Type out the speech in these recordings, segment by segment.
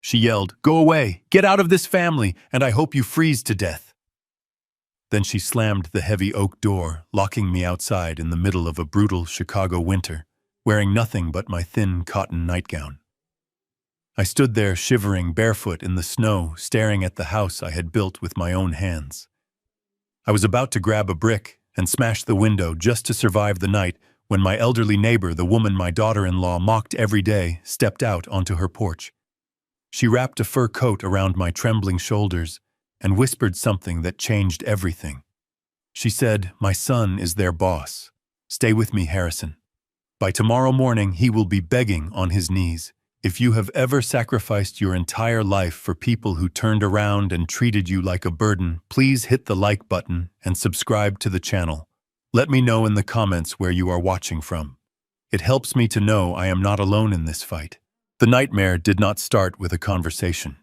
She yelled, "Go away! Get out of this family, and I hope you freeze to death." Then she slammed the heavy oak door, locking me outside in the middle of a brutal Chicago winter, wearing nothing but my thin cotton nightgown. I stood there shivering barefoot in the snow, staring at the house I had built with my own hands. I was about to grab a brick and smash the window just to survive the night when my elderly neighbor, the woman my daughter-in-law mocked every day, stepped out onto her porch. She wrapped a fur coat around my trembling shoulders and whispered something that changed everything. She said, "My son is their boss. Stay with me, Harrison. By tomorrow morning, he will be begging on his knees. If you have ever sacrificed your entire life for people who turned around and treated you like a burden, please hit the like button and subscribe to the channel. Let me know in the comments where you are watching from. It helps me to know I am not alone in this fight." The nightmare did not start with a conversation.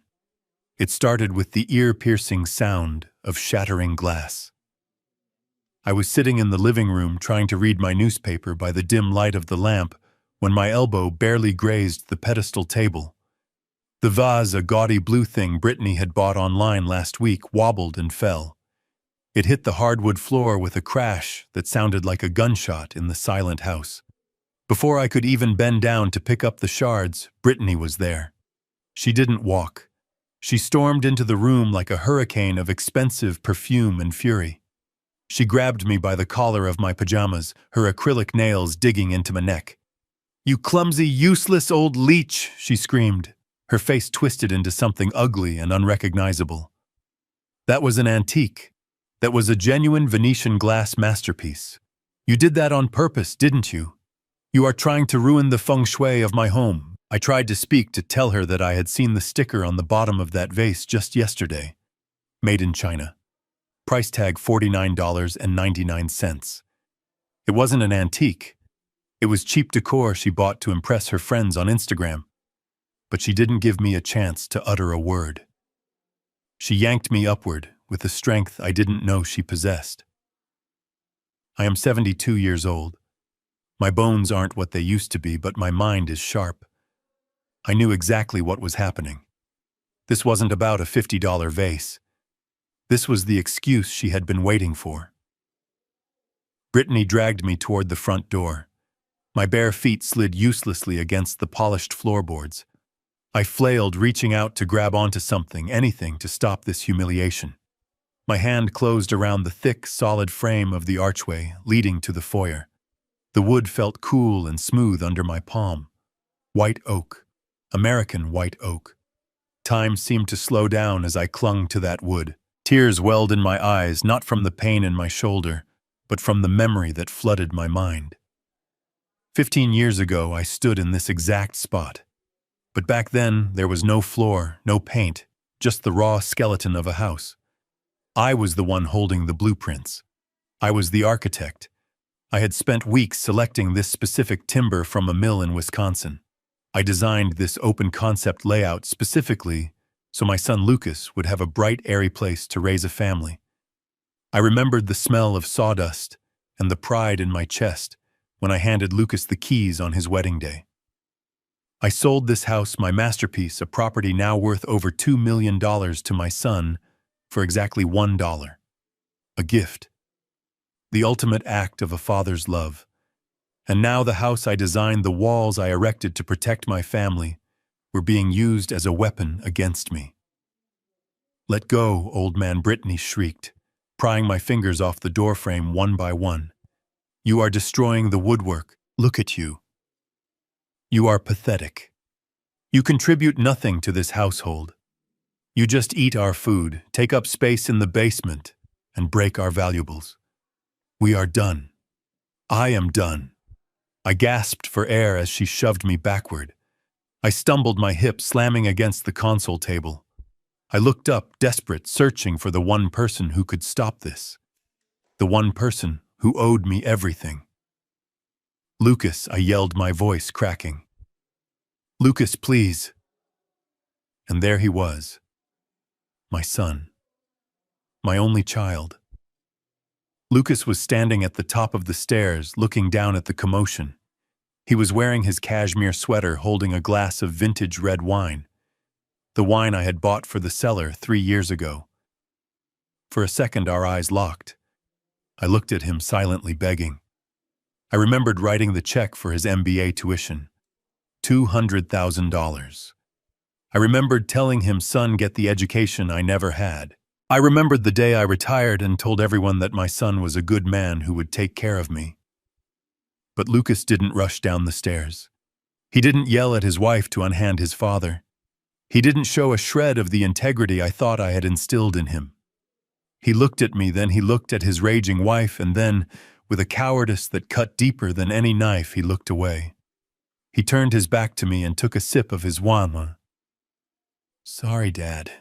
It started with the ear-piercing sound of shattering glass. I was sitting in the living room trying to read my newspaper by the dim light of the lamp when my elbow barely grazed the pedestal table. The vase, a gaudy blue thing Brittany had bought online last week, wobbled and fell. It hit the hardwood floor with a crash that sounded like a gunshot in the silent house. Before I could even bend down to pick up the shards, Brittany was there. She didn't walk. She stormed into the room like a hurricane of expensive perfume and fury. She grabbed me by the collar of my pajamas, her acrylic nails digging into my neck. "You clumsy, useless old leech," she screamed, her face twisted into something ugly and unrecognizable. "That was an antique. That was a genuine Venetian glass masterpiece. You did that on purpose, didn't you? You are trying to ruin the feng shui of my home." I tried to speak to tell her that I had seen the sticker on the bottom of that vase just yesterday. Made in China. Price tag $49.99. It wasn't an antique. It was cheap decor she bought to impress her friends on Instagram. But she didn't give me a chance to utter a word. She yanked me upward with a strength I didn't know she possessed. I am 72 years old. My bones aren't what they used to be, but my mind is sharp. I knew exactly what was happening. This wasn't about a $50 vase. This was the excuse she had been waiting for. Brittany dragged me toward the front door. My bare feet slid uselessly against the polished floorboards. I flailed, reaching out to grab onto something, anything to stop this humiliation. My hand closed around the thick, solid frame of the archway leading to the foyer. The wood felt cool and smooth under my palm. White oak. American white oak. Time seemed to slow down as I clung to that wood. Tears welled in my eyes, not from the pain in my shoulder, but from the memory that flooded my mind. 15 years ago, I stood in this exact spot. But back then, there was no floor, no paint, just the raw skeleton of a house. I was the one holding the blueprints. I was the architect. I had spent weeks selecting this specific timber from a mill in Wisconsin. I designed this open-concept layout specifically so my son Lucas would have a bright, airy place to raise a family. I remembered the smell of sawdust and the pride in my chest when I handed Lucas the keys on his wedding day. I sold this house, my masterpiece, a property now worth over $2 million, to my son for exactly $1. A gift. The ultimate act of a father's love. And now the house I designed, the walls I erected to protect my family, were being used as a weapon against me. "Let go, old man," Brittany shrieked, prying my fingers off the doorframe one by one. "You are destroying the woodwork. Look at you. You are pathetic. You contribute nothing to this household. You just eat our food, take up space in the basement, and break our valuables. We are done. I am done." I gasped for air as she shoved me backward. I stumbled, my hip slamming against the console table. I looked up, desperate, searching for the one person who could stop this. The one person who owed me everything. "Lucas," I yelled, my voice cracking. "Lucas, please." And there he was. My son. My only child. Lucas was standing at the top of the stairs, looking down at the commotion. He was wearing his cashmere sweater, holding a glass of vintage red wine. the wine I had bought for the cellar 3 years ago. For a second our eyes locked. I looked at him silently begging. I remembered writing the check for his MBA tuition. $200,000. I remembered telling him, "Son, get the education I never had." I remembered the day I retired and told everyone that my son was a good man who would take care of me. But Lucas didn't rush down the stairs. He didn't yell at his wife to unhand his father. He didn't show a shred of the integrity I thought I had instilled in him. He looked at me, then he looked at his raging wife, and then, with a cowardice that cut deeper than any knife, he looked away. He turned his back to me and took a sip of his wine. "Sorry, Dad."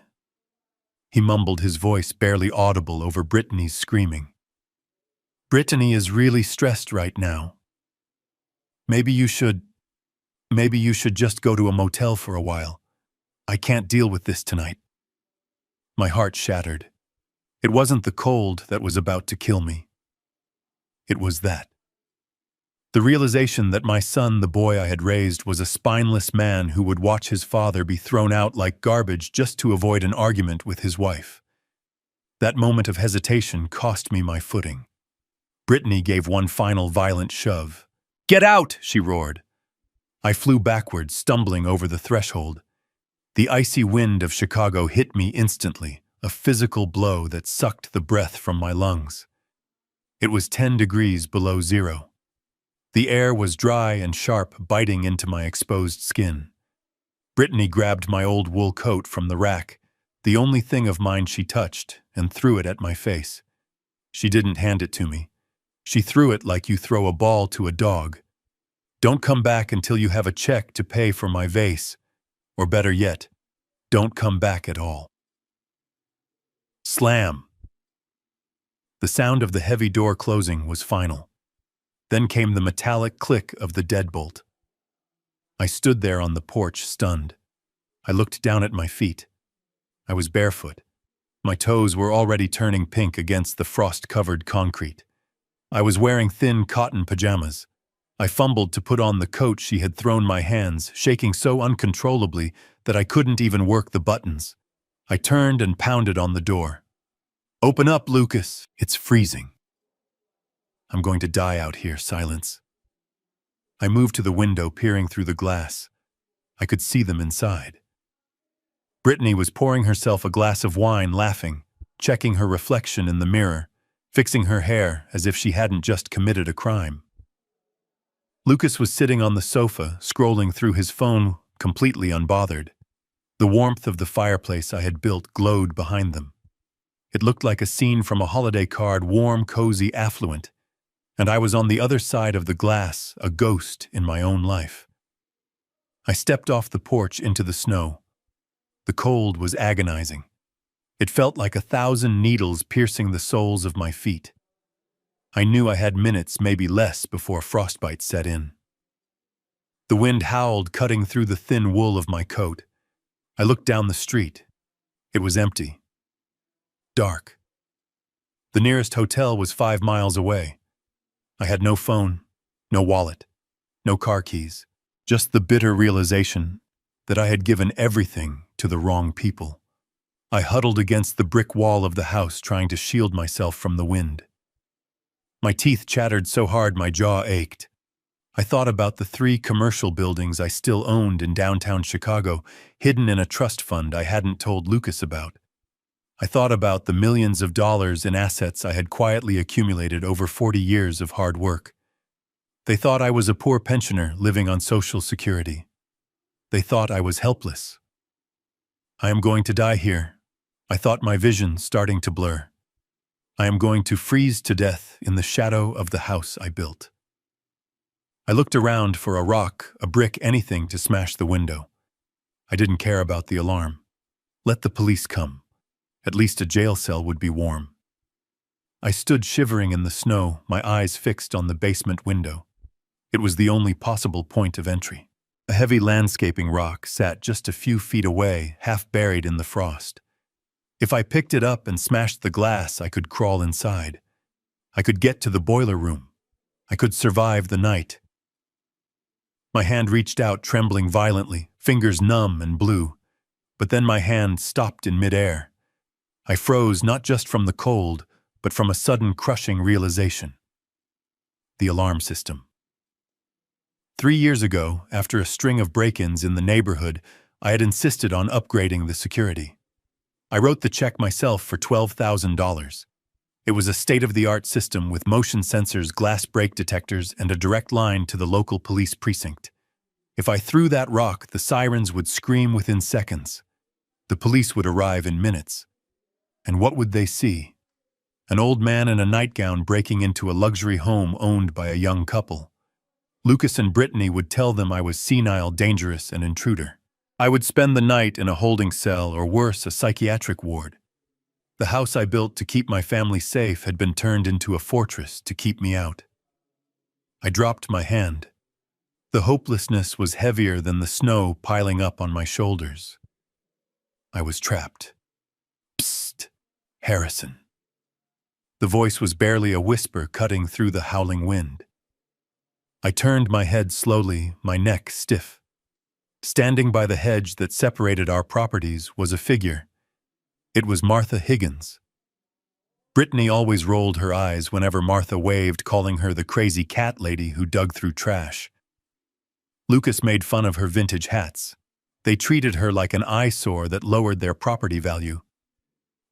He mumbled, his voice barely audible over Brittany's screaming. "Brittany is really stressed right now. Maybe you should just go to a motel for a while. I can't deal with this tonight." My heart shattered. It wasn't the cold that was about to kill me. It was that. The realization that my son, the boy I had raised, was a spineless man who would watch his father be thrown out like garbage just to avoid an argument with his wife. That moment of hesitation cost me my footing. Brittany gave one final violent shove. "Get out!" she roared. I flew backwards, stumbling over the threshold. The icy wind of Chicago hit me instantly, a physical blow that sucked the breath from my lungs. It was 10 degrees below zero. The air was dry and sharp, biting into my exposed skin. Brittany grabbed my old wool coat from the rack, the only thing of mine she touched, and threw it at my face. She didn't hand it to me. She threw it like you throw a ball to a dog. "Don't come back until you have a check to pay for my vase. Or better yet, don't come back at all." Slam! The sound of the heavy door closing was final. Then came the metallic click of the deadbolt. I stood there on the porch, stunned. I looked down at my feet. I was barefoot. My toes were already turning pink against the frost-covered concrete. I was wearing thin cotton pajamas. I fumbled to put on the coat she had thrown my hands, shaking so uncontrollably that I couldn't even work the buttons. I turned and pounded on the door. "Open up, Lucas. It's freezing. I'm going to die out here." Silence. I moved to the window, peering through the glass. I could see them inside. Brittany was pouring herself a glass of wine, laughing, checking her reflection in the mirror, fixing her hair as if she hadn't just committed a crime. Lucas was sitting on the sofa, scrolling through his phone, completely unbothered. The warmth of the fireplace I had built glowed behind them. It looked like a scene from a holiday card, warm, cozy, affluent. And I was on the other side of the glass, a ghost in my own life. I stepped off the porch into the snow. The cold was agonizing. It felt like 1,000 needles piercing the soles of my feet. I knew I had minutes, maybe less, before frostbite set in. The wind howled, cutting through the thin wool of my coat. I looked down the street. It was empty. Dark. The nearest hotel was 5 miles away. I had no phone, no wallet, no car keys, just the bitter realization that I had given everything to the wrong people. I huddled against the brick wall of the house, trying to shield myself from the wind. My teeth chattered so hard my jaw ached. I thought about the 3 commercial buildings I still owned in downtown Chicago, hidden in a trust fund I hadn't told Lucas about. I thought about the millions of dollars in assets I had quietly accumulated over 40 years of hard work. They thought I was a poor pensioner living on Social Security. They thought I was helpless. I am going to die here. I thought, my vision starting to blur. I am going to freeze to death in the shadow of the house I built. I looked around for a rock, a brick, anything to smash the window. I didn't care about the alarm. Let the police come. At least a jail cell would be warm. I stood shivering in the snow, my eyes fixed on the basement window. It was the only possible point of entry. A heavy landscaping rock sat just a few feet away, half buried in the frost. If I picked it up and smashed the glass, I could crawl inside. I could get to the boiler room. I could survive the night. My hand reached out, trembling violently, fingers numb and blue. But then my hand stopped in midair. I froze not just from the cold, but from a sudden crushing realization. The alarm system. 3 years ago, after a string of break-ins in the neighborhood, I had insisted on upgrading the security. I wrote the check myself for $12,000. It was a state-of-the-art system with motion sensors, glass break detectors, and a direct line to the local police precinct. If I threw that rock, the sirens would scream within seconds. The police would arrive in minutes. And what would they see? An old man in a nightgown breaking into a luxury home owned by a young couple. Lucas and Brittany would tell them I was senile, dangerous, an intruder. I would spend the night in a holding cell or worse, a psychiatric ward. The house I built to keep my family safe had been turned into a fortress to keep me out. I dropped my hand. The hopelessness was heavier than the snow piling up on my shoulders. I was trapped. Psst, Harrison. The voice was barely a whisper cutting through the howling wind. I turned my head slowly, my neck stiff. Standing by the hedge that separated our properties was a figure. It was Martha Higgins. Brittany always rolled her eyes whenever Martha waved, calling her the crazy cat lady who dug through trash. Lucas made fun of her vintage hats. They treated her like an eyesore that lowered their property value.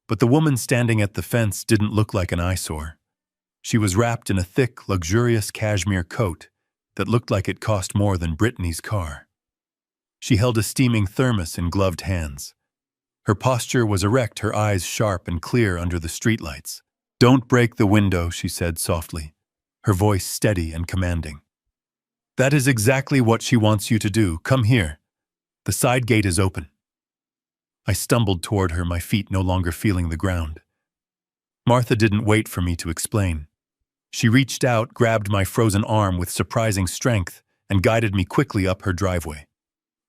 But the woman standing at the fence didn't look like an eyesore. She was wrapped in a thick, luxurious cashmere coat that looked like it cost more than Brittany's car. She held a steaming thermos in gloved hands. Her posture was erect, her eyes sharp and clear under the streetlights. "Don't break the window," she said softly, her voice steady and commanding. "That is exactly what she wants you to do. Come here. The side gate is open." I stumbled toward her, my feet no longer feeling the ground. Martha didn't wait for me to explain. She reached out, grabbed my frozen arm with surprising strength, and guided me quickly up her driveway.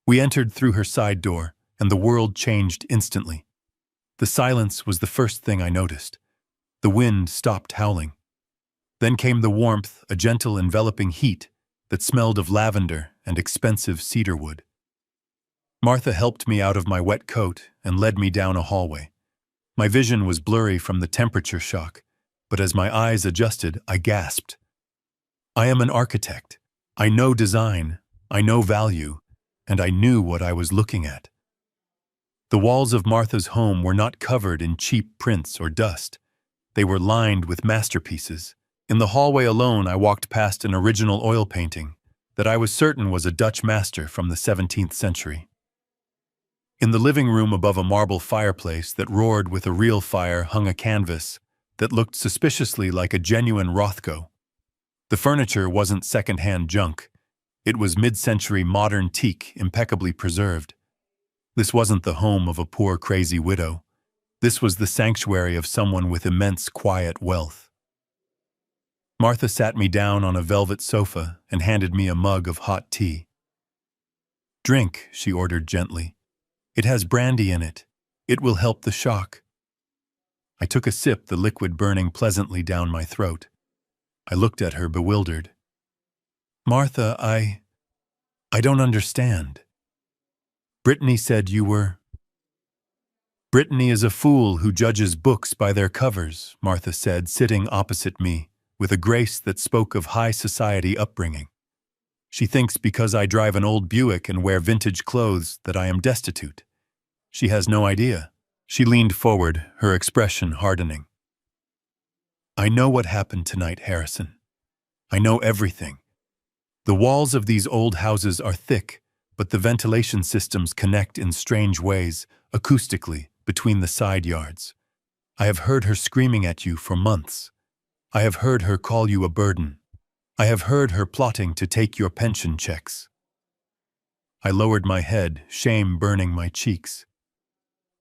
We entered through her side door, and the world changed instantly. The silence was the first thing I noticed. The wind stopped howling. Then came the warmth, a gentle enveloping heat that smelled of lavender and expensive cedar wood. Martha helped me out of my wet coat and led me down a hallway. My vision was blurry from the temperature shock, but as my eyes adjusted, I gasped. I am an architect. I know design, I know value, and I knew what I was looking at. The walls of Martha's home were not covered in cheap prints or dust. They were lined with masterpieces. In the hallway alone, I walked past an original oil painting that I was certain was a Dutch master from the 17th century. In the living room above a marble fireplace that roared with a real fire hung a canvas that looked suspiciously like a genuine Rothko. The furniture wasn't second-hand junk. It was mid-century modern teak, impeccably preserved. This wasn't the home of a poor, crazy widow. This was the sanctuary of someone with immense, quiet wealth. Martha sat me down on a velvet sofa and handed me a mug of hot tea. "Drink," she ordered gently. "It has brandy in it. It will help the shock." I took a sip, the liquid burning pleasantly down my throat. I looked at her, bewildered. "Martha, I don't understand." "Brittany said you were—" "Brittany is a fool who judges books by their covers," Martha said, sitting opposite me, with a grace that spoke of high society upbringing. "She thinks because I drive an old Buick and wear vintage clothes that I am destitute. She has no idea." She leaned forward, her expression hardening. "I know what happened tonight, Harrison. I know everything. The walls of these old houses are thick, but the ventilation systems connect in strange ways, acoustically, between the side yards. I have heard her screaming at you for months. I have heard her call you a burden. I have heard her plotting to take your pension checks." I lowered my head, shame burning my cheeks.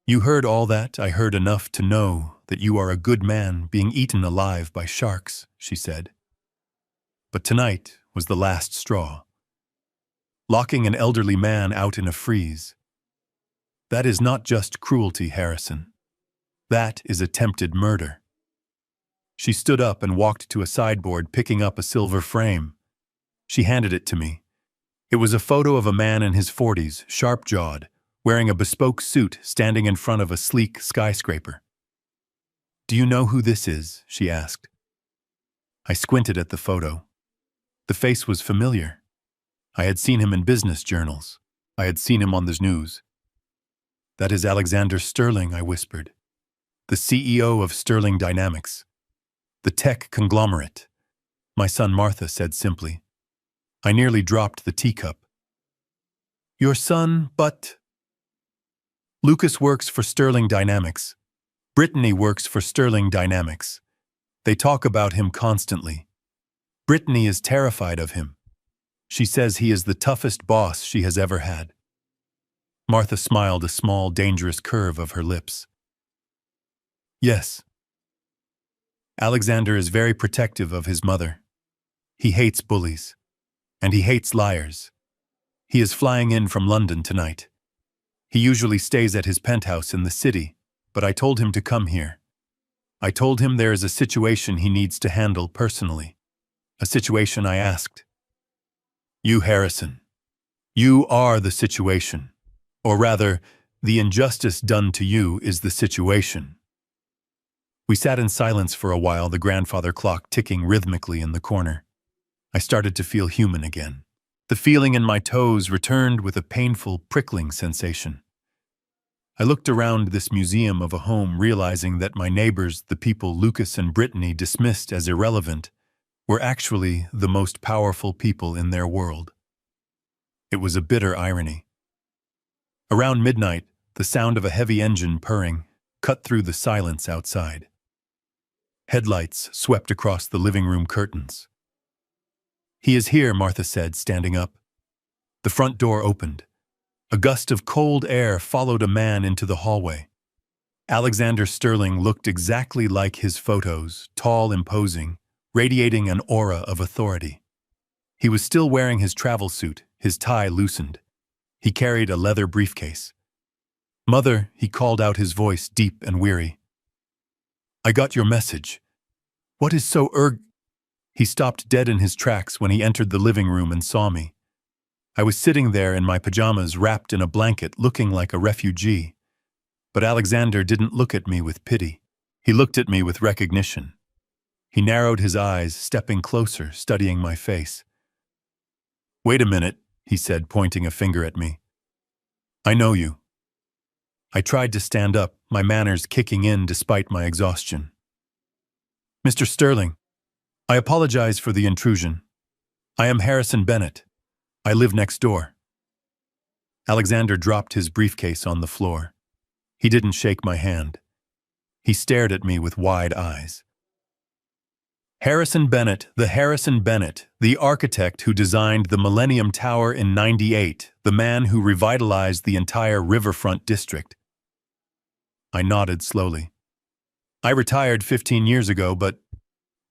"You heard all that. I heard enough to know that you are a good man being eaten alive by sharks," she said. But tonight was the last straw. Locking an elderly man out in a freeze. That is not just cruelty, Harrison. That is attempted murder. She stood up and walked to a sideboard, picking up a silver frame. She handed it to me. It was a photo of a man in his 40s, sharp-jawed, wearing a bespoke suit, standing in front of a sleek skyscraper. "Do you know who this is?" she asked. I squinted at the photo. The face was familiar. I had seen him in business journals. I had seen him on the news. "That is Alexander Sterling," I whispered. "The CEO of Sterling Dynamics. The tech conglomerate," my son Martha said simply. I nearly dropped the teacup. "Your son, but—" "Lucas works for Sterling Dynamics. Brittany works for Sterling Dynamics. They talk about him constantly. Brittany is terrified of him. She says he is the toughest boss she has ever had." Martha smiled, a small, dangerous curve of her lips. "Yes. Alexander is very protective of his mother. He hates bullies. And he hates liars. He is flying in from London tonight. He usually stays at his penthouse in the city, but I told him to come here. I told him there is a situation he needs to handle personally. A situation I asked. You, Harrison. You are the situation. Or rather, the injustice done to you is the situation." We sat in silence for a while, the grandfather clock ticking rhythmically in the corner. I started to feel human again. The feeling in my toes returned with a painful, prickling sensation. I looked around this museum of a home, realizing that my neighbors, the people Lucas and Brittany dismissed as irrelevant, were actually the most powerful people in their world. It was a bitter irony. Around midnight, the sound of a heavy engine purring cut through the silence outside. Headlights swept across the living room curtains. "He is here," Martha said, standing up. The front door opened. A gust of cold air followed a man into the hallway. Alexander Sterling looked exactly like his photos, tall, imposing, radiating an aura of authority. He was still wearing his travel suit, his tie loosened. He carried a leather briefcase. "Mother," he called out, his voice deep and weary. "I got your message. What is so He stopped dead in his tracks when he entered the living room and saw me. I was sitting there in my pajamas, wrapped in a blanket, looking like a refugee. But Alexander didn't look at me with pity. He looked at me with recognition. He narrowed his eyes, stepping closer, studying my face. "Wait a minute," he said, pointing a finger at me. "I know you." I tried to stand up, my manners kicking in despite my exhaustion. "Mr. Sterling, I apologize for the intrusion. I am Harrison Bennett. I live next door." Alexander dropped his briefcase on the floor. He didn't shake my hand. He stared at me with wide eyes. "Harrison Bennett, the architect who designed the Millennium Tower in '98, the man who revitalized the entire riverfront district." I nodded slowly. "I retired 15 years ago, but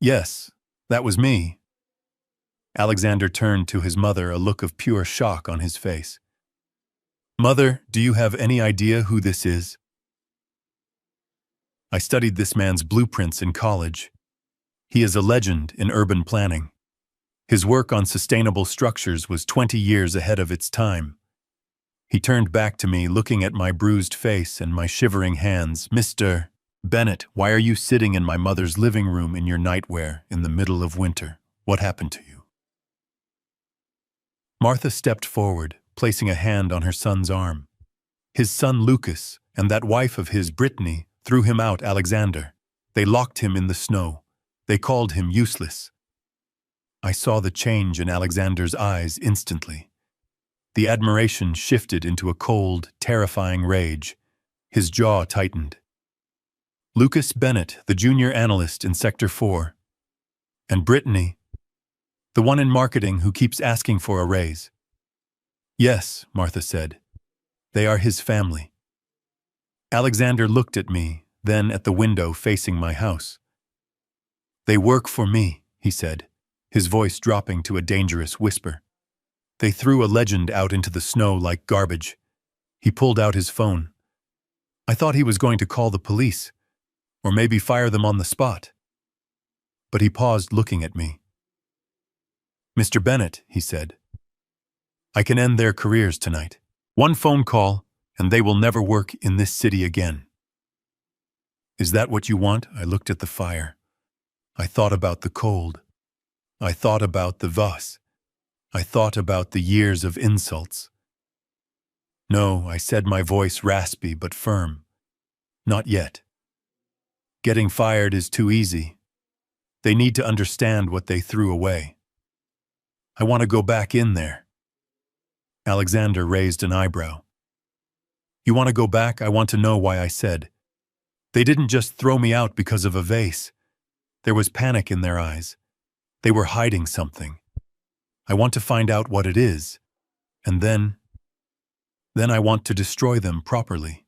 yes, that was me." Alexander turned to his mother, a look of pure shock on his face. "Mother, do you have any idea who this is?" "I studied this man's blueprints in college. He is a legend in urban planning. His work on sustainable structures was 20 years ahead of its time." He turned back to me, looking at my bruised face and my shivering hands. "Mr. Bennett, why are you sitting in my mother's living room in your nightwear in the middle of winter? What happened to you?" Martha stepped forward, placing a hand on her son's arm. "His son Lucas and that wife of his, Brittany, threw him out, Alexander. They locked him in the snow. They called him useless." I saw the change in Alexander's eyes instantly. The admiration shifted into a cold, terrifying rage. His jaw tightened. "Lucas Bennett, the junior analyst in Sector 4. And Brittany, the one in marketing who keeps asking for a raise." "Yes," Martha said. "They are his family." Alexander looked at me, then at the window facing my house. "They work for me," he said, his voice dropping to a dangerous whisper. "They threw a legend out into the snow like garbage." He pulled out his phone. I thought he was going to call the police, or maybe fire them on the spot. But he paused, looking at me. "Mr. Bennett," he said, "I can end their careers tonight. One phone call, and they will never work in this city again. Is that what you want? I looked at the fire. I thought about the cold. I thought about the vas. I thought about the years of insults. No, I said, my voice raspy but firm. Not yet. Getting fired is too easy. They need to understand what they threw away. I want to go back in there. Alexander raised an eyebrow. You want to go back? I want to know why. I said. They didn't just throw me out because of a vase. There was panic in their eyes. They were hiding something. I want to find out what it is, and then I want to destroy them properly.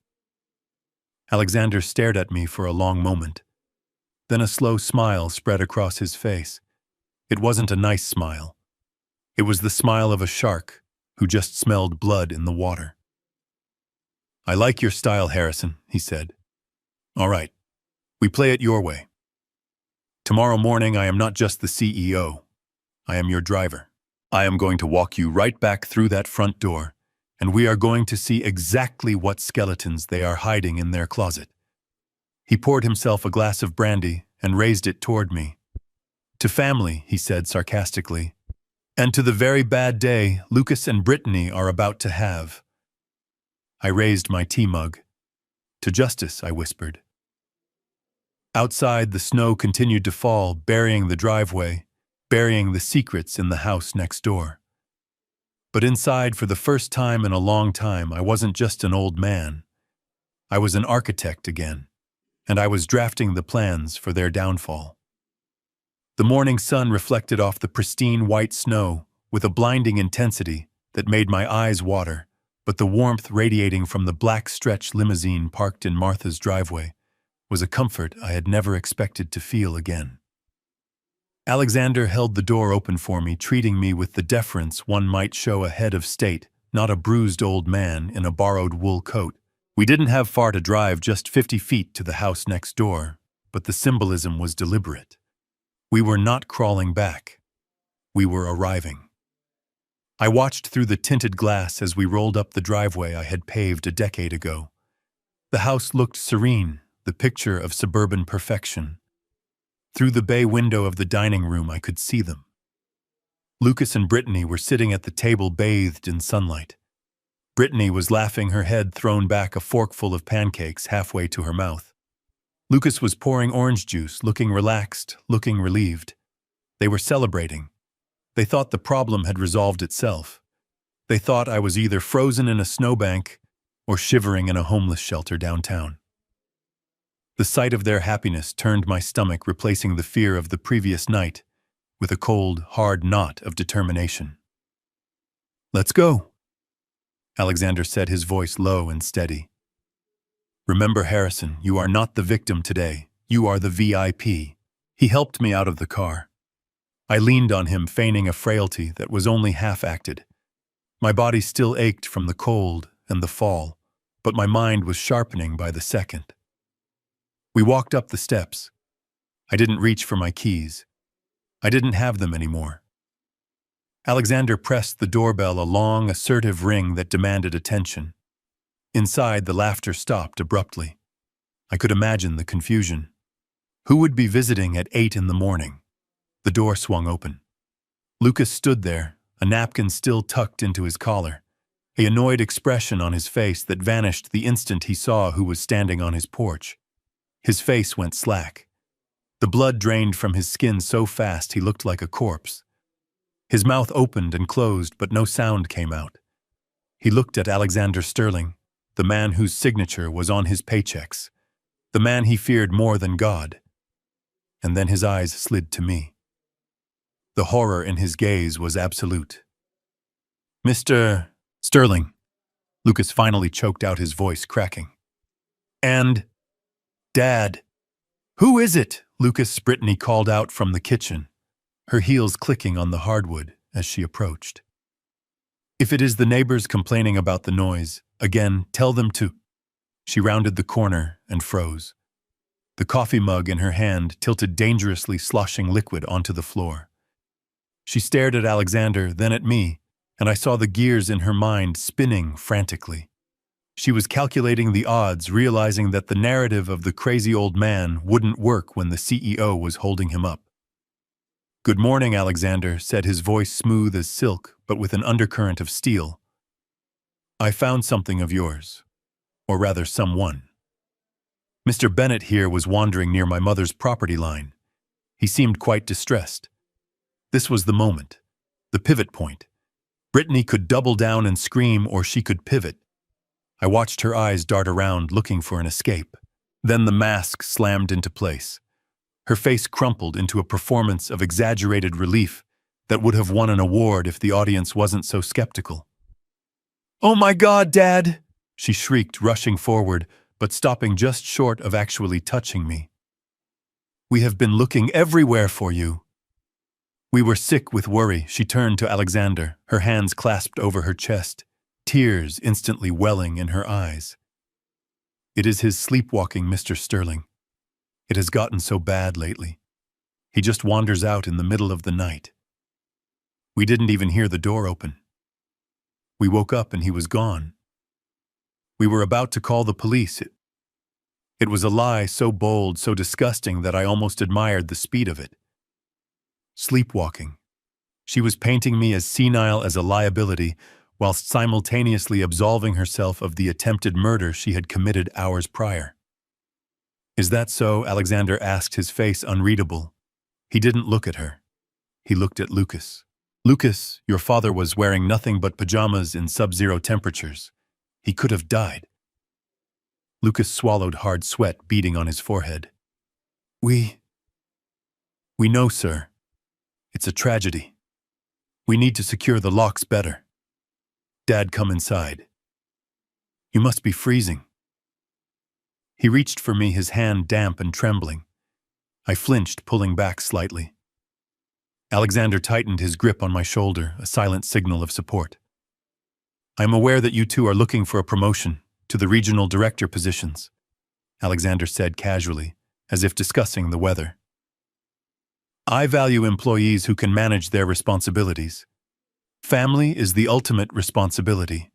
Alexander stared at me for a long moment. Then a slow smile spread across his face. It wasn't a nice smile. It was the smile of a shark who just smelled blood in the water. I like your style, Harrison, he said. All right, we play it your way. Tomorrow morning I am not just the CEO. I am your driver. I am going to walk you right back through that front door, and we are going to see exactly what skeletons they are hiding in their closet. He poured himself a glass of brandy and raised it toward me. To family, he said sarcastically, and to the very bad day Lucas and Brittany are about to have. I raised my tea mug. To justice, I whispered. Outside, the snow continued to fall, burying the driveway, burying the secrets in the house next door. But inside, for the first time in a long time, I wasn't just an old man. I was an architect again, and I was drafting the plans for their downfall. The morning sun reflected off the pristine white snow with a blinding intensity that made my eyes water, but the warmth radiating from the black stretch limousine parked in Martha's driveway was a comfort I had never expected to feel again. Alexander held the door open for me, treating me with the deference one might show a head of state, not a bruised old man in a borrowed wool coat. We didn't have far to drive, just 50 feet to the house next door, but the symbolism was deliberate. We were not crawling back. We were arriving. I watched through the tinted glass as we rolled up the driveway I had paved a decade ago. The house looked serene, the picture of suburban perfection. Through the bay window of the dining room, I could see them. Lucas and Brittany were sitting at the table bathed in sunlight. Brittany was laughing, her head thrown back, a forkful of pancakes halfway to her mouth. Lucas was pouring orange juice, looking relaxed, looking relieved. They were celebrating. They thought the problem had resolved itself. They thought I was either frozen in a snowbank or shivering in a homeless shelter downtown. The sight of their happiness turned my stomach, replacing the fear of the previous night with a cold, hard knot of determination. Let's go, Alexander said, his voice low and steady. Remember, Harrison, you are not the victim today. You are the VIP. He helped me out of the car. I leaned on him, feigning a frailty that was only half-acted. My body still ached from the cold and the fall, but my mind was sharpening by the second. We walked up the steps. I didn't reach for my keys. I didn't have them anymore. Alexander pressed the doorbell, a long, assertive ring that demanded attention. Inside, the laughter stopped abruptly. I could imagine the confusion. Who would be visiting at 8 in the morning? The door swung open. Lucas stood there, a napkin still tucked into his collar, an annoyed expression on his face that vanished the instant he saw who was standing on his porch. His face went slack. The blood drained from his skin so fast he looked like a corpse. His mouth opened and closed, but no sound came out. He looked at Alexander Sterling, the man whose signature was on his paychecks, the man he feared more than God. And then his eyes slid to me. The horror in his gaze was absolute. Mr. Sterling, Lucas finally choked out, his voice cracking. And Dad. Who is it? Brittany called out from the kitchen, her heels clicking on the hardwood as she approached. If it is the neighbors complaining about the noise, again, tell them to. She rounded the corner and froze. The coffee mug in her hand tilted dangerously, sloshing liquid onto the floor. She stared at Alexander, then at me, and I saw the gears in her mind spinning frantically. She was calculating the odds, realizing that the narrative of the crazy old man wouldn't work when the CEO was holding him up. "Good morning, Alexander," said, his voice smooth as silk, but with an undercurrent of steel. "I found something of yours. Or rather, someone. Mr. Bennett here was wandering near my mother's property line. He seemed quite distressed. This was the moment. The pivot point. Brittany could double down and scream, or she could pivot. I watched her eyes dart around, looking for an escape. Then the mask slammed into place. Her face crumpled into a performance of exaggerated relief that would have won an award if the audience wasn't so skeptical. "Oh my God, Dad!" she shrieked, rushing forward, but stopping just short of actually touching me. "We have been looking everywhere for you." We were sick with worry. She turned to Alexander, her hands clasped over her chest, tears instantly welling in her eyes. "It is his sleepwalking, Mr. Sterling. It has gotten so bad lately. He just wanders out in the middle of the night. We didn't even hear the door open. We woke up and he was gone. We were about to call the police. It was a lie so bold, so disgusting that I almost admired the speed of it. Sleepwalking. She was painting me as senile as a liability, whilst simultaneously absolving herself of the attempted murder she had committed hours prior. "Is that so?" Alexander asked, his face unreadable. He didn't look at her. He looked at Lucas. "Lucas, your father was wearing nothing but pajamas in sub-zero temperatures. He could have died." Lucas swallowed, hard sweat beading on his forehead. We know, sir. It's a tragedy. We need to secure the locks better. Dad, come inside. You must be freezing." He reached for me, his hand damp and trembling. I flinched, pulling back slightly. Alexander tightened his grip on my shoulder, a silent signal of support. "I am aware that you two are looking for a promotion to the regional director positions," Alexander said casually, as if discussing the weather. "I value employees who can manage their responsibilities. Family is the ultimate responsibility.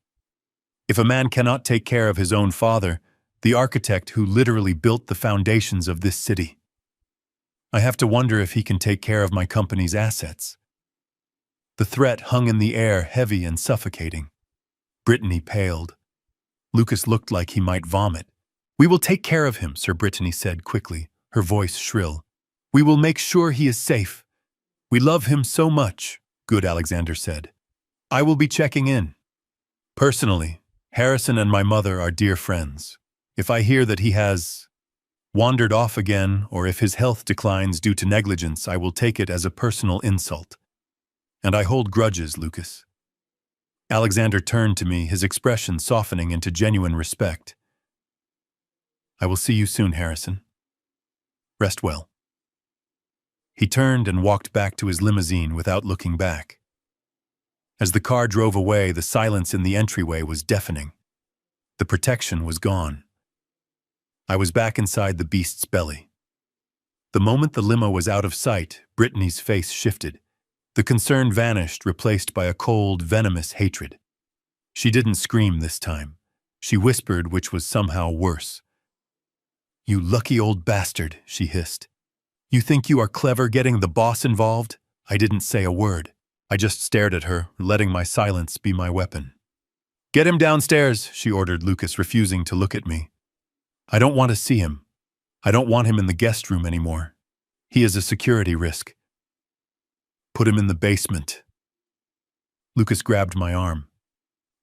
If a man cannot take care of his own father, the architect who literally built the foundations of this city, I have to wonder if he can take care of my company's assets." The threat hung in the air, heavy and suffocating. Brittany paled. Lucas looked like he might vomit. "We will take care of him," Sir Brittany said quickly, her voice shrill. "We will make sure he is safe. We love him so much." "Good," Alexander said. "I will be checking in. Personally, Harrison and my mother are dear friends. If I hear that he has wandered off again, or if his health declines due to negligence, I will take it as a personal insult. And I hold grudges, Lucas." Alexander turned to me, his expression softening into genuine respect. "I will see you soon, Harrison. Rest well." He turned and walked back to his limousine without looking back. As the car drove away, the silence in the entryway was deafening. The protection was gone. I was back inside the beast's belly. The moment the limo was out of sight, Brittany's face shifted. The concern vanished, replaced by a cold, venomous hatred. She didn't scream this time. She whispered, which was somehow worse. "You lucky old bastard," she hissed. "You think you are clever getting the boss involved?" I didn't say a word. I just stared at her, letting my silence be my weapon. "Get him downstairs," she ordered Lucas, refusing to look at me. "I don't want to see him. I don't want him in the guest room anymore. He is a security risk. Put him in the basement." Lucas grabbed my arm.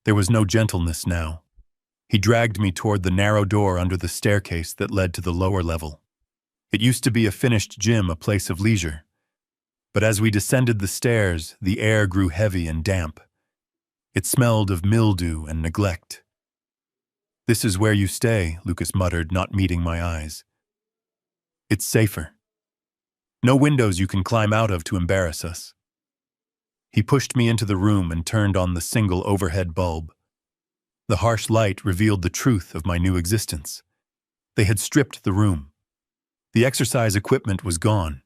There was no gentleness now. He dragged me toward the narrow door under the staircase that led to the lower level. It used to be a finished gym, a place of leisure. But as we descended the stairs, the air grew heavy and damp. It smelled of mildew and neglect. "This is where you stay," Lucas muttered, not meeting my eyes. "It's safer. No windows you can climb out of to embarrass us." He pushed me into the room and turned on the single overhead bulb. The harsh light revealed the truth of my new existence. They had stripped the room. The exercise equipment was gone.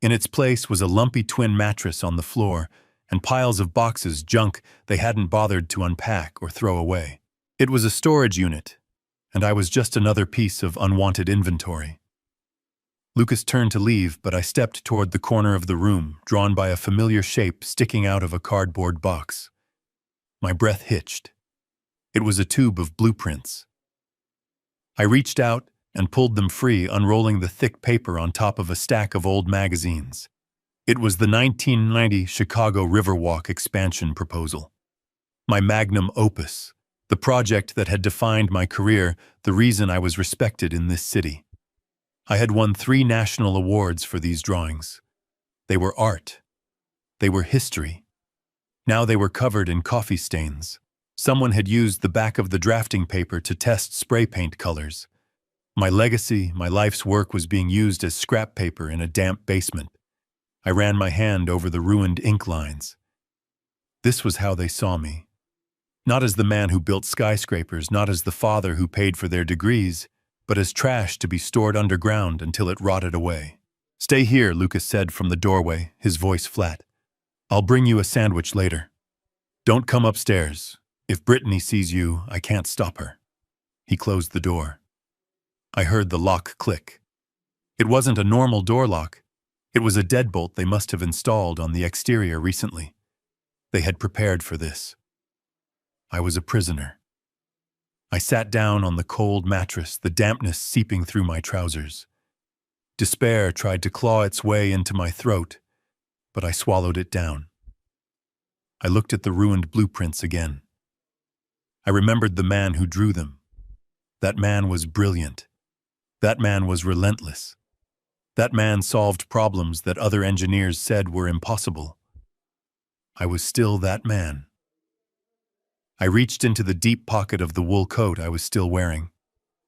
In its place was a lumpy twin mattress on the floor and piles of boxes, junk they hadn't bothered to unpack or throw away. It was a storage unit, and I was just another piece of unwanted inventory. Lucas turned to leave, but I stepped toward the corner of the room, drawn by a familiar shape sticking out of a cardboard box. My breath hitched. It was a tube of blueprints. I reached out and pulled them free, unrolling the thick paper on top of a stack of old magazines. It was the 1990 Chicago Riverwalk expansion proposal. My magnum opus, the project that had defined my career, the reason I was respected in this city. I had won 3 national awards for these drawings. They were art. They were history. Now they were covered in coffee stains. Someone had used the back of the drafting paper to test spray paint colors. My legacy, my life's work was being used as scrap paper in a damp basement. I ran my hand over the ruined ink lines. This was how they saw me. Not as the man who built skyscrapers, not as the father who paid for their degrees, but as trash to be stored underground until it rotted away. "Stay here," Lucas said from the doorway, his voice flat. "I'll bring you a sandwich later. Don't come upstairs. If Brittany sees you, I can't stop her." He closed the door. I heard the lock click. It wasn't a normal door lock. It was a deadbolt they must have installed on the exterior recently. They had prepared for this. I was a prisoner. I sat down on the cold mattress, the dampness seeping through my trousers. Despair tried to claw its way into my throat, but I swallowed it down. I looked at the ruined blueprints again. I remembered the man who drew them. That man was brilliant. That man was relentless. That man solved problems that other engineers said were impossible. I was still that man. I reached into the deep pocket of the wool coat I was still wearing.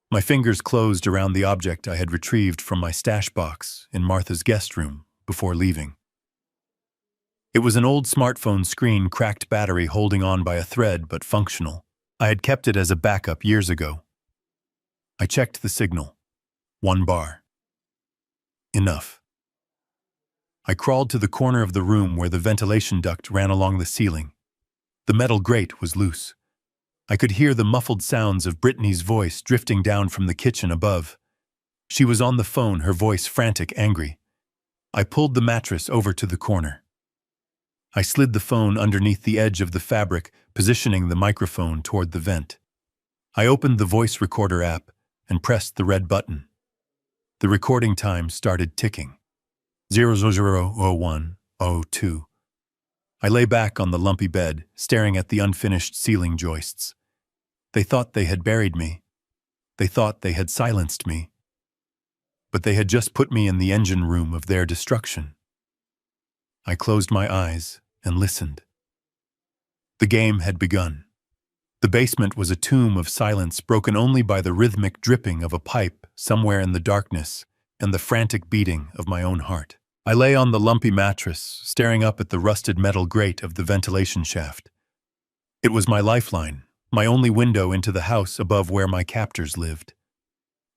My fingers closed around the object I had retrieved from my stash box in Martha's guest room before leaving. It was an old smartphone screen, cracked battery holding on by a thread, but functional. I had kept it as a backup years ago. I checked the signal. 1 bar. Enough. I crawled to the corner of the room where the ventilation duct ran along the ceiling. The metal grate was loose. I could hear the muffled sounds of Brittany's voice drifting down from the kitchen above. She was on the phone, her voice frantic, angry. I pulled the mattress over to the corner. I slid the phone underneath the edge of the fabric, positioning the microphone toward the vent. I opened the voice recorder app and pressed the red button. The recording time started ticking. 000102. I lay back on the lumpy bed, staring at the unfinished ceiling joists. They thought they had buried me. They thought they had silenced me. But they had just put me in the engine room of their destruction. I closed my eyes and listened. The game had begun. The basement was a tomb of silence, broken only by the rhythmic dripping of a pipe somewhere in the darkness and the frantic beating of my own heart. I lay on the lumpy mattress, staring up at the rusted metal grate of the ventilation shaft. It was my lifeline, my only window into the house above where my captors lived.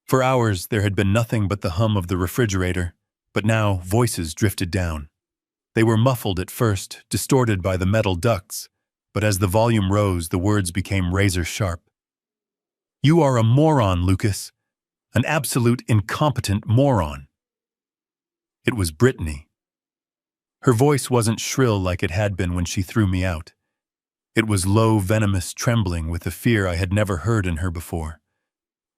For hours there had been nothing but the hum of the refrigerator, but now voices drifted down. They were muffled at first, distorted by the metal ducts, but as the volume rose, the words became razor-sharp. "You are a moron, Lucas. An absolute incompetent moron." It was Brittany. Her voice wasn't shrill like it had been when she threw me out. It was low, venomous, trembling with a fear I had never heard in her before.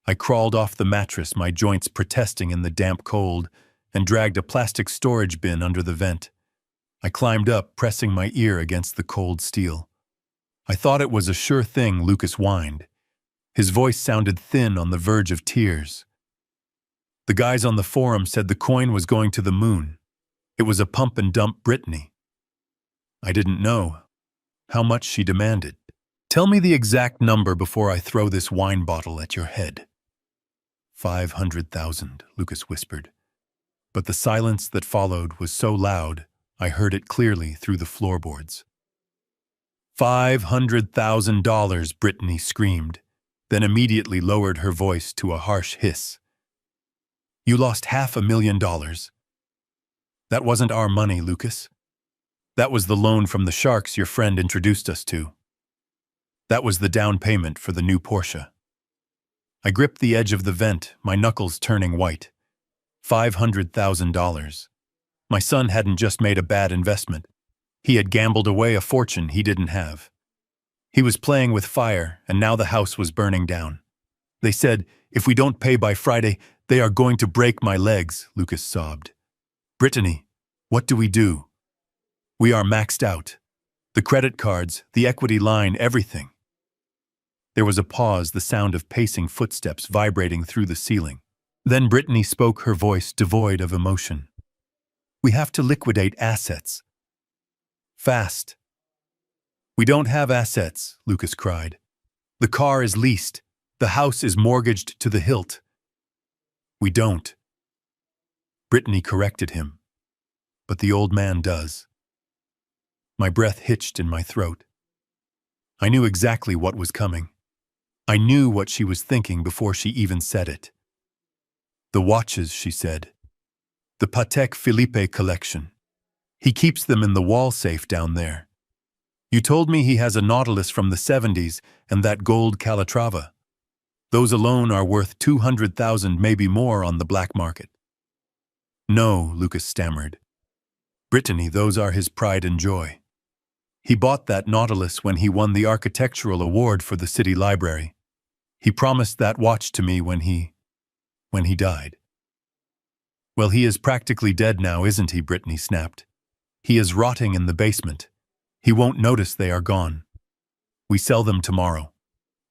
I crawled off the mattress, my joints protesting in the damp cold, and dragged a plastic storage bin under the vent. I climbed up, pressing my ear against the cold steel. I thought it was a sure thing, Lucas whined. His voice sounded thin, on the verge of tears. The guys on the forum said the coin was going to the moon. It was a pump and dump Brittany. I didn't know how much she demanded. "Tell me the exact number before I throw this wine bottle at your head." 500,000, Lucas whispered. But the silence that followed was so loud, I heard it clearly through the floorboards. $500,000, Brittany screamed, then immediately lowered her voice to a harsh hiss. "You lost $500,000. That wasn't our money, Lucas. That was the loan from the sharks your friend introduced us to." That was the down payment for the new Porsche. I gripped the edge of the vent, my knuckles turning white. $500,000. My son hadn't just made a bad investment. He had gambled away a fortune he didn't have. He was playing with fire, and now the house was burning down. They said, "If we don't pay by Friday, they are going to break my legs," Lucas sobbed. "Brittany, what do we do? We are maxed out. The credit cards, the equity line, everything." There was a pause, the sound of pacing footsteps vibrating through the ceiling. Then Brittany spoke, her voice devoid of emotion. "We have to liquidate assets. Fast." "We don't have assets," Lucas cried. "The car is leased. The house is mortgaged to the hilt." "We don't." Brittany corrected him. "But the old man does." My breath hitched in my throat. I knew exactly what was coming. I knew what she was thinking before she even said it. "The watches," she said. "The Patek Philippe collection. He keeps them in the wall safe down there. You told me he has a Nautilus from the 70s and that gold Calatrava. Those alone are worth 200,000, maybe more, on the black market." "No," Lucas stammered. "Brittany, those are his pride and joy. He bought that Nautilus when he won the architectural award for the city library. He promised that watch to me when he died." "Well, he is practically dead now, isn't he?" Brittany snapped. "He is rotting in the basement. He won't notice they are gone. We sell them tomorrow.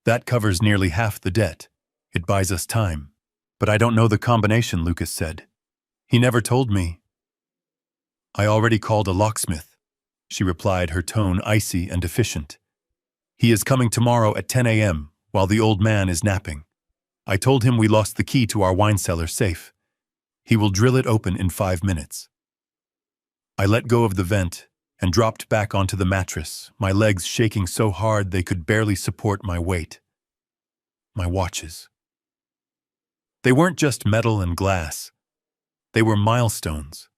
That covers nearly half the debt. It buys us time." "But I don't know the combination," Lucas said. "He never told me." "I already called a locksmith," she replied, her tone icy and efficient. "He is coming tomorrow at 10 a.m. while the old man is napping. I told him we lost the key to our wine cellar safe. He will drill it open in 5 minutes." I let go of the vent and dropped back onto the mattress, my legs shaking so hard they could barely support my weight. My watches. They weren't just metal and glass. They were milestones.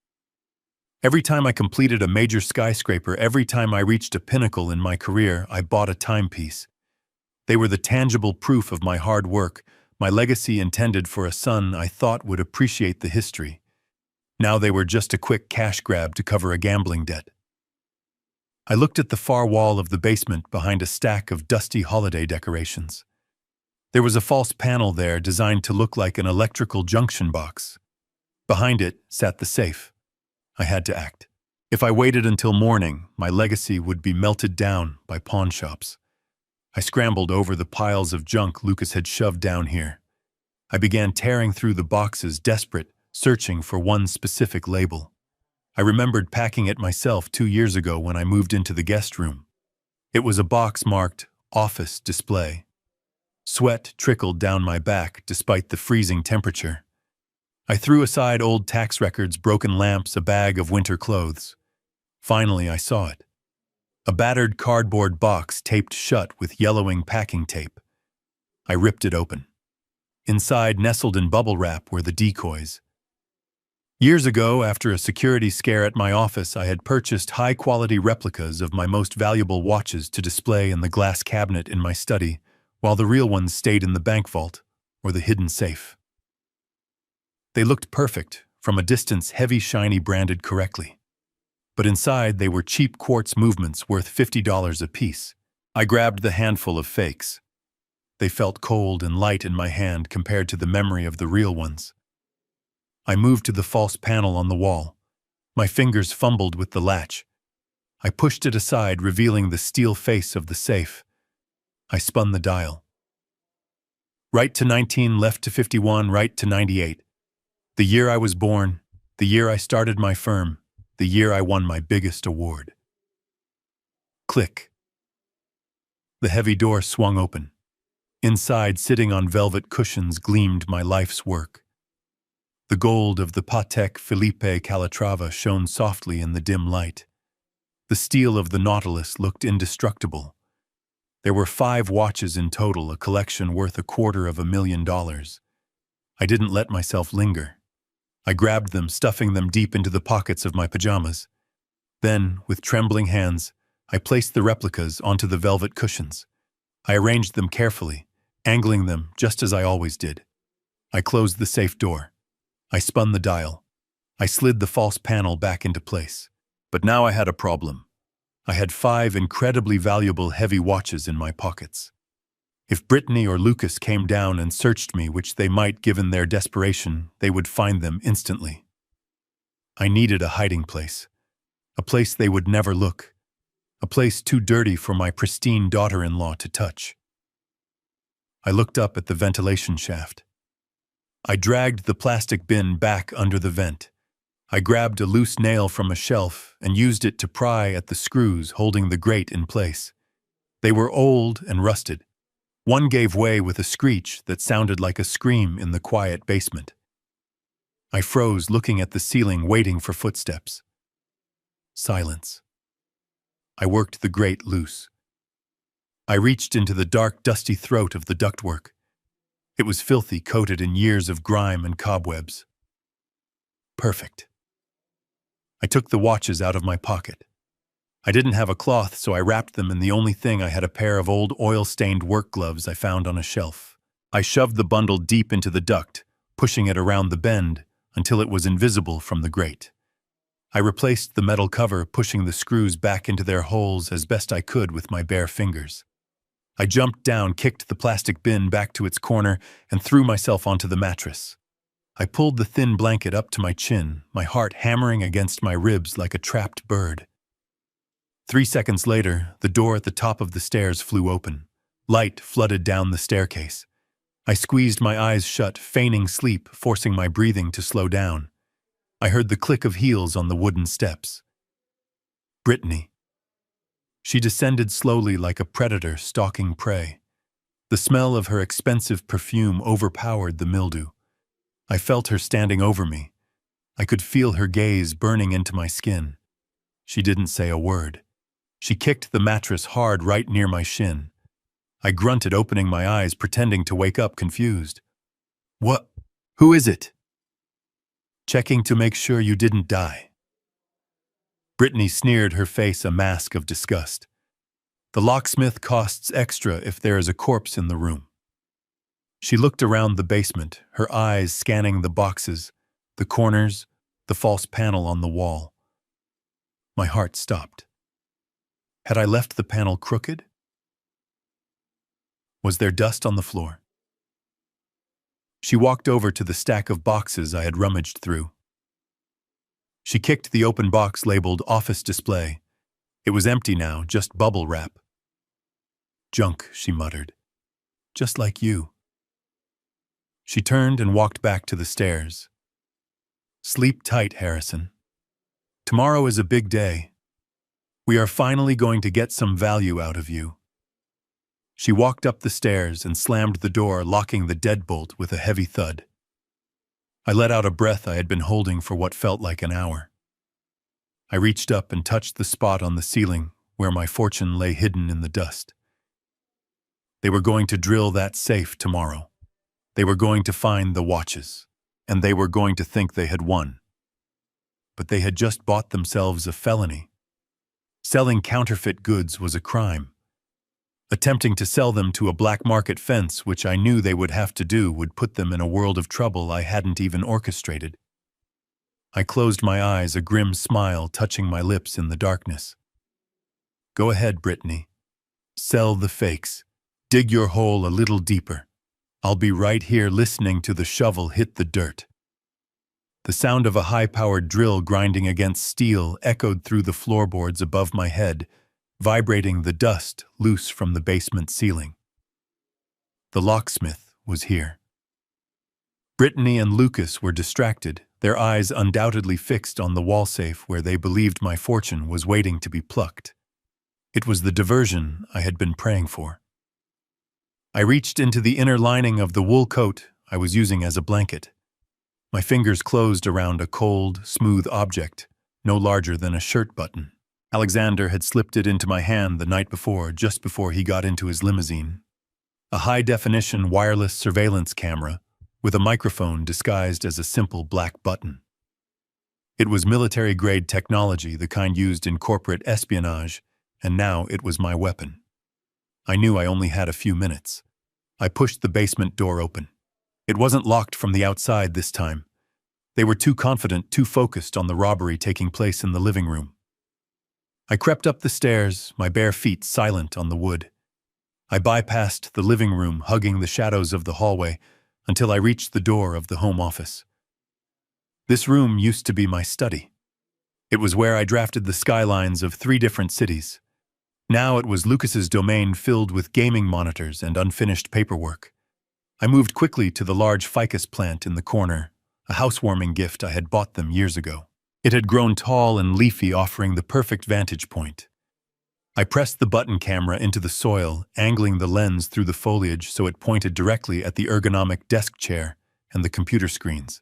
Every time I completed a major skyscraper, every time I reached a pinnacle in my career, I bought a timepiece. They were the tangible proof of my hard work, my legacy intended for a son I thought would appreciate the history. Now they were just a quick cash grab to cover a gambling debt. I looked at the far wall of the basement behind a stack of dusty holiday decorations. There was a false panel there designed to look like an electrical junction box. Behind it sat the safe. I had to act. If I waited until morning, my legacy would be melted down by pawn shops. I scrambled over the piles of junk Lucas had shoved down here. I began tearing through the boxes, desperate, searching for one specific label. I remembered packing it myself 2 years ago when I moved into the guest room. It was a box marked "Office Display." Sweat trickled down my back despite the freezing temperature. I threw aside old tax records, broken lamps, a bag of winter clothes. Finally, I saw it. A battered cardboard box taped shut with yellowing packing tape. I ripped it open. Inside, nestled in bubble wrap, were the decoys. Years ago, after a security scare at my office, I had purchased high-quality replicas of my most valuable watches to display in the glass cabinet in my study, while the real ones stayed in the bank vault or the hidden safe. They looked perfect, from a distance, heavy, shiny, branded correctly. But inside, they were cheap quartz movements worth $50 apiece. I grabbed the handful of fakes. They felt cold and light in my hand compared to the memory of the real ones. I moved to the false panel on the wall. My fingers fumbled with the latch. I pushed it aside, revealing the steel face of the safe. I spun the dial. Right to 19, left to 51, right to 98. The year I was born, the year I started my firm, the year I won my biggest award. Click. The heavy door swung open. Inside, sitting on velvet cushions, gleamed my life's work. The gold of the Patek Philippe Calatrava shone softly in the dim light. The steel of the Nautilus looked indestructible. There were 5 watches in total, a collection worth $250,000. I didn't let myself linger. I grabbed them, stuffing them deep into the pockets of my pajamas. Then, with trembling hands, I placed the replicas onto the velvet cushions. I arranged them carefully, angling them just as I always did. I closed the safe door. I spun the dial. I slid the false panel back into place. But now I had a problem. I had 5 incredibly valuable heavy watches in my pockets. If Brittany or Lucas came down and searched me, which they might given their desperation, they would find them instantly. I needed a hiding place. A place they would never look. A place too dirty for my pristine daughter-in-law to touch. I looked up at the ventilation shaft. I dragged the plastic bin back under the vent. I grabbed a loose nail from a shelf and used it to pry at the screws holding the grate in place. They were old and rusted. One gave way with a screech that sounded like a scream in the quiet basement. I froze, looking at the ceiling, waiting for footsteps. Silence. I worked the grate loose. I reached into the dark, dusty throat of the ductwork. It was filthy, coated in years of grime and cobwebs. Perfect. I took the watches out of my pocket. I didn't have a cloth, so I wrapped them in the only thing I had: a pair of old oil-stained work gloves I found on a shelf. I shoved the bundle deep into the duct, pushing it around the bend until it was invisible from the grate. I replaced the metal cover, pushing the screws back into their holes as best I could with my bare fingers. I jumped down, kicked the plastic bin back to its corner, and threw myself onto the mattress. I pulled the thin blanket up to my chin, my heart hammering against my ribs like a trapped bird. 3 seconds later, the door at the top of the stairs flew open. Light flooded down the staircase. I squeezed my eyes shut, feigning sleep, forcing my breathing to slow down. I heard the click of heels on the wooden steps. Brittany. She descended slowly like a predator stalking prey. The smell of her expensive perfume overpowered the mildew. I felt her standing over me. I could feel her gaze burning into my skin. She didn't say a word. She kicked the mattress hard right near my shin. I grunted, opening my eyes, pretending to wake up, confused. "What? Who is it?" "Checking to make sure you didn't die." Brittany sneered, her face a mask of disgust. "The locksmith costs extra if there is a corpse in the room." She looked around the basement, her eyes scanning the boxes, the corners, the false panel on the wall. My heart stopped. Had I left the panel crooked? Was there dust on the floor? She walked over to the stack of boxes I had rummaged through. She kicked the open box labeled "Office Display." It was empty now, just bubble wrap. "Junk," she muttered. "Just like you." She turned and walked back to the stairs. "Sleep tight, Harrison. Tomorrow is a big day. We are finally going to get some value out of you." She walked up the stairs and slammed the door, locking the deadbolt with a heavy thud. I let out a breath I had been holding for what felt like an hour. I reached up and touched the spot on the ceiling where my fortune lay hidden in the dust. They were going to drill that safe tomorrow. They were going to find the watches, and they were going to think they had won. But they had just bought themselves a felony. Selling counterfeit goods was a crime. Attempting to sell them to a black market fence, which I knew they would have to do, would put them in a world of trouble I hadn't even orchestrated. I closed my eyes, a grim smile touching my lips in the darkness. "Go ahead, Brittany. Sell the fakes. Dig your hole a little deeper. I'll be right here listening to the shovel hit the dirt." The sound of a high-powered drill grinding against steel echoed through the floorboards above my head, vibrating the dust loose from the basement ceiling. The locksmith was here. Brittany and Lucas were distracted, their eyes undoubtedly fixed on the wall safe where they believed my fortune was waiting to be plucked. It was the diversion I had been praying for. I reached into the inner lining of the wool coat I was using as a blanket. My fingers closed around a cold, smooth object, no larger than a shirt button. Alexander had slipped it into my hand the night before, just before he got into his limousine. A high-definition wireless surveillance camera with a microphone disguised as a simple black button. It was military-grade technology, the kind used in corporate espionage, and now it was my weapon. I knew I only had a few minutes. I pushed the basement door open. It wasn't locked from the outside this time. They were too confident, too focused on the robbery taking place in the living room. I crept up the stairs, my bare feet silent on the wood. I bypassed the living room, hugging the shadows of the hallway, until I reached the door of the home office. This room used to be my study. It was where I drafted the skylines of 3 different cities. Now it was Lucas's domain filled with gaming monitors and unfinished paperwork. I moved quickly to the large ficus plant in the corner, a housewarming gift I had bought them years ago. It had grown tall and leafy, offering the perfect vantage point. I pressed the button camera into the soil, angling the lens through the foliage so it pointed directly at the ergonomic desk chair and the computer screens.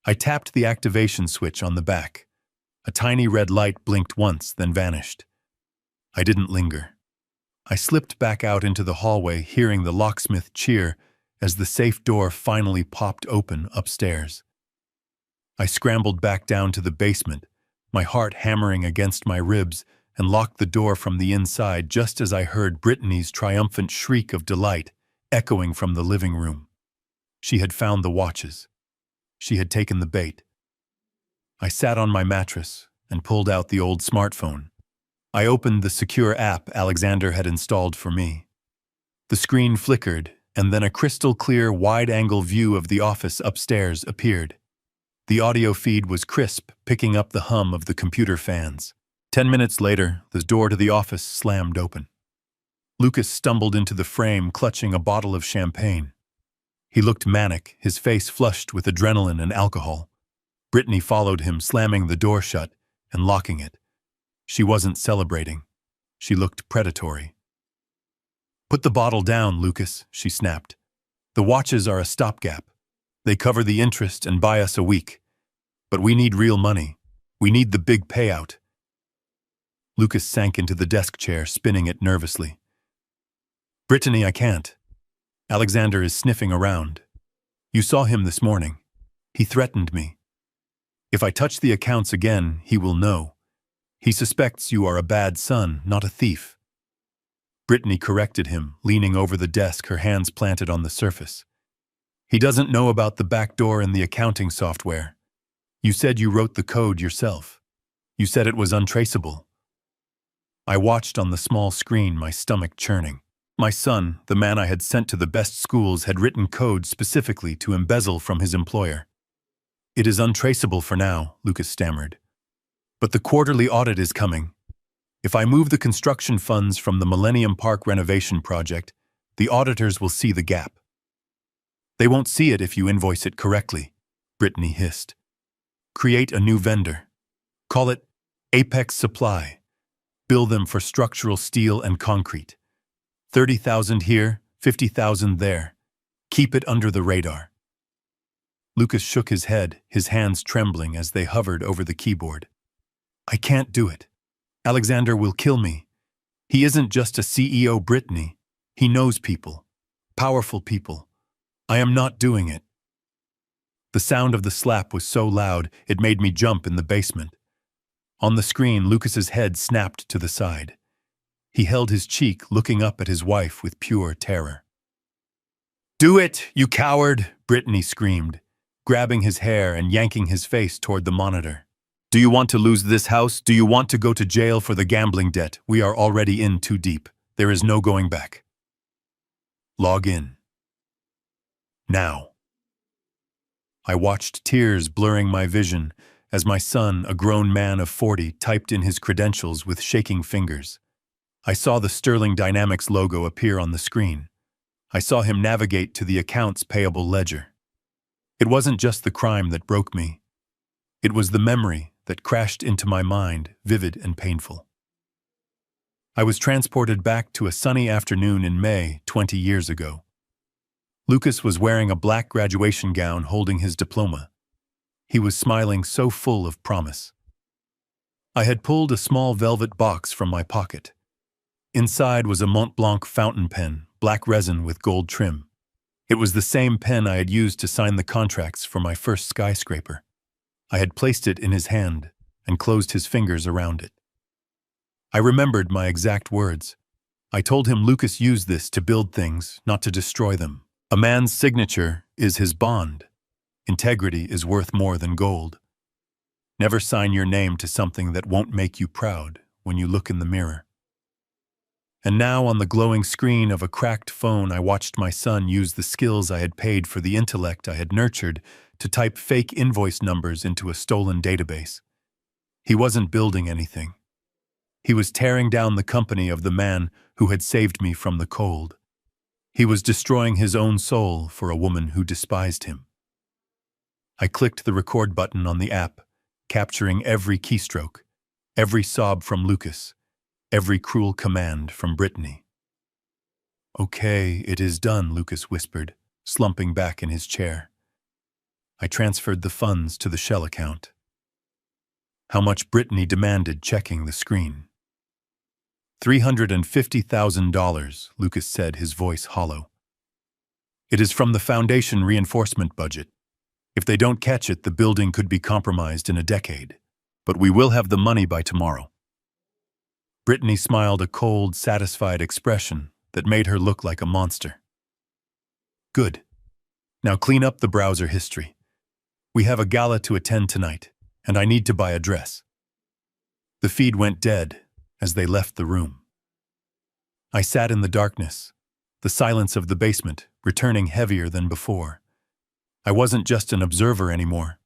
I tapped the activation switch on the back. A tiny red light blinked once, then vanished. I didn't linger. I slipped back out into the hallway, hearing the locksmith cheer as the safe door finally popped open upstairs. I scrambled back down to the basement, my heart hammering against my ribs, and locked the door from the inside just as I heard Brittany's triumphant shriek of delight echoing from the living room. She had found the watches. She had taken the bait. I sat on my mattress and pulled out the old smartphone. I opened the secure app Alexander had installed for me. The screen flickered, and then a crystal-clear, wide-angle view of the office upstairs appeared. The audio feed was crisp, picking up the hum of the computer fans. 10 minutes later, the door to the office slammed open. Lucas stumbled into the frame, clutching a bottle of champagne. He looked manic, his face flushed with adrenaline and alcohol. Brittany followed him, slamming the door shut and locking it. She wasn't celebrating. She looked predatory. "Put the bottle down, Lucas," she snapped. "The watches are a stopgap. They cover the interest and buy us a week. But we need real money. We need the big payout." Lucas sank into the desk chair, spinning it nervously. "Brittany, I can't. Alexander is sniffing around. You saw him this morning. He threatened me. If I touch the accounts again, he will know. He suspects you are a bad son, not a thief." Brittany corrected him, leaning over the desk, her hands planted on the surface. "He doesn't know about the back door in the accounting software. You said you wrote the code yourself. You said it was untraceable." I watched on the small screen, my stomach churning. My son, the man I had sent to the best schools, had written code specifically to embezzle from his employer. "It is untraceable for now," Lucas stammered. "But the quarterly audit is coming. If I move the construction funds from the Millennium Park renovation project, the auditors will see the gap." "They won't see it if you invoice it correctly," Brittany hissed. "Create a new vendor. Call it Apex Supply. Bill them for structural steel and concrete. 30,000 here, 50,000 there. Keep it under the radar." Lucas shook his head, his hands trembling as they hovered over the keyboard. "I can't do it. Alexander will kill me. He isn't just a CEO, Brittany. He knows people. Powerful people. I am not doing it." The sound of the slap was so loud, it made me jump in the basement. On the screen, Lucas's head snapped to the side. He held his cheek, looking up at his wife with pure terror. "Do it, you coward!" Brittany screamed, grabbing his hair and yanking his face toward the monitor. "Do you want to lose this house? Do you want to go to jail for the gambling debt? We are already in too deep. There is no going back. Log in. Now." I watched tears blurring my vision as my son, a grown man of 40, typed in his credentials with shaking fingers. I saw the Sterling Dynamics logo appear on the screen. I saw him navigate to the accounts payable ledger. It wasn't just the crime that broke me. It was the memory that crashed into my mind, vivid and painful. I was transported back to a sunny afternoon in May 20 years ago. Lucas was wearing a black graduation gown holding his diploma. He was smiling so full of promise. I had pulled a small velvet box from my pocket. Inside was a Mont Blanc fountain pen, black resin with gold trim. It was the same pen I had used to sign the contracts for my first skyscraper. I had placed it in his hand and closed his fingers around it. I remembered my exact words. I told him Lucas used this to build things, not to destroy them. A man's signature is his bond. Integrity is worth more than gold. Never sign your name to something that won't make you proud when you look in the mirror. And now on the glowing screen of a cracked phone, I watched my son use the skills I had paid for, the intellect I had nurtured, to type fake invoice numbers into a stolen database. He wasn't building anything. He was tearing down the company of the man who had saved me from the cold. He was destroying his own soul for a woman who despised him. I clicked the record button on the app, capturing every keystroke, every sob from Lucas, every cruel command from Brittany. "Okay, it is done," Lucas whispered, slumping back in his chair. I transferred the funds to the Shell account. How much Brittany demanded, checking the screen. $350,000, Lucas said, his voice hollow. "It is from the Foundation reinforcement budget. If they don't catch it, the building could be compromised in a decade. But we will have the money by tomorrow." Brittany smiled, a cold, satisfied expression that made her look like a monster. "Good. Now clean up the browser history. We have a gala to attend tonight, and I need to buy a dress." The feed went dead as they left the room. I sat in the darkness, the silence of the basement returning heavier than before. I wasn't just an observer anymore.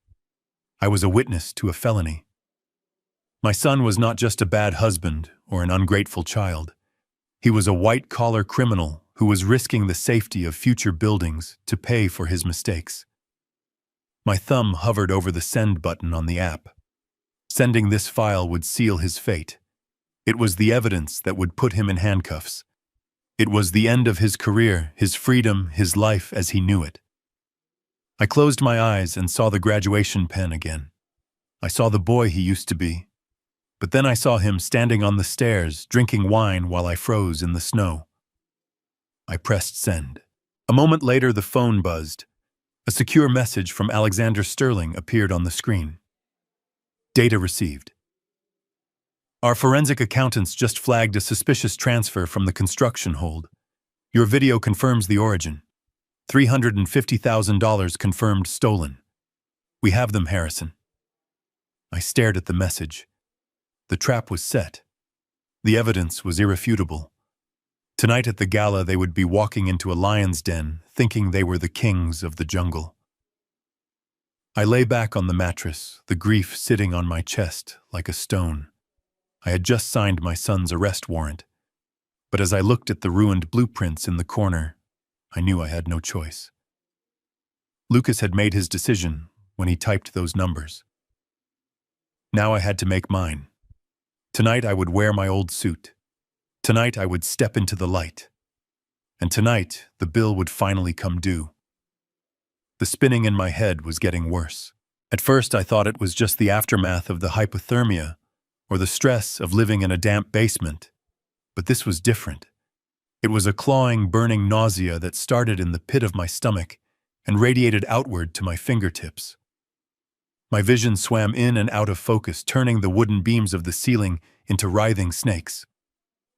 I was a witness to a felony. My son was not just a bad husband or an ungrateful child. He was a white-collar criminal who was risking the safety of future buildings to pay for his mistakes. My thumb hovered over the send button on the app. Sending this file would seal his fate. It was the evidence that would put him in handcuffs. It was the end of his career, his freedom, his life as he knew it. I closed my eyes and saw the graduation pen again. I saw the boy he used to be. But then I saw him standing on the stairs, drinking wine while I froze in the snow. I pressed send. A moment later, the phone buzzed. A secure message from Alexander Sterling appeared on the screen. "Data received. Our forensic accountants just flagged a suspicious transfer from the construction hold. Your video confirms the origin. $350,000 confirmed stolen. We have them, Harrison." I stared at the message. The trap was set. The evidence was irrefutable. Tonight at the gala, they would be walking into a lion's den, thinking they were the kings of the jungle. I lay back on the mattress, the grief sitting on my chest like a stone. I had just signed my son's arrest warrant, but as I looked at the ruined blueprints in the corner, I knew I had no choice. Lucas had made his decision when he typed those numbers. Now I had to make mine. Tonight I would wear my old suit. Tonight I would step into the light. And tonight the bill would finally come due. The spinning in my head was getting worse. At first I thought it was just the aftermath of the hypothermia or the stress of living in a damp basement. But this was different. It was a clawing, burning nausea that started in the pit of my stomach and radiated outward to my fingertips. My vision swam in and out of focus, turning the wooden beams of the ceiling into writhing snakes.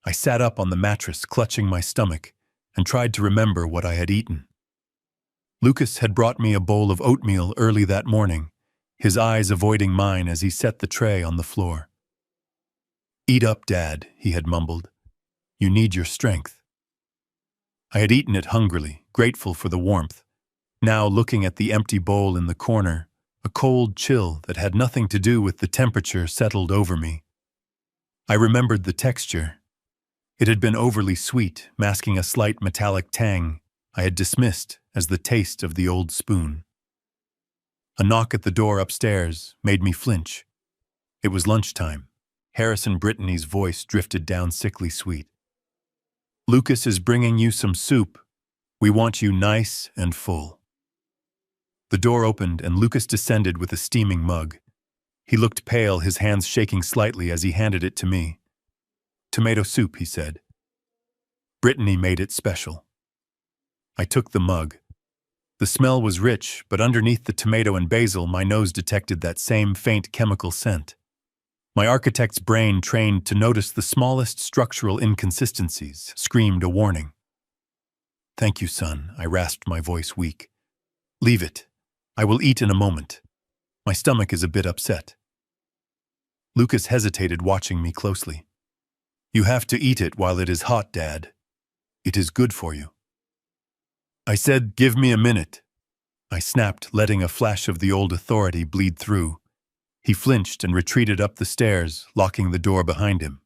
I sat up on the mattress, clutching my stomach, and tried to remember what I had eaten. Lucas had brought me a bowl of oatmeal early that morning, his eyes avoiding mine as he set the tray on the floor. "Eat up, Dad," he had mumbled. "You need your strength." I had eaten it hungrily, grateful for the warmth. Now, looking at the empty bowl in the corner, a cold chill that had nothing to do with the temperature settled over me. I remembered the texture. It had been overly sweet, masking a slight metallic tang I had dismissed as the taste of the old spoon. A knock at the door upstairs made me flinch. It was lunchtime. Harrison Brittany's voice drifted down sickly sweet. "Lucas is bringing you some soup. We want you nice and full." The door opened and Lucas descended with a steaming mug. He looked pale, his hands shaking slightly as he handed it to me. "Tomato soup," he said. "Brittany made it special." I took the mug. The smell was rich, but underneath the tomato and basil, my nose detected that same faint chemical scent. My architect's brain, trained to notice the smallest structural inconsistencies, screamed a warning. "Thank you, son," I rasped, my voice weak. "Leave it. I will eat in a moment. My stomach is a bit upset." Lucas hesitated, watching me closely. "You have to eat it while it is hot, Dad. It is good for you." I said, "Give me a minute." I snapped, letting a flash of the old authority bleed through. He flinched and retreated up the stairs, locking the door behind him.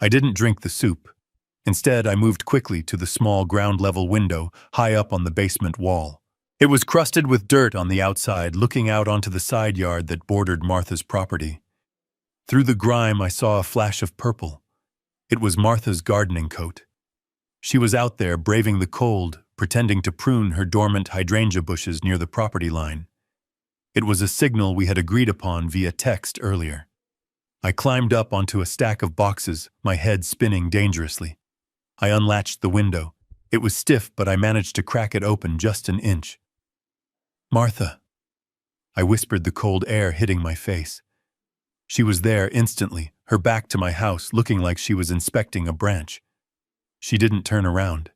I didn't drink the soup. Instead, I moved quickly to the small ground-level window high up on the basement wall. It was crusted with dirt on the outside, looking out onto the side yard that bordered Martha's property. Through the grime, I saw a flash of purple. It was Martha's gardening coat. She was out there braving the cold, pretending to prune her dormant hydrangea bushes near the property line. It was a signal we had agreed upon via text earlier. I climbed up onto a stack of boxes, my head spinning dangerously. I unlatched the window. It was stiff, but I managed to crack it open just an inch. "Martha," I whispered, the cold air hitting my face. She was there instantly, her back to my house, looking like she was inspecting a branch. She didn't turn around.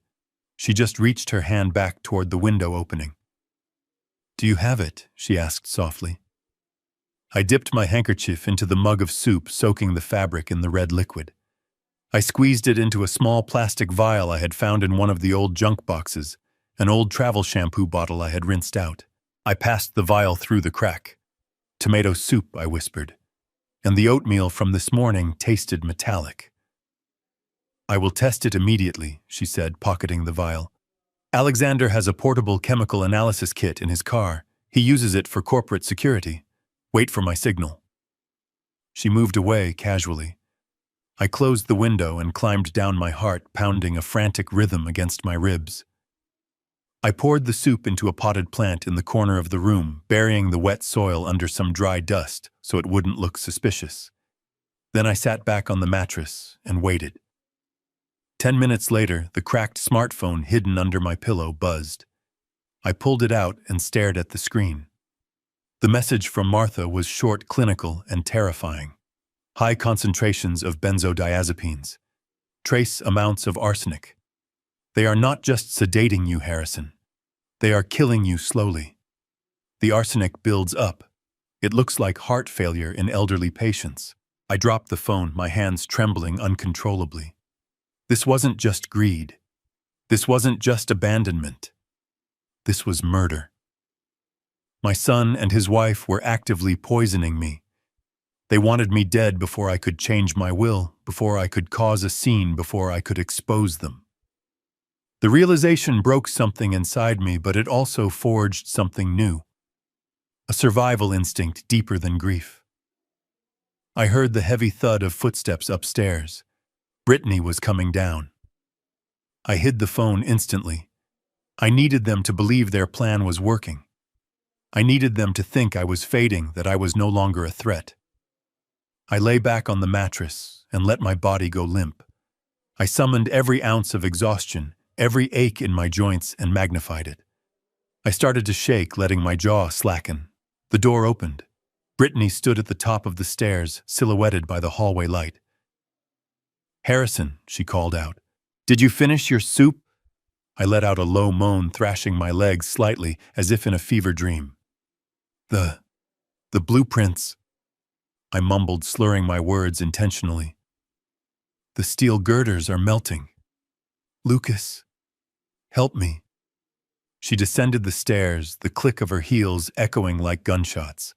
She just reached her hand back toward the window opening. "Do you have it?" she asked softly. I dipped my handkerchief into the mug of soup, soaking the fabric in the red liquid. I squeezed it into a small plastic vial I had found in one of the old junk boxes, an old travel shampoo bottle I had rinsed out. I passed the vial through the crack. "Tomato soup," I whispered, and the oatmeal from this morning tasted metallic. "I will test it immediately," she said, pocketing the vial. "Alexander has a portable chemical analysis kit in his car. He uses it for corporate security. Wait for my signal." She moved away casually. I closed the window and climbed down, my heart pounding a frantic rhythm against my ribs. I poured the soup into a potted plant in the corner of the room, burying the wet soil under some dry dust so it wouldn't look suspicious. Then I sat back on the mattress and waited. 10 minutes later, the cracked smartphone hidden under my pillow buzzed. I pulled it out and stared at the screen. The message from Martha was short, clinical, and terrifying. "High concentrations of benzodiazepines. Trace amounts of arsenic. They are not just sedating you, Harrison. They are killing you slowly. The arsenic builds up. It looks like heart failure in elderly patients." I dropped the phone, my hands trembling uncontrollably. This wasn't just greed. This wasn't just abandonment. This was murder. My son and his wife were actively poisoning me. They wanted me dead before I could change my will, before I could cause a scene, before I could expose them. The realization broke something inside me, but it also forged something new. A survival instinct deeper than grief. I heard the heavy thud of footsteps upstairs. Brittany was coming down. I hid the phone instantly. I needed them to believe their plan was working. I needed them to think I was fading, that I was no longer a threat. I lay back on the mattress and let my body go limp. I summoned every ounce of exhaustion, every ache in my joints, and magnified it. I started to shake, letting my jaw slacken. The door opened. Brittany stood at the top of the stairs, silhouetted by the hallway light. "Harrison," she called out, "did you finish your soup?" I let out a low moan, thrashing my legs slightly, as if in a fever dream. The blueprints," I mumbled, slurring my words intentionally. "The steel girders are melting. Lucas, help me." She descended the stairs, the click of her heels echoing like gunshots.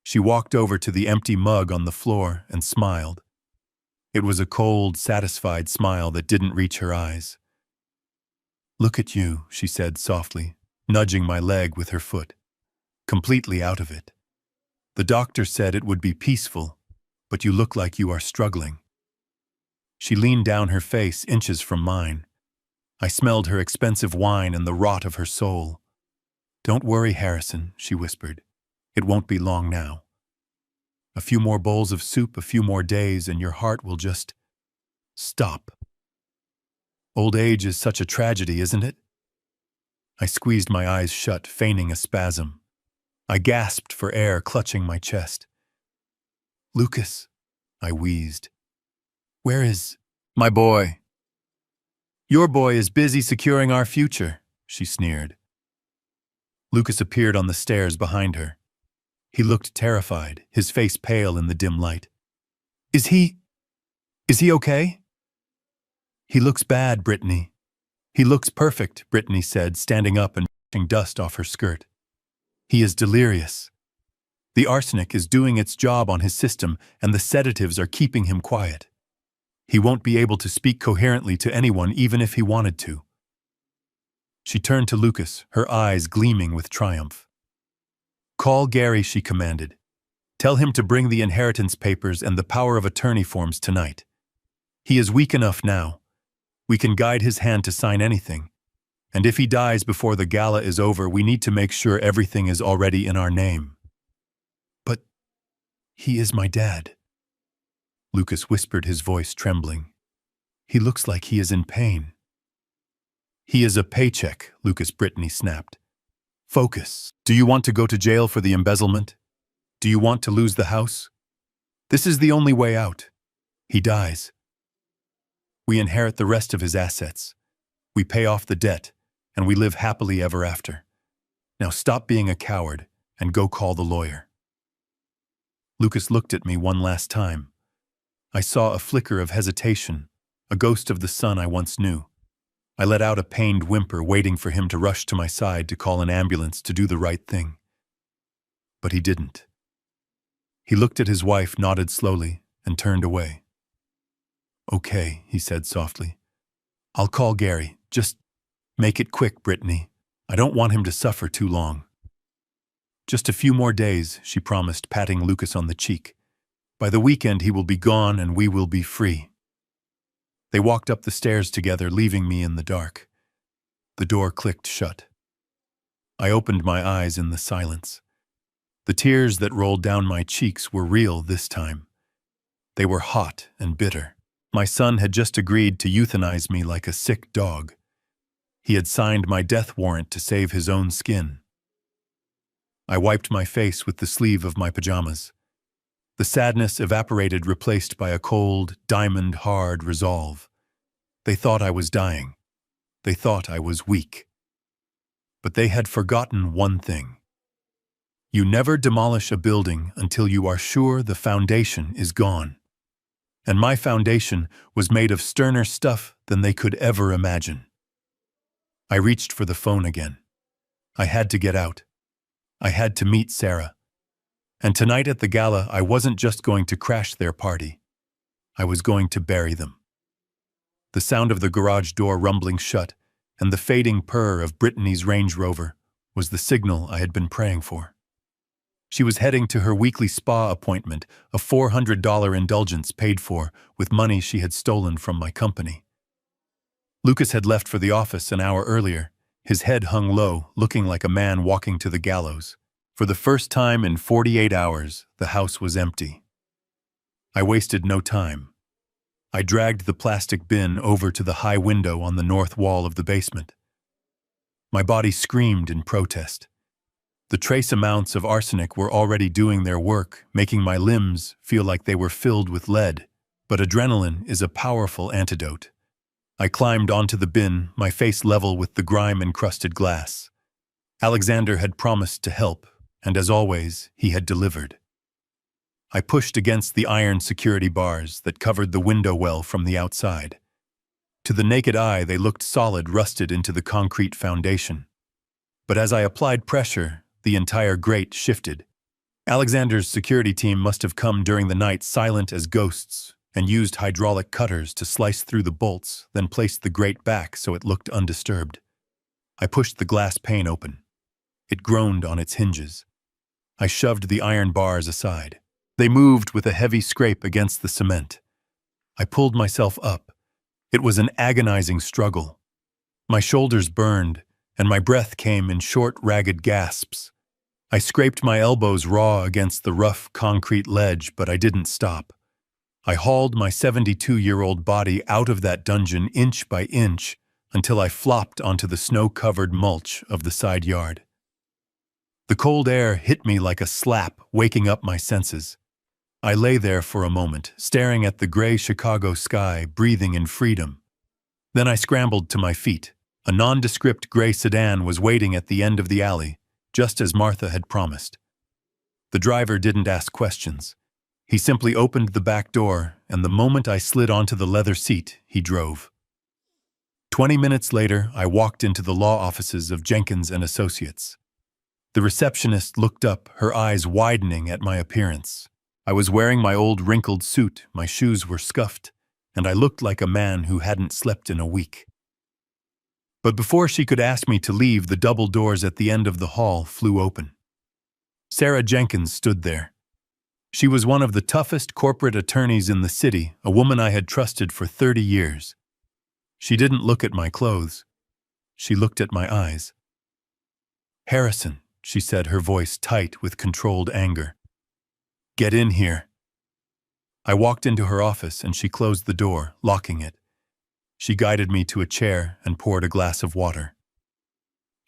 She walked over to the empty mug on the floor and smiled. It was a cold, satisfied smile that didn't reach her eyes. "Look at you," she said softly, nudging my leg with her foot. "Completely out of it. The doctor said it would be peaceful, but you look like you are struggling." She leaned down, her face inches from mine. I smelled her expensive wine and the rot of her soul. "Don't worry, Harrison," she whispered. "It won't be long now. A few more bowls of soup, a few more days, and your heart will just stop. Old age is such a tragedy, isn't it?" I squeezed my eyes shut, feigning a spasm. I gasped for air, clutching my chest. "Lucas, I wheezed. Where is my boy? Your boy is busy securing our future, she sneered. Lucas appeared on the stairs behind her. He looked terrified, his face pale in the dim light. Is he okay? He looks bad, Brittany. He looks perfect, Brittany said, standing up and brushing dust off her skirt. He is delirious. The arsenic is doing its job on his system, and the sedatives are keeping him quiet. He won't be able to speak coherently to anyone even if he wanted to. She turned to Lucas, her eyes gleaming with triumph. Call Gary, she commanded. Tell him to bring the inheritance papers and the power of attorney forms tonight. He is weak enough now. We can guide his hand to sign anything. And if he dies before the gala is over, we need to make sure everything is already in our name. But he is my dad. Lucas whispered, his voice trembling. He looks like he is in pain. He is a paycheck, Lucas, Brittany snapped. Focus. Do you want to go to jail for the embezzlement? Do you want to lose the house? This is the only way out. He dies. We inherit the rest of his assets. We pay off the debt, and we live happily ever after. Now stop being a coward and go call the lawyer. Lucas looked at me one last time. I saw a flicker of hesitation, a ghost of the son I once knew. I let out a pained whimper, waiting for him to rush to my side to call an ambulance to do the right thing. But he didn't. He looked at his wife, nodded slowly, and turned away. Okay, he said softly. I'll call Gary. Just make it quick, Brittany. I don't want him to suffer too long. Just a few more days, she promised, patting Lucas on the cheek. By the weekend he will be gone and we will be free. They walked up the stairs together, leaving me in the dark. The door clicked shut. I opened my eyes in the silence. The tears that rolled down my cheeks were real this time. They were hot and bitter. My son had just agreed to euthanize me like a sick dog. He had signed my death warrant to save his own skin. I wiped my face with the sleeve of my pajamas. The sadness evaporated, replaced by a cold, diamond-hard resolve. They thought I was dying. They thought I was weak. But they had forgotten one thing. You never demolish a building until you are sure the foundation is gone. And my foundation was made of sterner stuff than they could ever imagine. I reached for the phone again. I had to get out. I had to meet Sarah. And tonight at the gala, I wasn't just going to crash their party. I was going to bury them. The sound of the garage door rumbling shut and the fading purr of Brittany's Range Rover was the signal I had been praying for. She was heading to her weekly spa appointment, a $400 indulgence paid for with money she had stolen from my company. Lucas had left for the office an hour earlier, his head hung low, looking like a man walking to the gallows. For the first time in 48 hours, the house was empty. I wasted no time. I dragged the plastic bin over to the high window on the north wall of the basement. My body screamed in protest. The trace amounts of arsenic were already doing their work, making my limbs feel like they were filled with lead. But adrenaline is a powerful antidote. I climbed onto the bin, my face level with the grime-encrusted glass. Alexander had promised to help, and as always, he had delivered. I pushed against the iron security bars that covered the window well from the outside. To the naked eye, they looked solid, rusted into the concrete foundation. But as I applied pressure, the entire grate shifted. Alexander's security team must have come during the night, silent as ghosts, and used hydraulic cutters to slice through the bolts, then placed the grate back so it looked undisturbed. I pushed the glass pane open. It groaned on its hinges. I shoved the iron bars aside. They moved with a heavy scrape against the cement. I pulled myself up. It was an agonizing struggle. My shoulders burned, and my breath came in short, ragged gasps. I scraped my elbows raw against the rough concrete ledge, but I didn't stop. I hauled my 72-year-old body out of that dungeon inch by inch until I flopped onto the snow-covered mulch of the side yard. The cold air hit me like a slap, waking up my senses. I lay there for a moment, staring at the gray Chicago sky, breathing in freedom. Then I scrambled to my feet. A nondescript gray sedan was waiting at the end of the alley, just as Martha had promised. The driver didn't ask questions. He simply opened the back door, and the moment I slid onto the leather seat, he drove. 20 minutes later, I walked into the law offices of Jenkins and Associates. The receptionist looked up, her eyes widening at my appearance. I was wearing my old wrinkled suit, my shoes were scuffed, and I looked like a man who hadn't slept in a week. But before she could ask me to leave, the double doors at the end of the hall flew open. Sarah Jenkins stood there. She was one of the toughest corporate attorneys in the city, a woman I had trusted for 30 years. She didn't look at my clothes. She looked at my eyes. "Harrison," she said, her voice tight with controlled anger. "Get in here." I walked into her office and she closed the door, locking it. She guided me to a chair and poured a glass of water.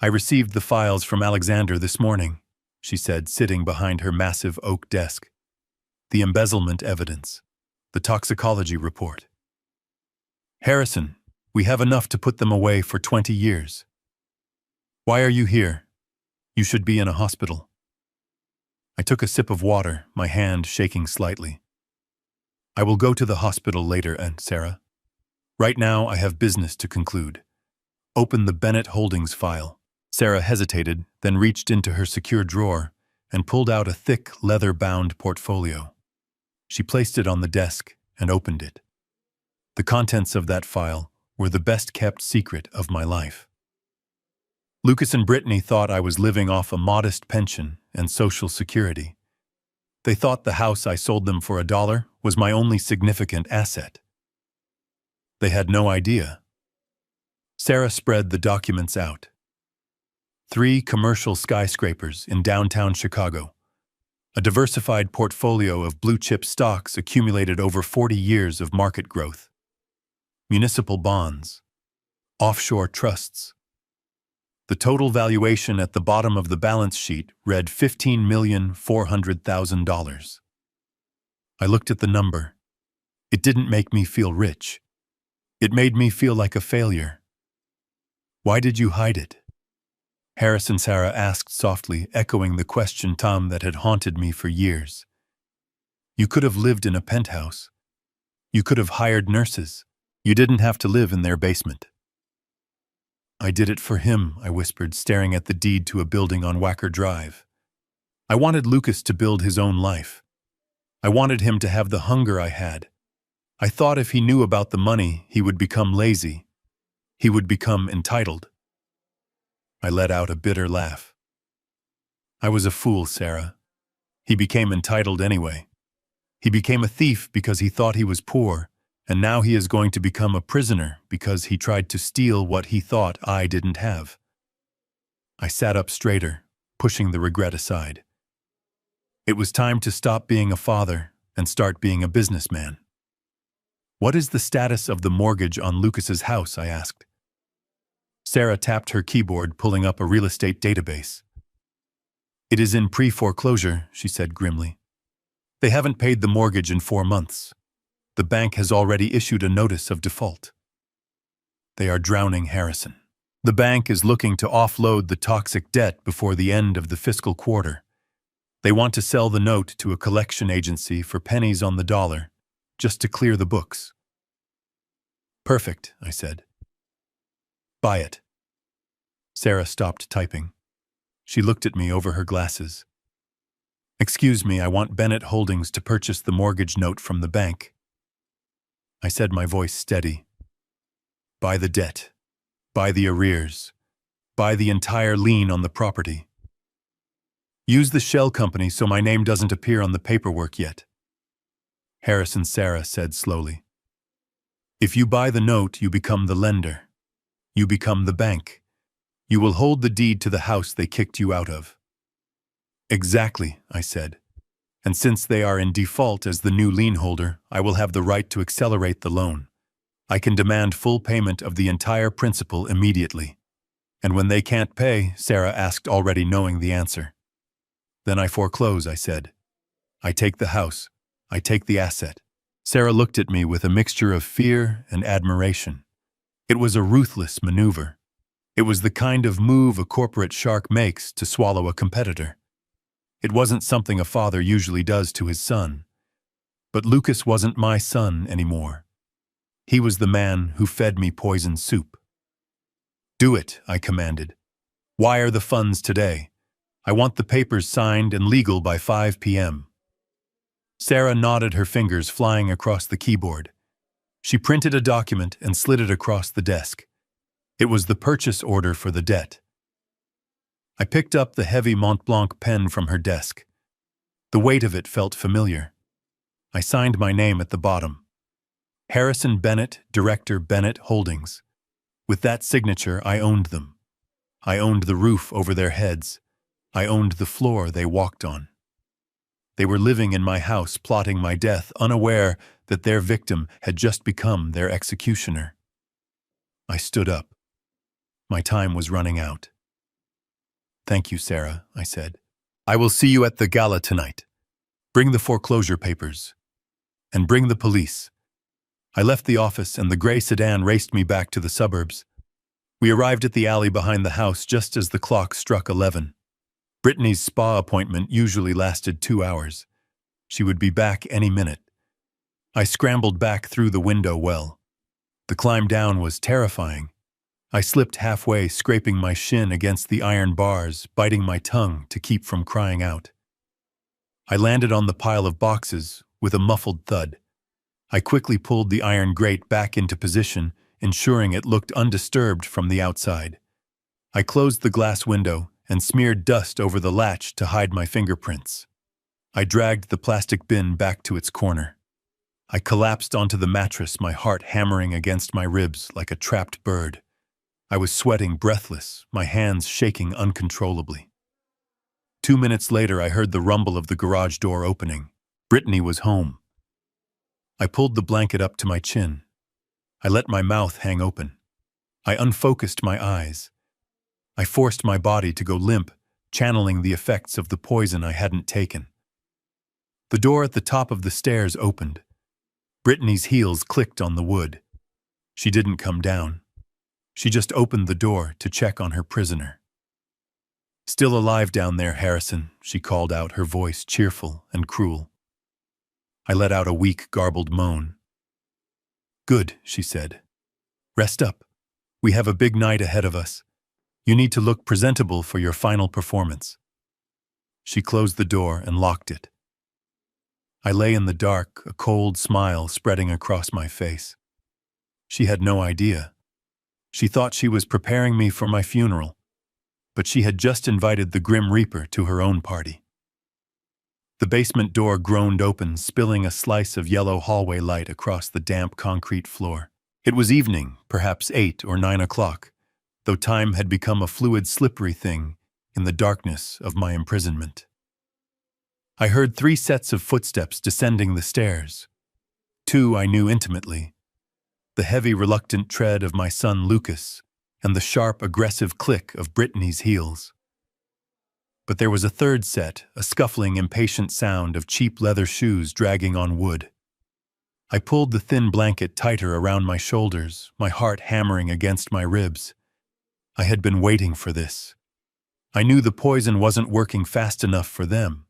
"I received the files from Alexander this morning," she said, sitting behind her massive oak desk. "The embezzlement evidence, the toxicology report. Harrison, we have enough to put them away for 20 years. Why are you here? You should be in a hospital." I took a sip of water, my hand shaking slightly. "I will go to the hospital later, Aunt Sarah. Right now, I have business to conclude. Open the Bennett Holdings file." Sarah hesitated, then reached into her secure drawer and pulled out a thick, leather-bound portfolio. She placed it on the desk and opened it. The contents of that file were the best-kept secret of my life. Lucas and Brittany thought I was living off a modest pension and Social Security. They thought the house I sold them for $1 was my only significant asset. They had no idea. Sarah spread the documents out. 3 commercial skyscrapers in downtown Chicago. A diversified portfolio of blue-chip stocks accumulated over 40 years of market growth. Municipal bonds. Offshore trusts. The total valuation at the bottom of the balance sheet read $15,400,000. I looked at the number. It didn't make me feel rich. It made me feel like a failure. "Why did you hide it?" Harrison Sarah asked softly, echoing the question Tom that had haunted me for years. "You could have lived in a penthouse. You could have hired nurses. You didn't have to live in their basement." "I did it for him," I whispered, staring at the deed to a building on Wacker Drive. "I wanted Lucas to build his own life. I wanted him to have the hunger I had. I thought if he knew about the money, he would become lazy. He would become entitled." I let out a bitter laugh. "I was a fool, Sarah. He became entitled anyway. He became a thief because he thought he was poor, and now he is going to become a prisoner because he tried to steal what he thought I didn't have." I sat up straighter, pushing the regret aside. It was time to stop being a father and start being a businessman. "What is the status of the mortgage on Lucas's house?" I asked. Sarah tapped her keyboard, pulling up a real estate database. "It is in pre-foreclosure," she said grimly. "They haven't paid the mortgage in 4 months. The bank has already issued a notice of default. They are drowning Harrison. The bank is looking to offload the toxic debt before the end of the fiscal quarter. They want to sell the note to a collection agency for pennies on the dollar, just to clear the books." "Perfect," I said. "Buy it." Sarah stopped typing. She looked at me over her glasses. "Excuse me, I want Bennett Holdings to purchase the mortgage note from the bank." I said, my voice steady. "Buy the debt. Buy the arrears. Buy the entire lien on the property. Use the shell company so my name doesn't appear on the paperwork yet." Harrison Sarah said slowly. "If you buy the note, you become the lender. You become the bank. You will hold the deed to the house they kicked you out of." "Exactly," I said. "And since they are in default as the new lien holder, I will have the right to accelerate the loan. I can demand full payment of the entire principal immediately." "And when they can't pay?" Sarah asked, already knowing the answer. "Then I foreclose," I said. "I take the house. I take the asset. Sarah looked at me with a mixture of fear and admiration. It was a ruthless maneuver. It was the kind of move a corporate shark makes to swallow a competitor. It wasn't something a father usually does to his son. But Lucas wasn't my son anymore. He was the man who fed me poison soup. "Do it," I commanded. "Wire the funds today. I want the papers signed and legal by 5 p.m. Sarah nodded, her fingers flying across the keyboard. She printed a document and slid it across the desk. It was the purchase order for the debt. I picked up the heavy Mont Blanc pen from her desk. The weight of it felt familiar. I signed my name at the bottom. Harrison Bennett, Director, Bennett Holdings. With that signature, I owned them. I owned the roof over their heads. I owned the floor they walked on. They were living in my house, plotting my death, unaware that their victim had just become their executioner. I stood up. My time was running out. "Thank you, Sarah," I said. "I will see you at the gala tonight. Bring the foreclosure papers. And bring the police." I left the office and the gray sedan raced me back to the suburbs. We arrived at the alley behind the house just as the clock struck 11. Brittany's spa appointment usually lasted 2 hours. She would be back any minute. I scrambled back through the window well. The climb down was terrifying. I slipped halfway, scraping my shin against the iron bars, biting my tongue to keep from crying out. I landed on the pile of boxes with a muffled thud. I quickly pulled the iron grate back into position, ensuring it looked undisturbed from the outside. I closed the glass window and smeared dust over the latch to hide my fingerprints. I dragged the plastic bin back to its corner. I collapsed onto the mattress, my heart hammering against my ribs like a trapped bird. I was sweating, breathless, my hands shaking uncontrollably. 2 minutes later, I heard the rumble of the garage door opening. Brittany was home. I pulled the blanket up to my chin. I let my mouth hang open. I unfocused my eyes. I forced my body to go limp, channeling the effects of the poison I hadn't taken. The door at the top of the stairs opened. Brittany's heels clicked on the wood. She didn't come down. She just opened the door to check on her prisoner. "Still alive down there, Harrison," she called out, her voice cheerful and cruel. I let out a weak, garbled moan. "Good," she said. "Rest up. We have a big night ahead of us. You need to look presentable for your final performance." She closed the door and locked it. I lay in the dark, a cold smile spreading across my face. She had no idea. She thought she was preparing me for my funeral, but she had just invited the Grim Reaper to her own party. The basement door groaned open, spilling a slice of yellow hallway light across the damp concrete floor. It was evening, perhaps 8 or 9 o'clock, though time had become a fluid, slippery thing in the darkness of my imprisonment. I heard 3 sets of footsteps descending the stairs. 2 I knew intimately. The heavy, reluctant tread of my son Lucas, and the sharp, aggressive click of Brittany's heels. But there was a 3rd set, a scuffling, impatient sound of cheap leather shoes dragging on wood. I pulled the thin blanket tighter around my shoulders, my heart hammering against my ribs. I had been waiting for this. I knew the poison wasn't working fast enough for them.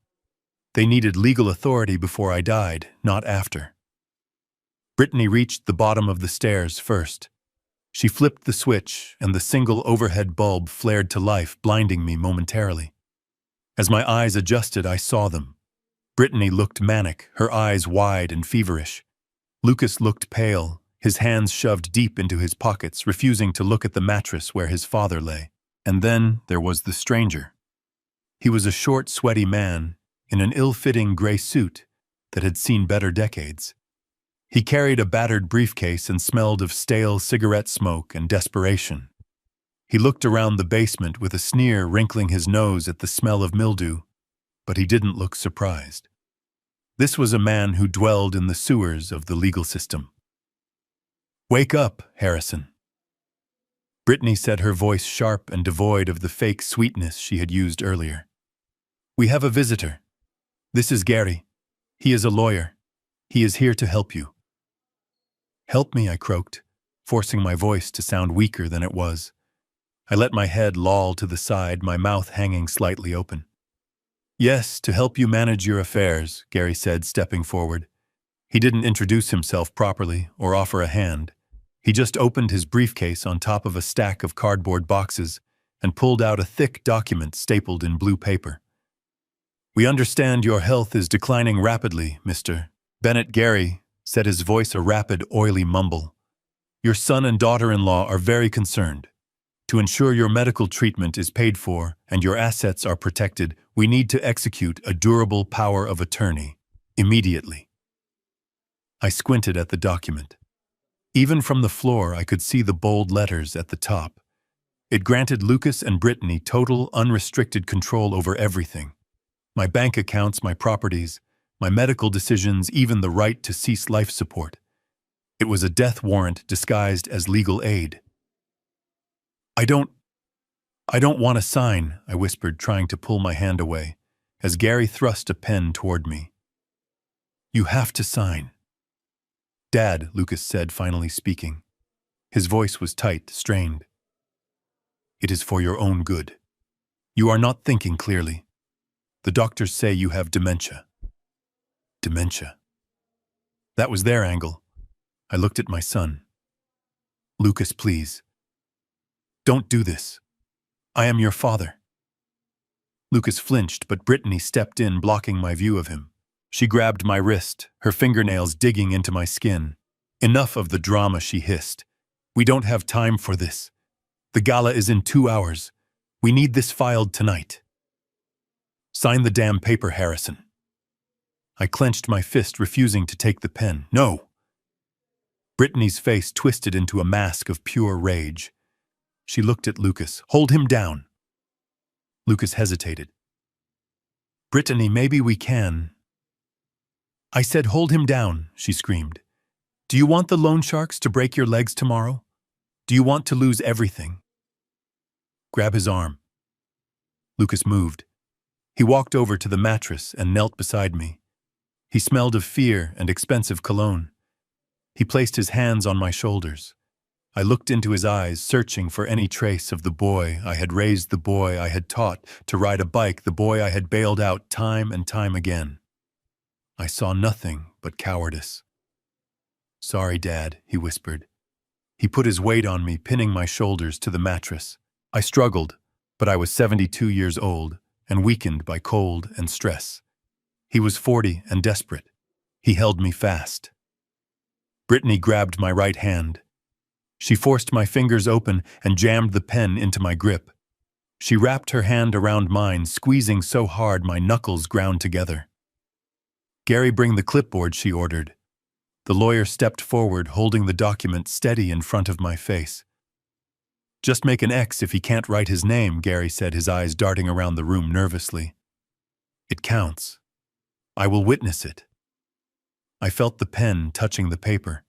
They needed legal authority before I died, not after. Brittany reached the bottom of the stairs first. She flipped the switch, and the single overhead bulb flared to life, blinding me momentarily. As my eyes adjusted, I saw them. Brittany looked manic, her eyes wide and feverish. Lucas looked pale, his hands shoved deep into his pockets, refusing to look at the mattress where his father lay. And then there was the stranger. He was a short, sweaty man in an ill-fitting gray suit that had seen better decades. He carried a battered briefcase and smelled of stale cigarette smoke and desperation. He looked around the basement with a sneer, wrinkling his nose at the smell of mildew, but he didn't look surprised. This was a man who dwelled in the sewers of the legal system. "Wake up, Harrison." Brittany said, her voice sharp and devoid of the fake sweetness she had used earlier. "We have a visitor. This is Gary. He is a lawyer." He is here to help you. Help me, I croaked, forcing my voice to sound weaker than it was. I let my head loll to the side, my mouth hanging slightly open. Yes, to help you manage your affairs, Gary said, stepping forward. He didn't introduce himself properly or offer a hand. He just opened his briefcase on top of a stack of cardboard boxes and pulled out a thick document stapled in blue paper. We understand your health is declining rapidly, Mr. Bennett. Gary said, his voice a rapid, oily mumble. Your son and daughter-in-law are very concerned. To ensure your medical treatment is paid for and your assets are protected, we need to execute a durable power of attorney immediately. I squinted at the document. Even from the floor, I could see the bold letters at the top. It granted Lucas and Brittany total, unrestricted control over everything. My bank accounts, my properties, my medical decisions, even the right to cease life support. It was a death warrant disguised as legal aid. I don't want to sign, I whispered, trying to pull my hand away, as Gary thrust a pen toward me. You have to sign. Dad, Lucas said, finally speaking. His voice was tight, strained. It is for your own good. You are not thinking clearly. The doctors say you have dementia. Dementia. That was their angle. I looked at my son. Lucas, please. Don't do this. I am your father. Lucas flinched, but Brittany stepped in, blocking my view of him. She grabbed my wrist, her fingernails digging into my skin. Enough of the drama, she hissed. We don't have time for this. The gala is in 2 hours. We need this filed tonight. Sign the damn paper, Harrison. I clenched my fist, refusing to take the pen. No. Brittany's face twisted into a mask of pure rage. She looked at Lucas. Hold him down. Lucas hesitated. Brittany, maybe we can. I said hold him down, she screamed. Do you want the loan sharks to break your legs tomorrow? Do you want to lose everything? Grab his arm. Lucas moved. He walked over to the mattress and knelt beside me. He smelled of fear and expensive cologne. He placed his hands on my shoulders. I looked into his eyes, searching for any trace of the boy I had raised, the boy I had taught to ride a bike, the boy I had bailed out time and time again. I saw nothing but cowardice. Sorry, Dad, he whispered. He put his weight on me, pinning my shoulders to the mattress. I struggled, but I was 72 years old and weakened by cold and stress. He was 40 and desperate. He held me fast. Brittany grabbed my right hand. She forced my fingers open and jammed the pen into my grip. She wrapped her hand around mine, squeezing so hard my knuckles ground together. Gary, bring the clipboard, she ordered. The lawyer stepped forward, holding the document steady in front of my face. Just make an X if he can't write his name, Gary said, his eyes darting around the room nervously. It counts. I will witness it. I felt the pen touching the paper.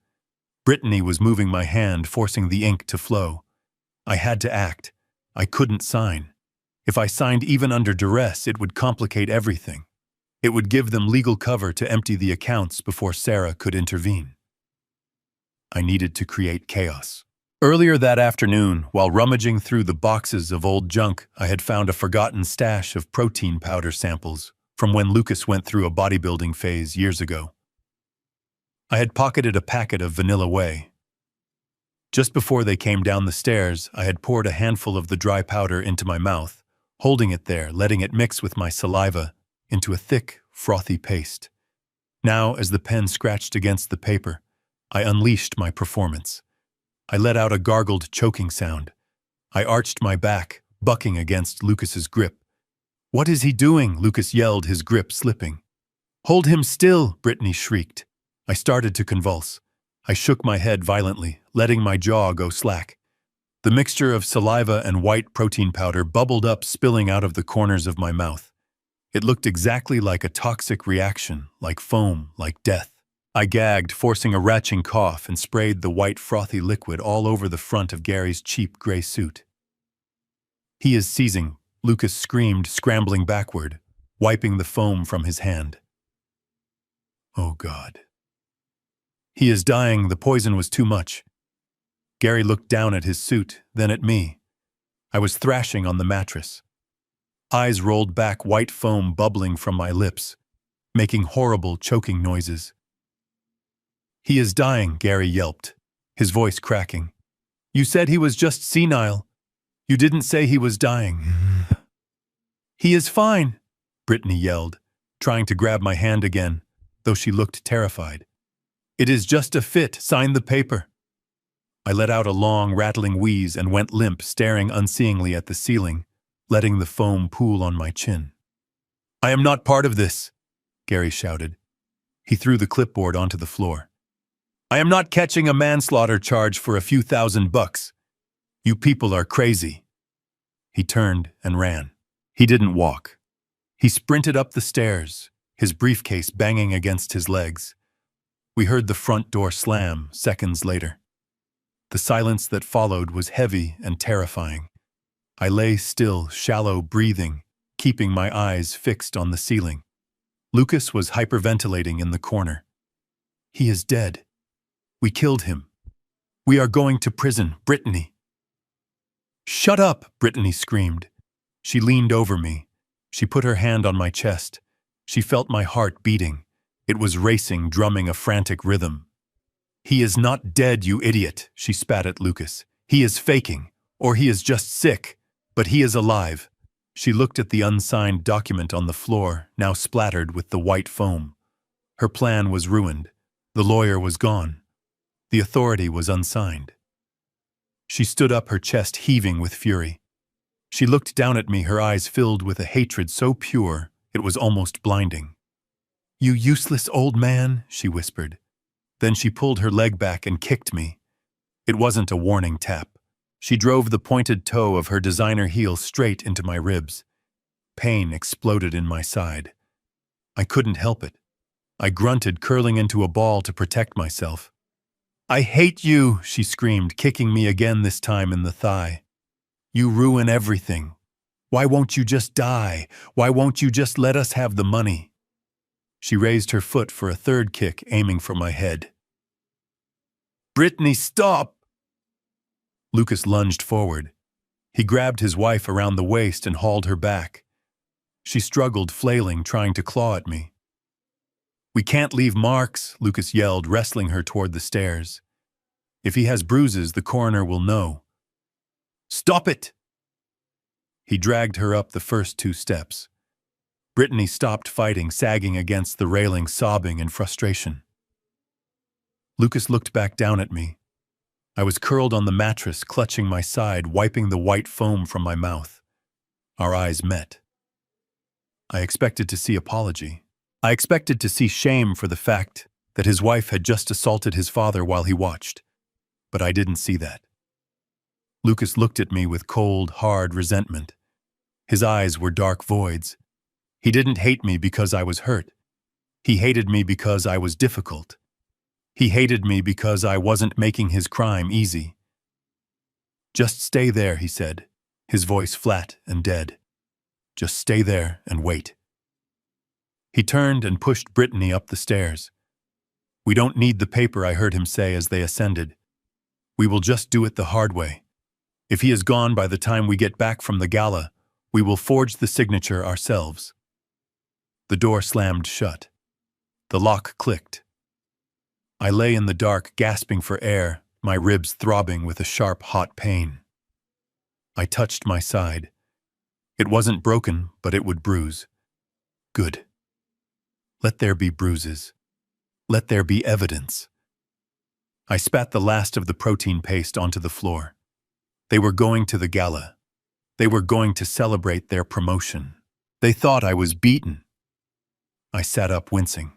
Brittany was moving my hand, forcing the ink to flow. I had to act. I couldn't sign. If I signed even under duress, it would complicate everything. It would give them legal cover to empty the accounts before Sarah could intervene. I needed to create chaos. Earlier that afternoon, while rummaging through the boxes of old junk, I had found a forgotten stash of protein powder samples from when Lucas went through a bodybuilding phase years ago. I had pocketed a packet of Vanilla Whey. Just before they came down the stairs, I had poured a handful of the dry powder into my mouth, holding it there, letting it mix with my saliva into a thick, frothy paste. Now, as the pen scratched against the paper, I unleashed my performance. I let out a gargled, choking sound. I arched my back, bucking against Lucas's grip. What is he doing? Lucas yelled, his grip slipping. Hold him still, Brittany shrieked. I started to convulse. I shook my head violently, letting my jaw go slack. The mixture of saliva and white protein powder bubbled up, spilling out of the corners of my mouth. It looked exactly like a toxic reaction, like foam, like death. I gagged, forcing a retching cough, and sprayed the white frothy liquid all over the front of Gary's cheap gray suit. He is seizing, Lucas screamed, scrambling backward, wiping the foam from his hand. Oh God. He is dying, the poison was too much. Gary looked down at his suit, then at me. I was thrashing on the mattress. Eyes rolled back, white foam bubbling from my lips, making horrible, choking noises. He is dying, Gary yelped, his voice cracking. You said he was just senile. You didn't say he was dying. He is fine, Brittany yelled, trying to grab my hand again, though she looked terrified. It is just a fit, sign the paper. I let out a long, rattling wheeze and went limp, staring unseeingly at the ceiling, letting the foam pool on my chin. I am not part of this, Gary shouted. He threw the clipboard onto the floor. I am not catching a manslaughter charge for a few $1,000. You people are crazy. He turned and ran. He didn't walk. He sprinted up the stairs, his briefcase banging against his legs. We heard the front door slam seconds later. The silence that followed was heavy and terrifying. I lay still, shallow breathing, keeping my eyes fixed on the ceiling. Lucas was hyperventilating in the corner. He is dead. We killed him. We are going to prison, Brittany. Shut up, Brittany screamed. She leaned over me. She put her hand on my chest. She felt my heart beating. It was racing, drumming a frantic rhythm. He is not dead, you idiot, she spat at Lucas. He is faking, or he is just sick, but he is alive. She looked at the unsigned document on the floor, now splattered with the white foam. Her plan was ruined. The lawyer was gone. The authority was unsigned. She stood up, her chest heaving with fury. She looked down at me, her eyes filled with a hatred so pure it was almost blinding. You useless old man, she whispered. Then she pulled her leg back and kicked me. It wasn't a warning tap. She drove the pointed toe of her designer heel straight into my ribs. Pain exploded in my side. I couldn't help it. I grunted, curling into a ball to protect myself. I hate you, she screamed, kicking me again, this time in the thigh. You ruin everything. Why won't you just die? Why won't you just let us have the money? She raised her foot for a third kick, aiming for my head. Brittany, stop! Lucas lunged forward. He grabbed his wife around the waist and hauled her back. She struggled, flailing, trying to claw at me. We can't leave marks, Lucas yelled, wrestling her toward the stairs. If he has bruises, the coroner will know. Stop it! He dragged her up the first 2 steps. Brittany stopped fighting, sagging against the railing, sobbing in frustration. Lucas looked back down at me. I was curled on the mattress, clutching my side, wiping the white foam from my mouth. Our eyes met. I expected to see apology. I expected to see shame for the fact that his wife had just assaulted his father while he watched. But I didn't see that. Lucas looked at me with cold, hard resentment. His eyes were dark voids. He didn't hate me because I was hurt. He hated me because I was difficult. He hated me because I wasn't making his crime easy. Just stay there, he said, his voice flat and dead. Just stay there and wait. He turned and pushed Brittany up the stairs. We don't need the paper, I heard him say as they ascended. We will just do it the hard way. If he is gone by the time we get back from the gala, we will forge the signature ourselves. The door slammed shut. The lock clicked. I lay in the dark, gasping for air, my ribs throbbing with a sharp, hot pain. I touched my side. It wasn't broken, but it would bruise. Good. Let there be bruises. Let there be evidence. I spat the last of the protein paste onto the floor. They were going to the gala. They were going to celebrate their promotion. They thought I was beaten. I sat up, wincing.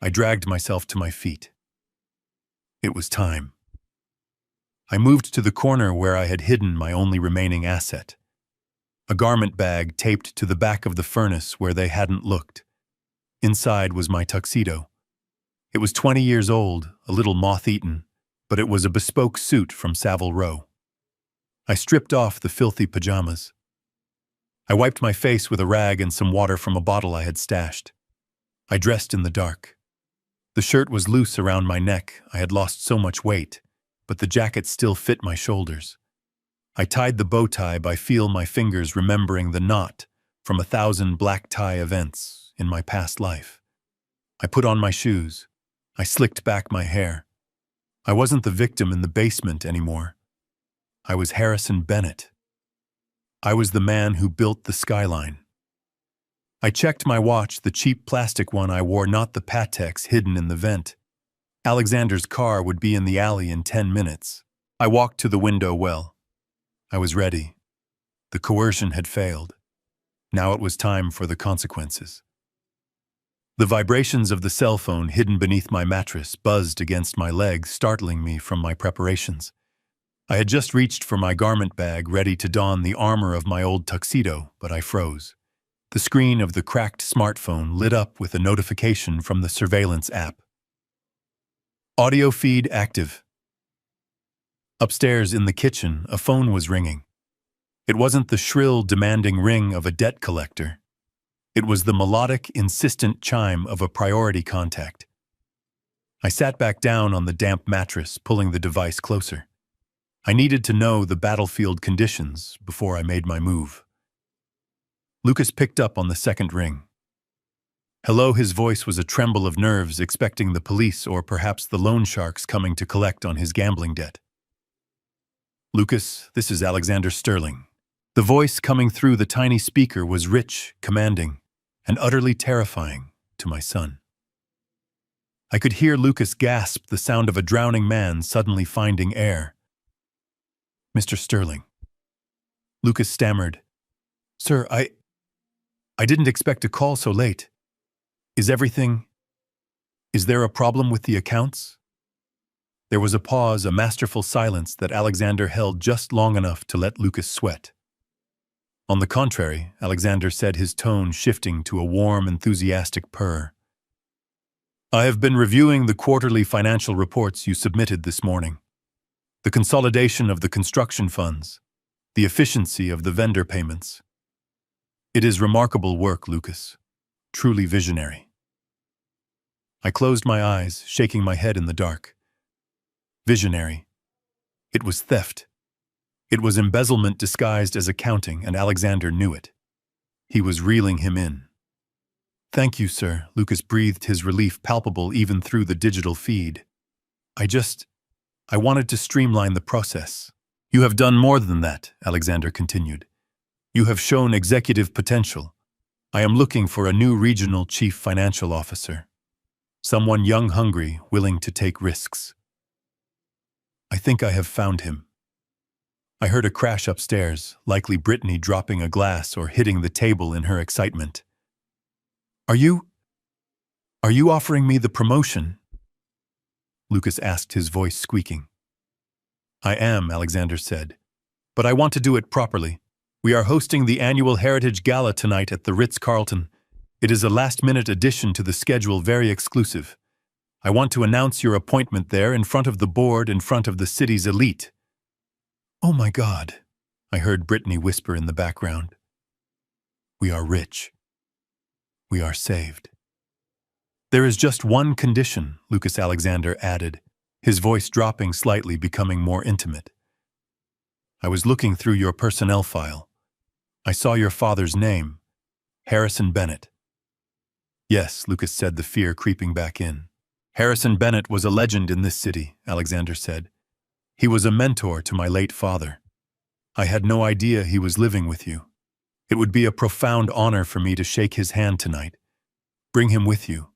I dragged myself to my feet. It was time. I moved to the corner where I had hidden my only remaining asset. A garment bag taped to the back of the furnace where they hadn't looked. Inside was my tuxedo. It was 20 years old, a little moth-eaten, but it was a bespoke suit from Savile Row. I stripped off the filthy pajamas. I wiped my face with a rag and some water from a bottle I had stashed. I dressed in the dark. The shirt was loose around my neck. I had lost so much weight, but the jacket still fit my shoulders. I tied the bow tie by feel my fingers remembering the knot from 1,000 black tie events in my past life. I put on my shoes. I slicked back my hair. I wasn't the victim in the basement anymore. I was Harrison Bennett. I was the man who built the skyline. I checked my watch, the cheap plastic one I wore, not the Patex hidden in the vent. Alexander's car would be in the alley in 10 minutes. I walked to the window well. I was ready. The coercion had failed. Now it was time for the consequences. The vibrations of the cell phone hidden beneath my mattress buzzed against my leg, startling me from my preparations. I had just reached for my garment bag, ready to don the armor of my old tuxedo, but I froze. The screen of the cracked smartphone lit up with a notification from the surveillance app. Audio feed active. Upstairs in the kitchen, a phone was ringing. It wasn't the shrill, demanding ring of a debt collector. It was the melodic, insistent chime of a priority contact. I sat back down on the damp mattress, pulling the device closer. I needed to know the battlefield conditions before I made my move. Lucas picked up on the second ring. Hello, his voice was a tremble of nerves, expecting the police or perhaps the loan sharks coming to collect on his gambling debt. Lucas, this is Alexander Sterling. The voice coming through the tiny speaker was rich, commanding, and utterly terrifying to my son. I could hear Lucas gasp, the sound of a drowning man suddenly finding air. Mr. Sterling. Lucas stammered. Sir, I didn't expect a call so late. Is there a problem with the accounts? There was a pause, a masterful silence that Alexander held just long enough to let Lucas sweat. On the contrary, Alexander said, his tone shifting to a warm, enthusiastic purr. I have been reviewing the quarterly financial reports you submitted this morning. The consolidation of the construction funds, the efficiency of the vendor payments. It is remarkable work, Lucas. Truly visionary. I closed my eyes, shaking my head in the dark. Visionary. It was theft. It was embezzlement disguised as accounting, and Alexander knew it. He was reeling him in. Thank you, sir, Lucas breathed, his relief palpable even through the digital feed. I wanted to streamline the process. You have done more than that, Alexander continued. You have shown executive potential. I am looking for a new regional chief financial officer. Someone young, hungry, willing to take risks. I think I have found him. I heard a crash upstairs, likely Brittany dropping a glass or hitting the table in her excitement. Are you offering me the promotion? Lucas asked, his voice squeaking. I am, Alexander said. But I want to do it properly. We are hosting the annual Heritage Gala tonight at the Ritz-Carlton. It is a last-minute addition to the schedule, very exclusive. I want to announce your appointment there in front of the board, in front of the city's elite. Oh my God, I heard Brittany whisper in the background. We are rich. We are saved. There is just one condition, Lucas Alexander added, his voice dropping slightly, becoming more intimate. I was looking through your personnel file. I saw your father's name, Harrison Bennett. Yes, Lucas said, the fear creeping back in. Harrison Bennett was a legend in this city, Alexander said. He was a mentor to my late father. I had no idea he was living with you. It would be a profound honor for me to shake his hand tonight. Bring him with you.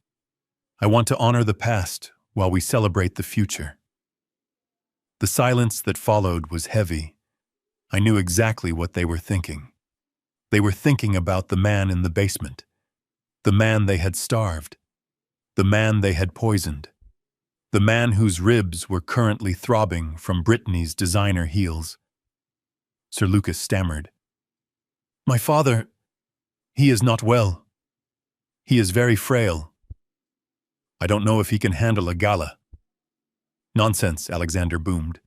I want to honor the past while we celebrate the future. The silence that followed was heavy. I knew exactly what they were thinking. They were thinking about the man in the basement, the man they had starved, the man they had poisoned, the man whose ribs were currently throbbing from Brittany's designer heels. Sir Lucas stammered. My father, he is not well. He is very frail. I don't know if he can handle a gala. Nonsense, Alexander boomed.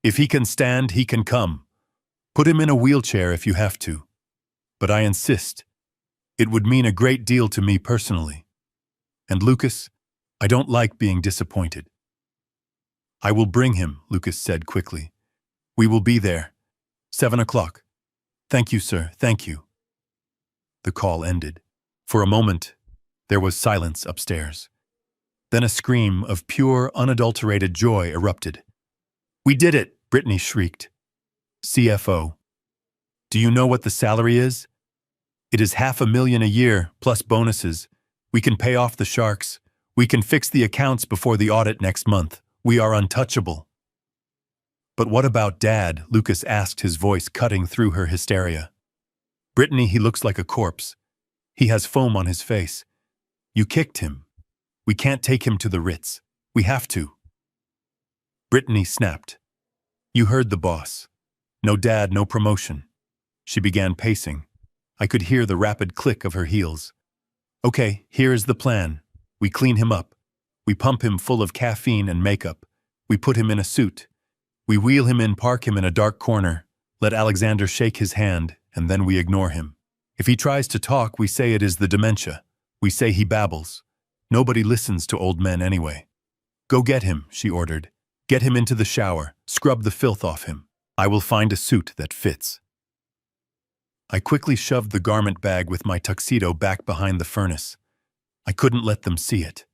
If he can stand, he can come. Put him in a wheelchair if you have to. But I insist. It would mean a great deal to me personally. And Lucas, I don't like being disappointed. I will bring him, Lucas said quickly. We will be there. 7 o'clock. Thank you, sir, thank you. The call ended. For a moment, there was silence upstairs. Then a scream of pure, unadulterated joy erupted. We did it, Brittany shrieked. CFO. Do you know what the salary is? It is $500,000 a year, plus bonuses. We can pay off the sharks. We can fix the accounts before the audit next month. We are untouchable. But what about Dad? Lucas asked, his voice cutting through her hysteria. Brittany, he looks like a corpse. He has foam on his face. You kicked him. We can't take him to the Ritz. We have to. Brittany snapped. You heard the boss. No dad, no promotion. She began pacing. I could hear the rapid click of her heels. Okay, here is the plan. We clean him up. We pump him full of caffeine and makeup. We put him in a suit. We wheel him in, park him in a dark corner, let Alexander shake his hand, and then we ignore him. If he tries to talk, we say it is the dementia. We say he babbles. Nobody listens to old men anyway. Go get him, she ordered. Get him into the shower. Scrub the filth off him. I will find a suit that fits. I quickly shoved the garment bag with my tuxedo back behind the furnace. I couldn't let them see it.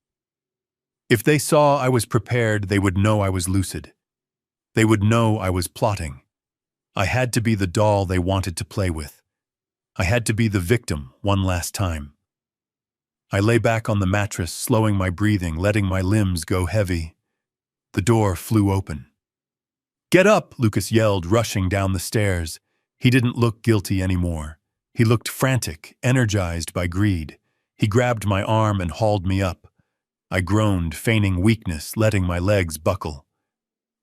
If they saw I was prepared, they would know I was lucid. They would know I was plotting. I had to be the doll they wanted to play with. I had to be the victim one last time. I lay back on the mattress, slowing my breathing, letting my limbs go heavy. The door flew open. Get up, Lucas yelled, rushing down the stairs. He didn't look guilty anymore. He looked frantic, energized by greed. He grabbed my arm and hauled me up. I groaned, feigning weakness, letting my legs buckle.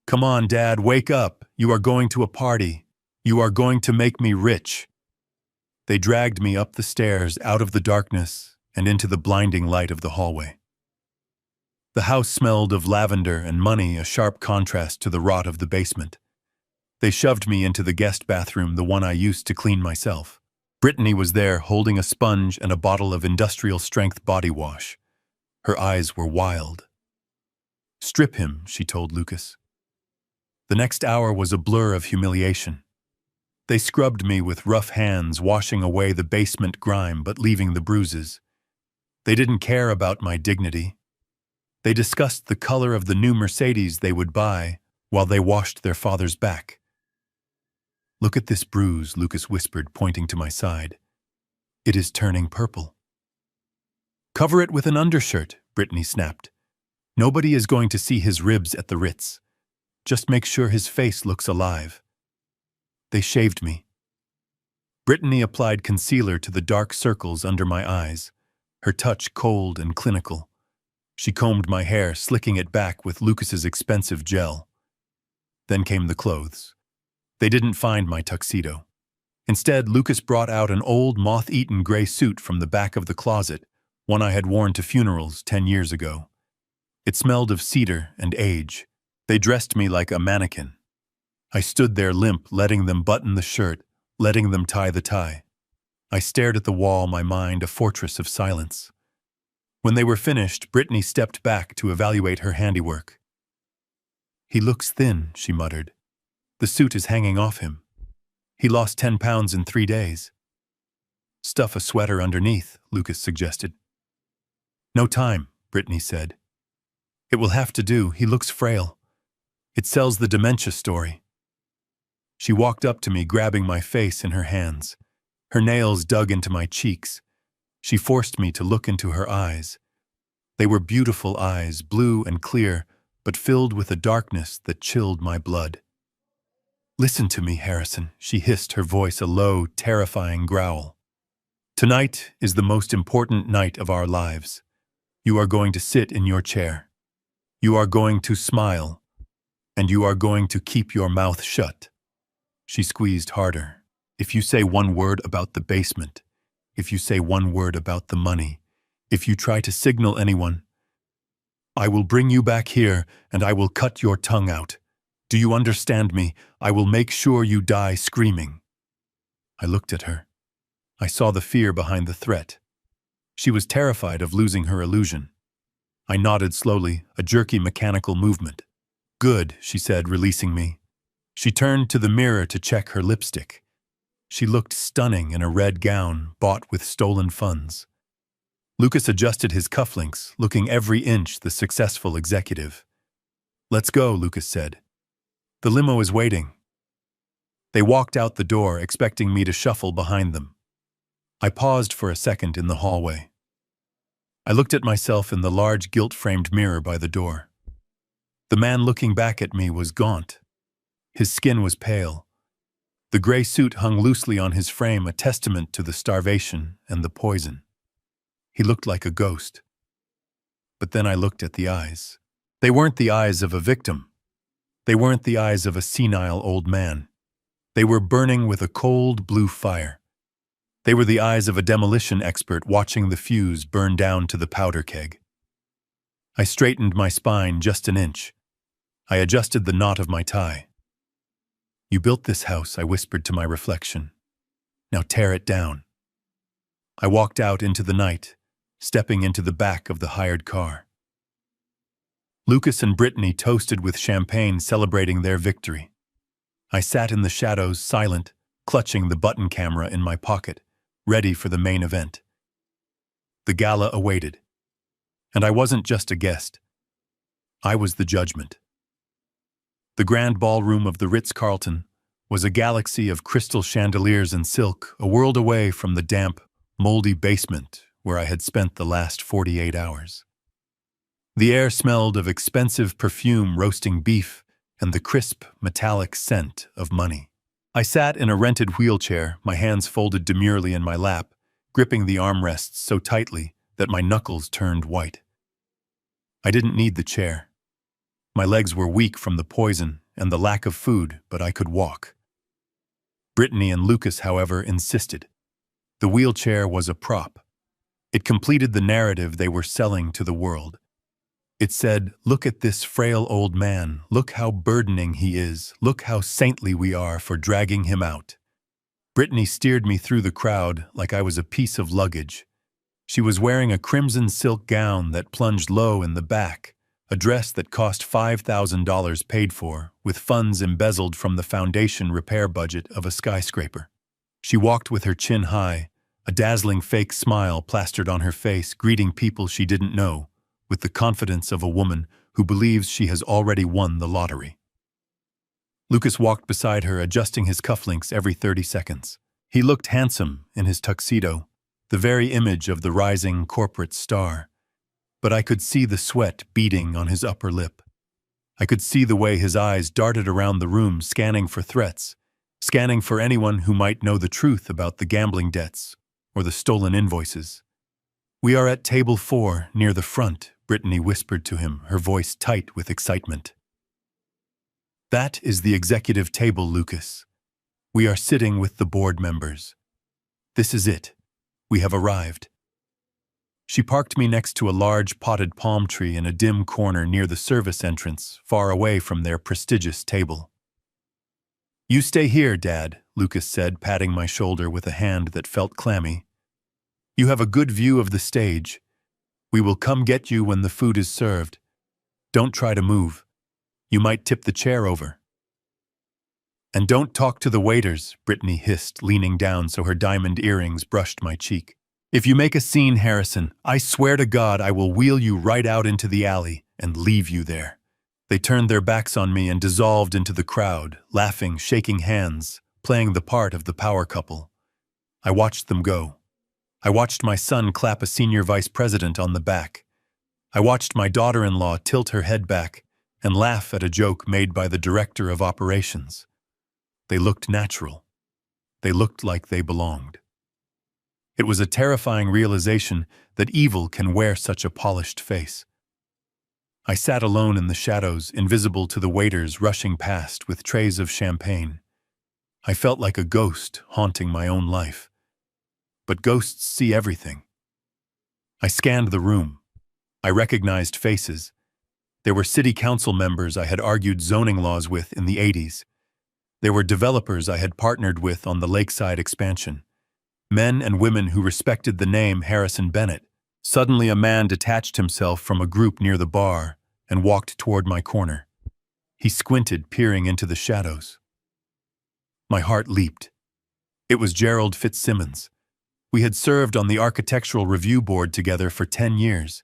Come on, Dad, wake up. You are going to a party. You are going to make me rich. They dragged me up the stairs, out of the darkness, and into the blinding light of the hallway. The house smelled of lavender and money, a sharp contrast to the rot of the basement. They shoved me into the guest bathroom, the one I used to clean myself. Brittany was there, holding a sponge and a bottle of industrial-strength body wash. Her eyes were wild. Strip him, she told Lucas. The next hour was a blur of humiliation. They scrubbed me with rough hands, washing away the basement grime but leaving the bruises. They didn't care about my dignity. They discussed the color of the new Mercedes they would buy while they washed their father's back. Look at this bruise, Lucas whispered, pointing to my side. It is turning purple. Cover it with an undershirt, Brittany snapped. Nobody is going to see his ribs at the Ritz. Just make sure his face looks alive. They shaved me. Brittany applied concealer to the dark circles under my eyes, her touch cold and clinical. She combed my hair, slicking it back with Lucas's expensive gel. Then came the clothes. They didn't find my tuxedo. Instead, Lucas brought out an old, moth-eaten gray suit from the back of the closet, one I had worn to funerals 10 years ago. It smelled of cedar and age. They dressed me like a mannequin. I stood there limp, letting them button the shirt, letting them tie the tie. I stared at the wall, my mind a fortress of silence. When they were finished, Brittany stepped back to evaluate her handiwork. He looks thin, she muttered. The suit is hanging off him. He lost 10 pounds in 3 days. Stuff a sweater underneath, Lucas suggested. No time, Brittany said. It will have to do. He looks frail. It sells the dementia story. She walked up to me, grabbing my face in her hands. Her nails dug into my cheeks. She forced me to look into her eyes. They were beautiful eyes, blue and clear, but filled with a darkness that chilled my blood. Listen to me, Harrison, she hissed, her voice a low, terrifying growl. Tonight is the most important night of our lives. You are going to sit in your chair. You are going to smile. And you are going to keep your mouth shut. She squeezed harder. If you say one word about the basement, if you say one word about the money, if you try to signal anyone, I will bring you back here and I will cut your tongue out. Do you understand me? I will make sure you die screaming. I looked at her. I saw the fear behind the threat. She was terrified of losing her illusion. I nodded slowly, a jerky mechanical movement. Good, she said, releasing me. She turned to the mirror to check her lipstick. She looked stunning in a red gown bought with stolen funds. Lucas adjusted his cufflinks, looking every inch the successful executive. Let's go, Lucas said. The limo is waiting. They walked out the door, expecting me to shuffle behind them. I paused for a second in the hallway. I looked at myself in the large gilt-framed mirror by the door. The man looking back at me was gaunt. His skin was pale. The gray suit hung loosely on his frame, a testament to the starvation and the poison. He looked like a ghost. But then I looked at the eyes. They weren't the eyes of a victim. They weren't the eyes of a senile old man. They were burning with a cold blue fire. They were the eyes of a demolition expert watching the fuse burn down to the powder keg. I straightened my spine just an inch. I adjusted the knot of my tie. You built this house, I whispered to my reflection. Now tear it down. I walked out into the night, stepping into the back of the hired car. Lucas and Brittany toasted with champagne, celebrating their victory. I sat in the shadows, silent, clutching the button camera in my pocket, ready for the main event. The gala awaited. And I wasn't just a guest. I was the judgment. The grand ballroom of the Ritz-Carlton was a galaxy of crystal chandeliers and silk, a world away from the damp, moldy basement where I had spent the last 48 hours. The air smelled of expensive perfume roasting beef and the crisp, metallic scent of money. I sat in a rented wheelchair, my hands folded demurely in my lap, gripping the armrests so tightly that my knuckles turned white. I didn't need the chair. My legs were weak from the poison and the lack of food, but I could walk. Brittany and Lucas, however, insisted. The wheelchair was a prop. It completed the narrative they were selling to the world. It said, look at this frail old man, look how burdening he is, look how saintly we are for dragging him out. Brittany steered me through the crowd like I was a piece of luggage. She was wearing a crimson silk gown that plunged low in the back, a dress that cost $5,000 paid for, with funds embezzled from the foundation repair budget of a skyscraper. She walked with her chin high, a dazzling fake smile plastered on her face, greeting people she didn't know, with the confidence of a woman who believes she has already won the lottery. Lucas walked beside her, adjusting his cufflinks every 30 seconds. He looked handsome in his tuxedo, the very image of the rising corporate star. But I could see the sweat beading on his upper lip. I could see the way his eyes darted around the room, scanning for threats, scanning for anyone who might know the truth about the gambling debts or the stolen invoices. We are at table 4, near the front, Brittany whispered to him, her voice tight with excitement. That is the executive table, Lucas. We are sitting with the board members. This is it. We have arrived. She parked me next to a large potted palm tree in a dim corner near the service entrance, far away from their prestigious table. You stay here, Dad, Lucas said, patting my shoulder with a hand that felt clammy. You have a good view of the stage. We will come get you when the food is served. Don't try to move. You might tip the chair over. And don't talk to the waiters, Brittany hissed, leaning down so her diamond earrings brushed my cheek. If you make a scene, Harrison, I swear to God I will wheel you right out into the alley and leave you there. They turned their backs on me and dissolved into the crowd, laughing, shaking hands, playing the part of the power couple. I watched them go. I watched my son clap a senior vice president on the back. I watched my daughter-in-law tilt her head back and laugh at a joke made by the director of operations. They looked natural. They looked like they belonged. It was a terrifying realization that evil can wear such a polished face. I sat alone in the shadows, invisible to the waiters rushing past with trays of champagne. I felt like a ghost haunting my own life. But ghosts see everything. I scanned the room. I recognized faces. There were city council members I had argued zoning laws with in the 80s. There were developers I had partnered with on the lakeside expansion. Men and women who respected the name Harrison Bennett, Suddenly, a man detached himself from a group near the bar and walked toward my corner. He squinted, peering into the shadows. My heart leaped. It was Gerald Fitzsimmons. We had served on the architectural review board together for 10 years.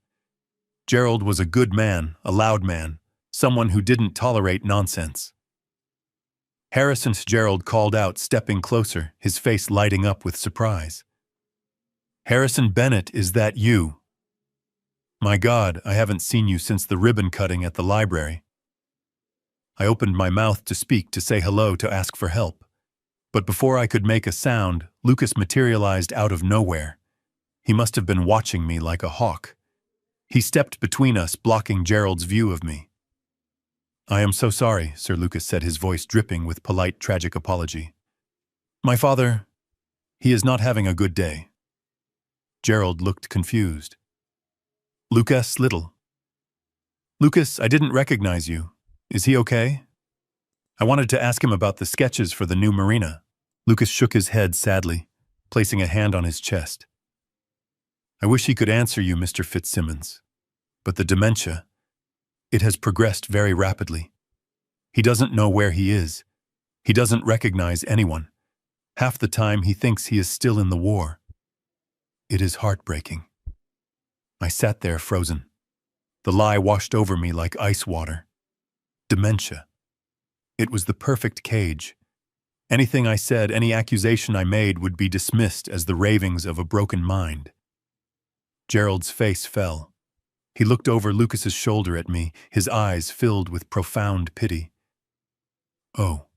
Gerald was a good man, a loud man, someone who didn't tolerate nonsense. Harrison Gerald called out, stepping closer, his face lighting up with surprise. "Harrison Bennett, is that you? My God, I haven't seen you since the ribbon cutting at the library." I opened my mouth to speak, to say hello, to ask for help. But before I could make a sound, Lucas materialized out of nowhere. He must have been watching me like a hawk. He stepped between us, blocking Gerald's view of me. "I am so sorry," Sir Lucas said, his voice dripping with polite, tragic apology. "My father, he is not having a good day." Gerald looked confused. "Lucas Little." "Lucas, I didn't recognize you. Is he okay?" "I wanted to ask him about the sketches for the new marina." Lucas shook his head sadly, placing a hand on his chest. "I wish he could answer you, Mr. Fitzsimmons. But the dementia, it has progressed very rapidly. He doesn't know where he is. He doesn't recognize anyone. Half the time he thinks he is still in the war. It is heartbreaking." I sat there frozen. The lie washed over me like ice water. Dementia. It was the perfect cage. Anything I said, any accusation I made would be dismissed as the ravings of a broken mind. Gerald's face fell. He looked over Lucas's shoulder at me, his eyes filled with profound pity. "Oh,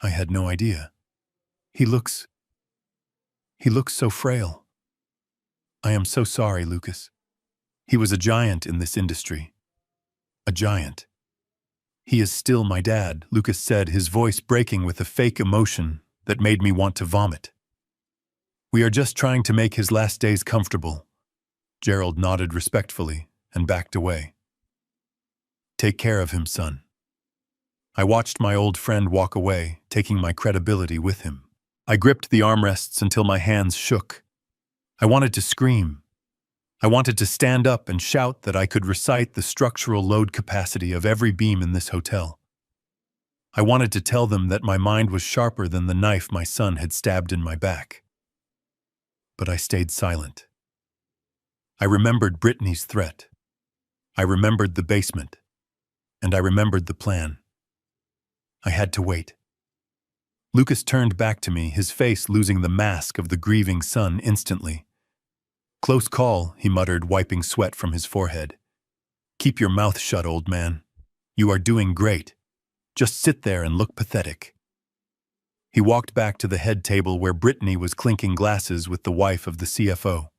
I had no idea. He looks so frail." "I am so sorry, Lucas. He was a giant in this industry. A giant." "He is still my dad," Lucas said, his voice breaking with a fake emotion that made me want to vomit. "We are just trying to make his last days comfortable." Gerald nodded respectfully and backed away. "Take care of him, son." I watched my old friend walk away, taking my credibility with him. I gripped the armrests until my hands shook. I wanted to scream. I wanted to stand up and shout that I could recite the structural load capacity of every beam in this hotel. I wanted to tell them that my mind was sharper than the knife my son had stabbed in my back. But I stayed silent. I remembered Brittany's threat. I remembered the basement. And I remembered the plan. I had to wait. Lucas turned back to me, his face losing the mask of the grieving son instantly. "Close call," he muttered, wiping sweat from his forehead. "Keep your mouth shut, old man. You are doing great. Just sit there and look pathetic." He walked back to the head table where Brittany was clinking glasses with the wife of the CFO.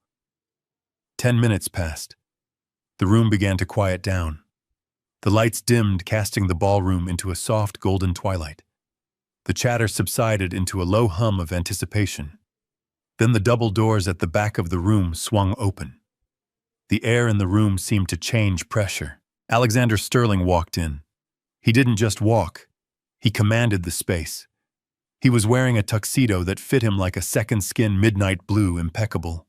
10 minutes passed. The room began to quiet down. The lights dimmed, casting the ballroom into a soft golden twilight. The chatter subsided into a low hum of anticipation. Then the double doors at the back of the room swung open. The air in the room seemed to change pressure. Alexander Sterling walked in. He didn't just walk. He commanded the space. He was wearing a tuxedo that fit him like a second skin, midnight blue, impeccable.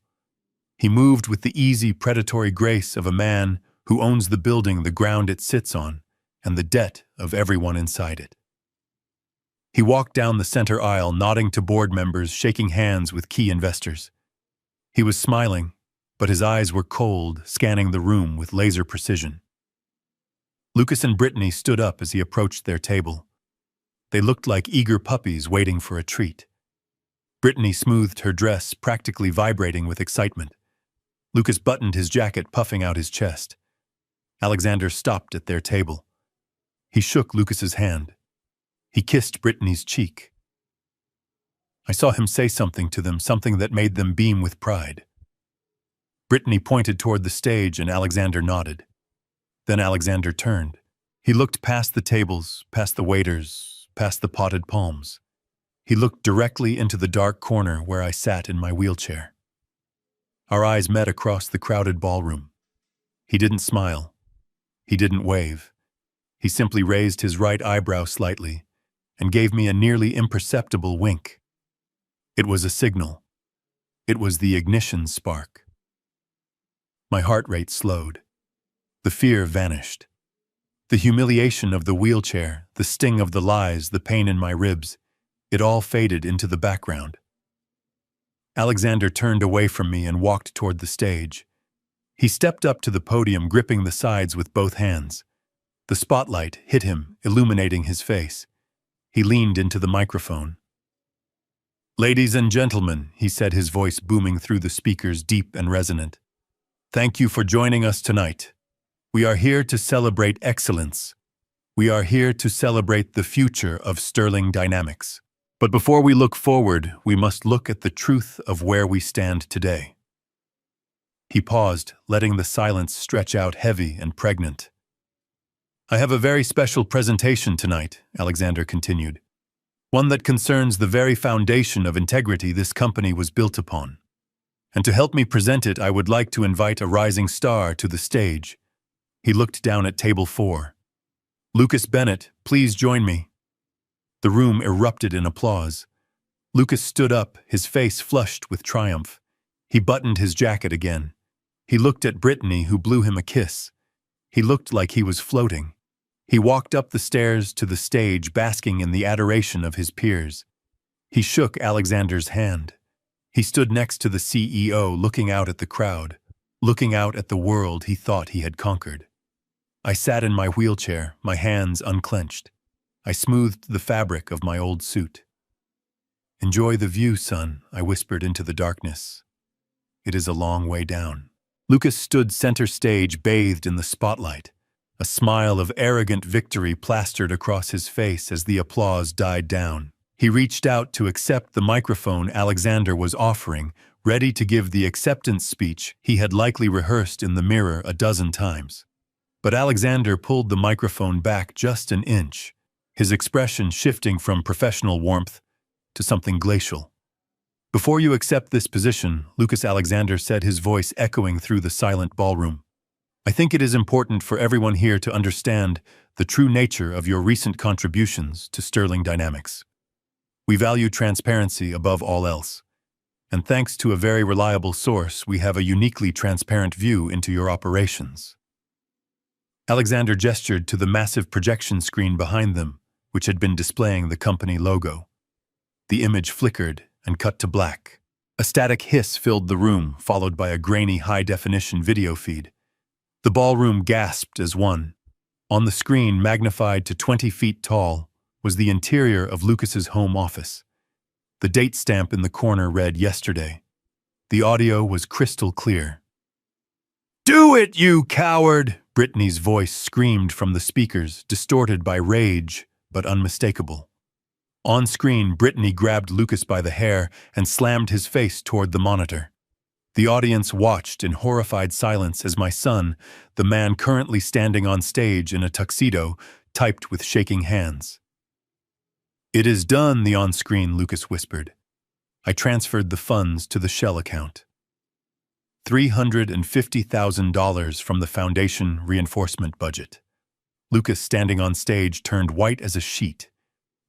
He moved with the easy, predatory grace of a man who owns the building, the ground it sits on, and the debt of everyone inside it. He walked down the center aisle, nodding to board members, shaking hands with key investors. He was smiling, but his eyes were cold, scanning the room with laser precision. Lucas and Brittany stood up as he approached their table. They looked like eager puppies waiting for a treat. Brittany smoothed her dress, practically vibrating with excitement. Lucas buttoned his jacket, puffing out his chest. Alexander stopped at their table. He shook Lucas's hand. He kissed Brittany's cheek. I saw him say something to them, something that made them beam with pride. Brittany pointed toward the stage and Alexander nodded. Then Alexander turned. He looked past the tables, past the waiters, past the potted palms. He looked directly into the dark corner where I sat in my wheelchair. Our eyes met across the crowded ballroom. He didn't smile. He didn't wave. He simply raised his right eyebrow slightly and gave me a nearly imperceptible wink. It was a signal. It was the ignition spark. My heart rate slowed. The fear vanished. The humiliation of the wheelchair, the sting of the lies, the pain in my ribs, it all faded into the background. Alexander turned away from me and walked toward the stage. He stepped up to the podium, gripping the sides with both hands. The spotlight hit him, illuminating his face. He leaned into the microphone. "Ladies and gentlemen," he said, his voice booming through the speakers, deep and resonant. "Thank you for joining us tonight. We are here to celebrate excellence. We are here to celebrate the future of Sterling Dynamics. But before we look forward, we must look at the truth of where we stand today." He paused, letting the silence stretch out heavy and pregnant. "I have a very special presentation tonight," Alexander continued. "One that concerns the very foundation of integrity this company was built upon. And to help me present it, I would like to invite a rising star to the stage." He looked down at table 4. "Lucas Bennett, please join me." The room erupted in applause. Lucas stood up, his face flushed with triumph. He buttoned his jacket again. He looked at Brittany, who blew him a kiss. He looked like he was floating. He walked up the stairs to the stage, basking in the adoration of his peers. He shook Alexander's hand. He stood next to the CEO, looking out at the crowd, looking out at the world he thought he had conquered. I sat in my wheelchair, my hands unclenched. I smoothed the fabric of my old suit. "Enjoy the view, son," I whispered into the darkness. "It is a long way down." Lucas stood center stage, bathed in the spotlight. A smile of arrogant victory plastered across his face as the applause died down. He reached out to accept the microphone Alexander was offering, ready to give the acceptance speech he had likely rehearsed in the mirror a dozen times. But Alexander pulled the microphone back just an inch, his expression shifting from professional warmth to something glacial. "Before you accept this position," Lucas Alexander said, his voice echoing through the silent ballroom, "I think it is important for everyone here to understand the true nature of your recent contributions to Sterling Dynamics. We value transparency above all else, and thanks to a very reliable source, we have a uniquely transparent view into your operations." Alexander gestured to the massive projection screen behind them, which had been displaying the company logo. The image flickered and cut to black. A static hiss filled the room, followed by a grainy high-definition video feed. The ballroom gasped as one. On the screen, magnified to 20 feet tall, was the interior of Lucas's home office. The date stamp in the corner read "Yesterday." The audio was crystal clear. "Do it, you coward!" Brittany's voice screamed from the speakers, distorted by rage, but unmistakable. On screen, Brittany grabbed Lucas by the hair and slammed his face toward the monitor. The audience watched in horrified silence as my son, the man currently standing on stage in a tuxedo, typed with shaking hands. "It is done," the on-screen Lucas whispered. I transferred the funds to the Shell account. $350,000 from the foundation reinforcement budget. Lucas, standing on stage, turned white as a sheet.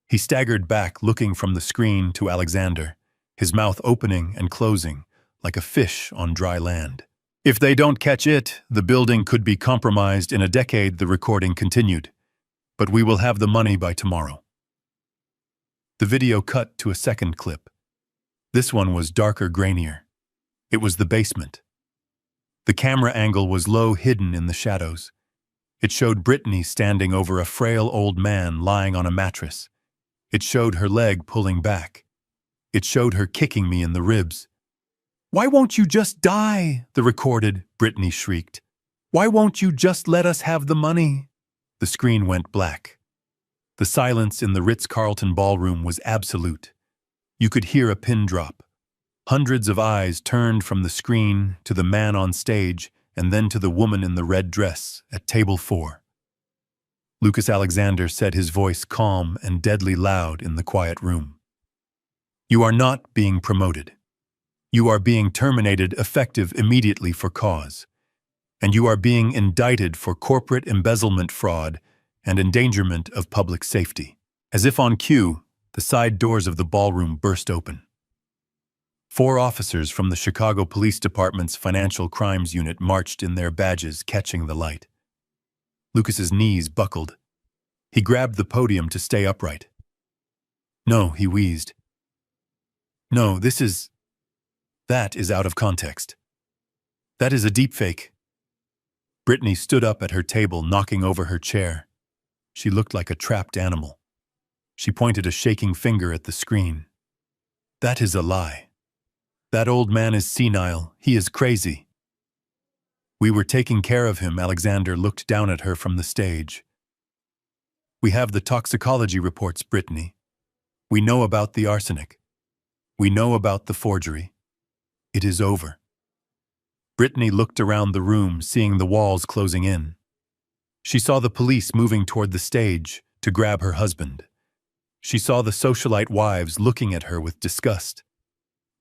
He staggered back, looking from the screen to Alexander, his mouth opening and closing, like a fish on dry land. "If they don't catch it, the building could be compromised in a decade," the recording continued. "But we will have the money by tomorrow." The video cut to a second clip. This one was darker, grainier. It was the basement. The camera angle was low, hidden in the shadows. It showed Brittany standing over a frail old man lying on a mattress. It showed her leg pulling back. It showed her kicking me in the ribs. "Why won't you just die?" the recorded Brittany shrieked. "Why won't you just let us have the money?" The screen went black. The silence in the Ritz-Carlton ballroom was absolute. You could hear a pin drop. Hundreds of eyes turned from the screen to the man on stage and then to the woman in the red dress at table 4. Lucas Alexander said, his voice calm and deadly loud in the quiet room. "You are not being promoted. You are being terminated effective immediately for cause. And you are being indicted for corporate embezzlement, fraud, and endangerment of public safety." As if on cue, the side doors of the ballroom burst open. 4 officers from the Chicago Police Department's Financial Crimes Unit marched in their badges, catching the light. Lucas's knees buckled. He grabbed the podium to stay upright. "No," he wheezed. "No, that is out of context. That is a deepfake." Brittany stood up at her table, knocking over her chair. She looked like a trapped animal. She pointed a shaking finger at the screen. "That is a lie. That old man is senile. He is crazy." "We were taking care of him." Alexander looked down at her from the stage. "We have the toxicology reports, Brittany. We know about the arsenic. We know about the forgery. It is over." Brittany looked around the room, seeing the walls closing in. She saw the police moving toward the stage to grab her husband. She saw the socialite wives looking at her with disgust.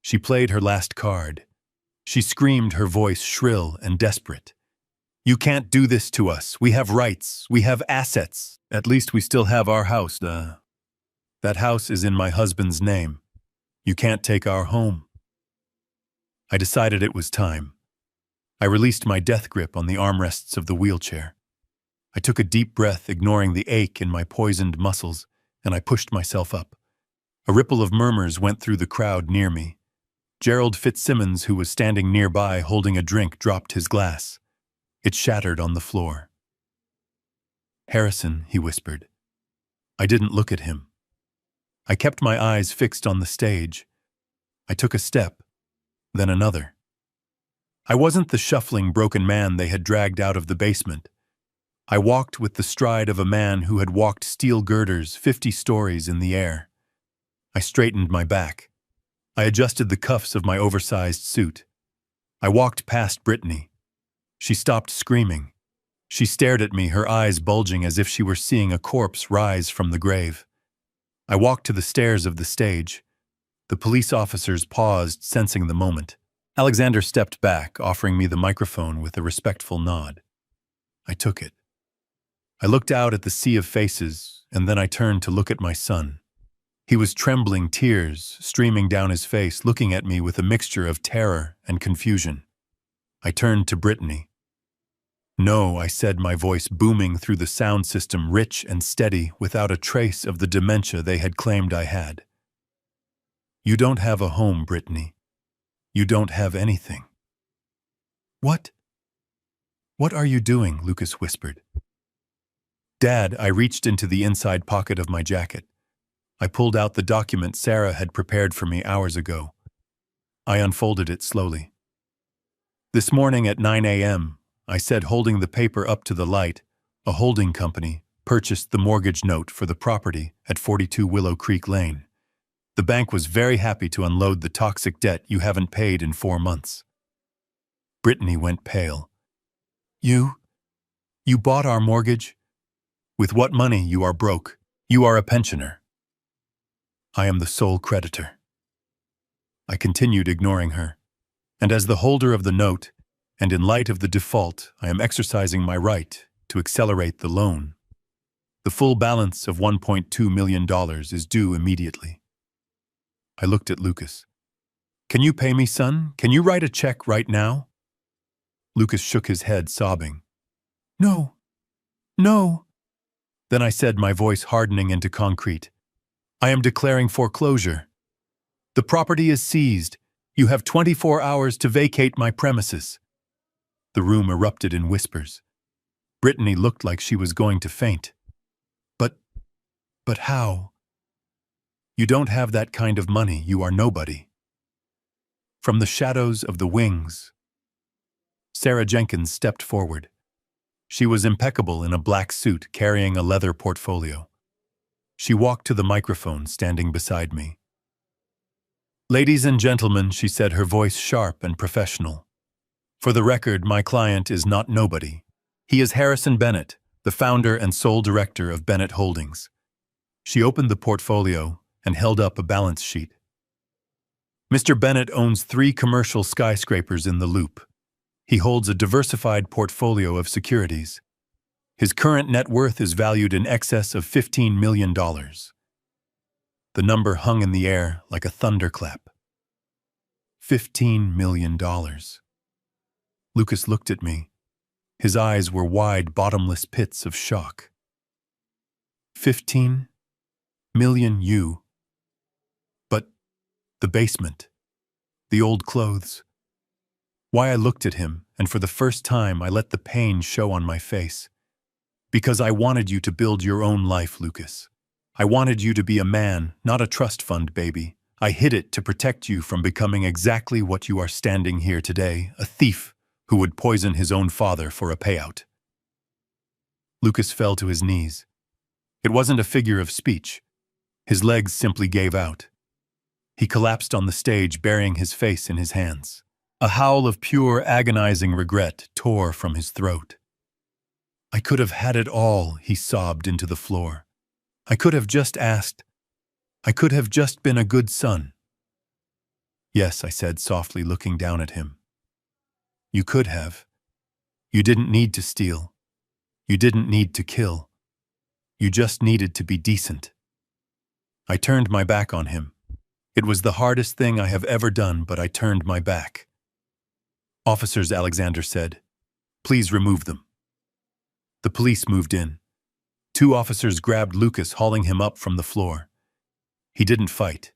She played her last card. She screamed, her voice shrill and desperate. "You can't do this to us. We have rights. We have assets. At least we still have our house. That house is in my husband's name. You can't take our home." I decided it was time. I released my death grip on the armrests of the wheelchair. I took a deep breath, ignoring the ache in my poisoned muscles, and I pushed myself up. A ripple of murmurs went through the crowd near me. Gerald Fitzsimmons, who was standing nearby holding a drink, dropped his glass. It shattered on the floor. "Harrison," he whispered. I didn't look at him. I kept my eyes fixed on the stage. I took a step, then another. I wasn't the shuffling, broken man they had dragged out of the basement. I walked with the stride of a man who had walked steel girders 50 stories in the air. I straightened my back. I adjusted the cuffs of my oversized suit. I walked past Brittany. She stopped screaming. She stared at me, her eyes bulging as if she were seeing a corpse rise from the grave. I walked to the stairs of the stage. The police officers paused, sensing the moment. Alexander stepped back, offering me the microphone with a respectful nod. I took it. I looked out at the sea of faces, and then I turned to look at my son. He was trembling, tears streaming down his face, looking at me with a mixture of terror and confusion. I turned to Brittany. "No," I said, my voice booming through the sound system, rich and steady, without a trace of the dementia they had claimed I had. "You don't have a home, Brittany. You don't have anything." "What? What are you doing?" Lucas whispered. "Dad," I reached into the inside pocket of my jacket. I pulled out the document Sarah had prepared for me hours ago. I unfolded it slowly. "This morning at 9 a.m., I said, holding the paper up to the light, a holding company purchased the mortgage note for the property at 42 Willow Creek Lane. The bank was very happy to unload the toxic debt you haven't paid in 4 months." Brittany went pale. You bought our mortgage? With what money? You are broke. You are a pensioner." "I am the sole creditor." I continued, ignoring her. "And as the holder of the note, and in light of the default, I am exercising my right to accelerate the loan. The full balance of $1.2 million is due immediately." I looked at Lucas. "Can you pay me, son? Can you write a check right now?" Lucas shook his head, sobbing. "No. No." Then I said, my voice hardening into concrete, "I am declaring foreclosure. The property is seized. You have 24 hours to vacate my premises." The room erupted in whispers. Brittany looked like she was going to faint. But how? "You don't have that kind of money. You are nobody." From the shadows of the wings, Sarah Jenkins stepped forward. She was impeccable in a black suit, carrying a leather portfolio. She walked to the microphone, standing beside me. "Ladies and gentlemen," she said, her voice sharp and professional. "For the record, my client is not nobody. He is Harrison Bennett, the founder and sole director of Bennett Holdings." She opened the portfolio and held up a balance sheet. "Mr. Bennett owns 3 commercial skyscrapers in the Loop. He holds a diversified portfolio of securities. His current net worth is valued in excess of $15 million. The number hung in the air like a thunderclap. $15 million. Lucas looked at me. His eyes were wide, bottomless pits of shock. 15 million you. But the basement, the old clothes. Why I looked at him, and for the first time I let the pain show on my face. Because I wanted you to build your own life, Lucas. I wanted you to be a man, not a trust fund baby. I hid it to protect you from becoming exactly what you are standing here today, a thief who would poison his own father for a payout. Lucas fell to his knees. It wasn't a figure of speech. His legs simply gave out. He collapsed on the stage, burying his face in his hands. A howl of pure, agonizing regret tore from his throat. I could have had it all, he sobbed into the floor. I could have just asked. I could have just been a good son. Yes, I said softly, looking down at him. You could have. You didn't need to steal. You didn't need to kill. You just needed to be decent. I turned my back on him. It was the hardest thing I have ever done, but I turned my back. Officers, Alexander said. Please remove them. The police moved in. 2 officers grabbed Lucas, hauling him up from the floor. He didn't fight.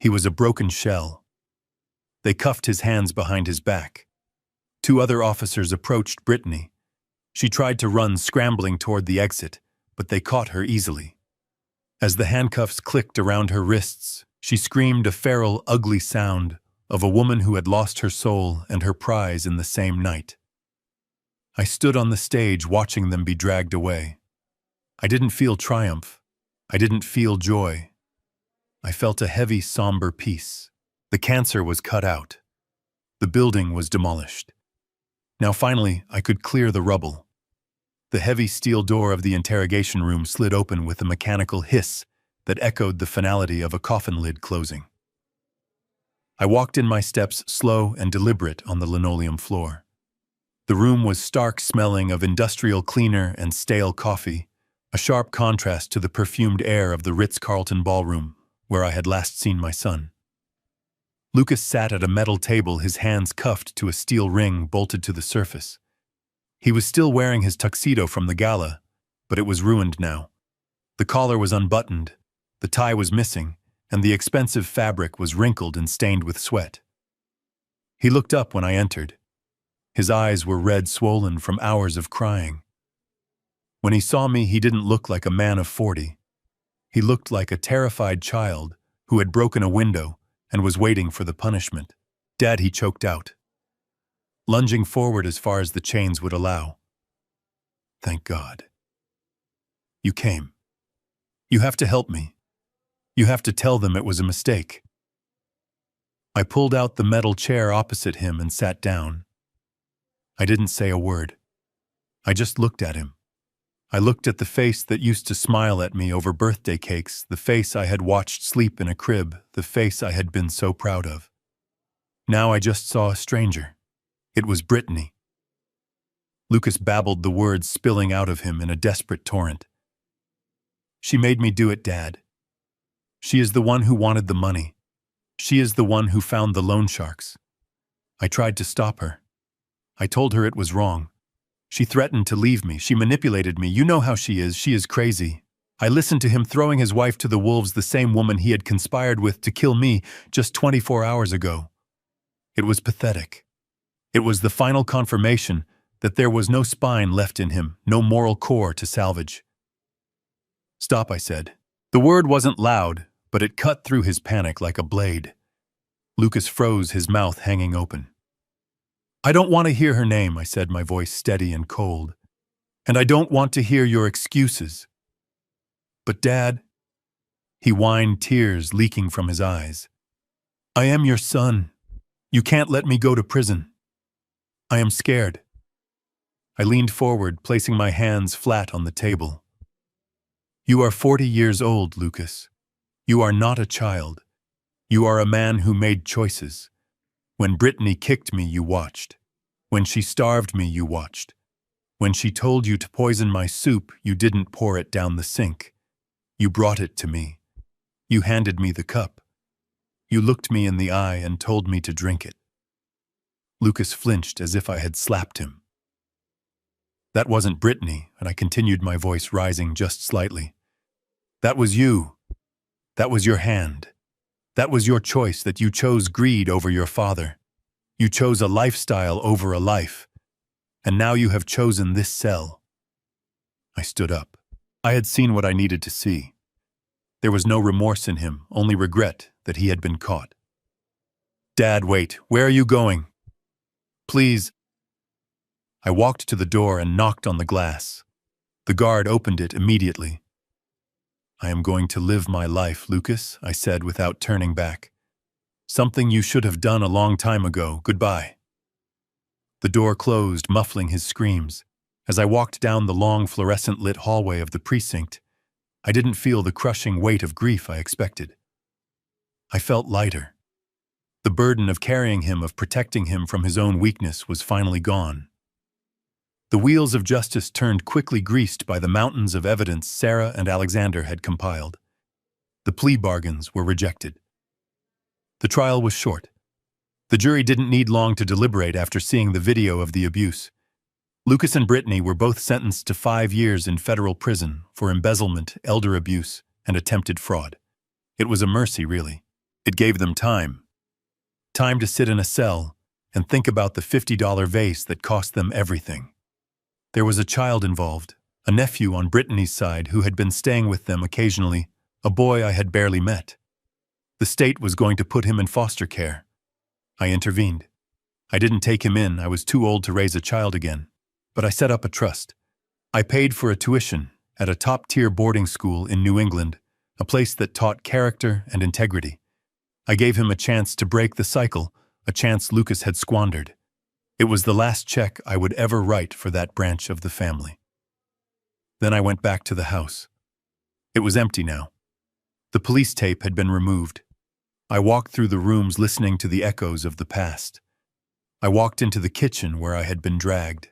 He was a broken shell. They cuffed his hands behind his back. 2 other officers approached Brittany. She tried to run, scrambling toward the exit, but they caught her easily. As the handcuffs clicked around her wrists, she screamed a feral, ugly sound of a woman who had lost her soul and her prize in the same night. I stood on the stage watching them be dragged away. I didn't feel triumph. I didn't feel joy. I felt a heavy, somber peace. The cancer was cut out. The building was demolished. Now finally, I could clear the rubble. The heavy steel door of the interrogation room slid open with a mechanical hiss that echoed the finality of a coffin lid closing. I walked in my steps, slow and deliberate, on the linoleum floor. The room was stark, smelling of industrial cleaner and stale coffee, a sharp contrast to the perfumed air of the Ritz-Carlton ballroom, where I had last seen my son. Lucas sat at a metal table, his hands cuffed to a steel ring bolted to the surface. He was still wearing his tuxedo from the gala, but it was ruined now. The collar was unbuttoned, the tie was missing, and the expensive fabric was wrinkled and stained with sweat. He looked up when I entered. His eyes were red, swollen from hours of crying. When he saw me, he didn't look like a man of 40. He looked like a terrified child who had broken a window and was waiting for the punishment. "Dad," he choked out, lunging forward as far as the chains would allow. "Thank God. You came. You have to help me. You have to tell them it was a mistake." I pulled out the metal chair opposite him and sat down. I didn't say a word. I just looked at him. I looked at the face that used to smile at me over birthday cakes, the face I had watched sleep in a crib, the face I had been so proud of. Now I just saw a stranger. It was Brittany. Lucas babbled, the words spilling out of him in a desperate torrent. "She made me do it, Dad. She is the one who wanted the money. She is the one who found the loan sharks. I tried to stop her. I told her it was wrong. She threatened to leave me. She manipulated me. You know how she is. She is crazy. I listened to him throwing his wife to the wolves, the same woman he had conspired with to kill me just 24 hours ago. It was pathetic. It was the final confirmation that there was no spine left in him, no moral core to salvage." "Stop," I said. The word wasn't loud, but it cut through his panic like a blade. Lucas froze, his mouth hanging open. "I don't want to hear her name," I said, my voice steady and cold. "And I don't want to hear your excuses. But Dad," he whined, tears leaking from his eyes, "I am your son. You can't let me go to prison. I am scared." I leaned forward, placing my hands flat on the table. "You are 40 years old, Lucas. You are not a child. You are a man who made choices. When Brittany kicked me, you watched. When she starved me, you watched. When she told you to poison my soup, you didn't pour it down the sink. You brought it to me. You handed me the cup. You looked me in the eye and told me to drink it. Lucas flinched as if I had slapped him. That wasn't Brittany, and I continued, my voice rising just slightly. That was you. That was your hand. That was your choice, that you chose greed over your father. You chose a lifestyle over a life. And now you have chosen this cell. I stood up. I had seen what I needed to see. There was no remorse in him, only regret that he had been caught. Dad, wait. Where are you going? Please. I walked to the door and knocked on the glass. The guard opened it immediately. I am going to live my life, Lucas, I said without turning back. Something you should have done a long time ago. Goodbye. The door closed, muffling his screams. As I walked down the long fluorescent-lit hallway of the precinct, I didn't feel the crushing weight of grief I expected. I felt lighter. The burden of carrying him, of protecting him from his own weakness, was finally gone. The wheels of justice turned, quickly greased by the mountains of evidence Sarah and Alexander had compiled. The plea bargains were rejected. The trial was short. The jury didn't need long to deliberate after seeing the video of the abuse. Lucas and Brittany were both sentenced to 5 years in federal prison for embezzlement, elder abuse, and attempted fraud. It was a mercy, really. It gave them time. Time to sit in a cell and think about the $50 vase that cost them everything. There was a child involved, a nephew on Brittany's side who had been staying with them occasionally, a boy I had barely met. The state was going to put him in foster care. I intervened. I didn't take him in, I was too old to raise a child again. But I set up a trust. I paid for a tuition at a top-tier boarding school in New England, a place that taught character and integrity. I gave him a chance to break the cycle, a chance Lucas had squandered. It was the last check I would ever write for that branch of the family. Then I went back to the house. It was empty now. The police tape had been removed. I walked through the rooms listening to the echoes of the past. I walked into the kitchen where I had been dragged.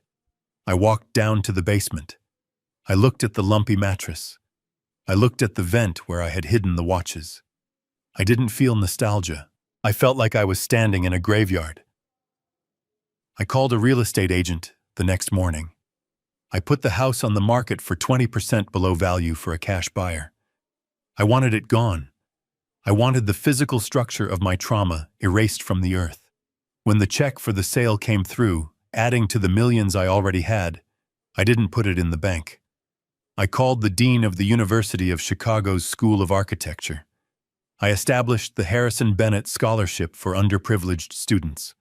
I walked down to the basement. I looked at the lumpy mattress. I looked at the vent where I had hidden the watches. I didn't feel nostalgia. I felt like I was standing in a graveyard. I called a real estate agent the next morning. I put the house on the market for 20% below value for a cash buyer. I wanted it gone. I wanted the physical structure of my trauma erased from the earth. When the check for the sale came through, adding to the millions I already had, I didn't put it in the bank. I called the dean of the University of Chicago's School of Architecture. I established the Harrison Bennett Scholarship for underprivileged students.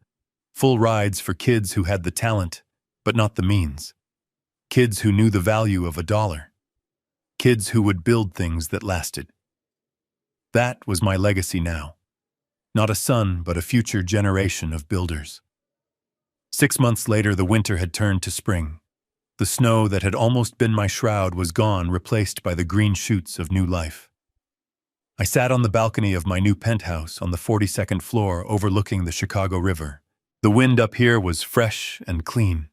Full rides for kids who had the talent, but not the means. Kids who knew the value of $1. Kids who would build things that lasted. That was my legacy now. Not a son, but a future generation of builders. 6 months later, the winter had turned to spring. The snow that had almost been my shroud was gone, replaced by the green shoots of new life. I sat on the balcony of my new penthouse on the 42nd floor overlooking the Chicago River. The wind up here was fresh and clean.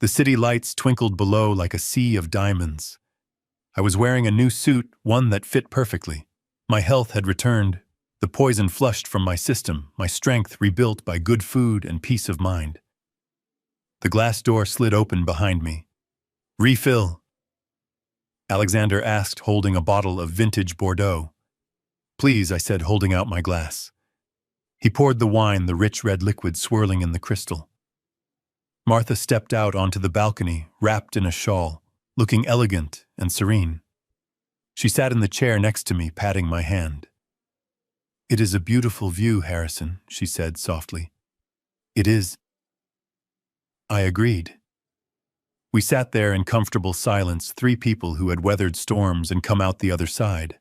The city lights twinkled below like a sea of diamonds. I was wearing a new suit, one that fit perfectly. My health had returned, the poison flushed from my system, my strength rebuilt by good food and peace of mind. The glass door slid open behind me. "Refill," Alexander asked, holding a bottle of vintage Bordeaux. "Please," I said, holding out my glass. He poured the wine, the rich red liquid swirling in the crystal. Martha stepped out onto the balcony, wrapped in a shawl, looking elegant and serene. She sat in the chair next to me, patting my hand. "It is a beautiful view, Harrison," she said softly. "It is." I agreed. We sat there in comfortable silence, 3 people who had weathered storms and come out the other side.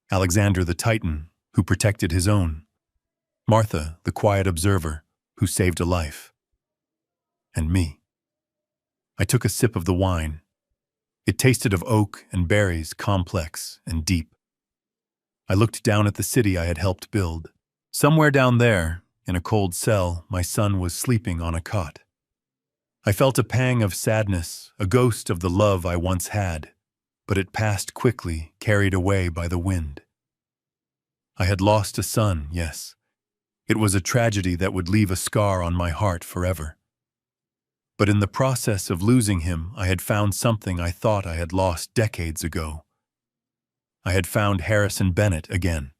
Alexander the Titan, who protected his own. Martha, the quiet observer, who saved a life. And me. I took a sip of the wine. It tasted of oak and berries, complex and deep. I looked down at the city I had helped build. Somewhere down there, in a cold cell, my son was sleeping on a cot. I felt a pang of sadness, a ghost of the love I once had, but it passed quickly, carried away by the wind. I had lost a son, yes. It was a tragedy that would leave a scar on my heart forever. But in the process of losing him, I had found something I thought I had lost decades ago. I had found Harrison Bennett again.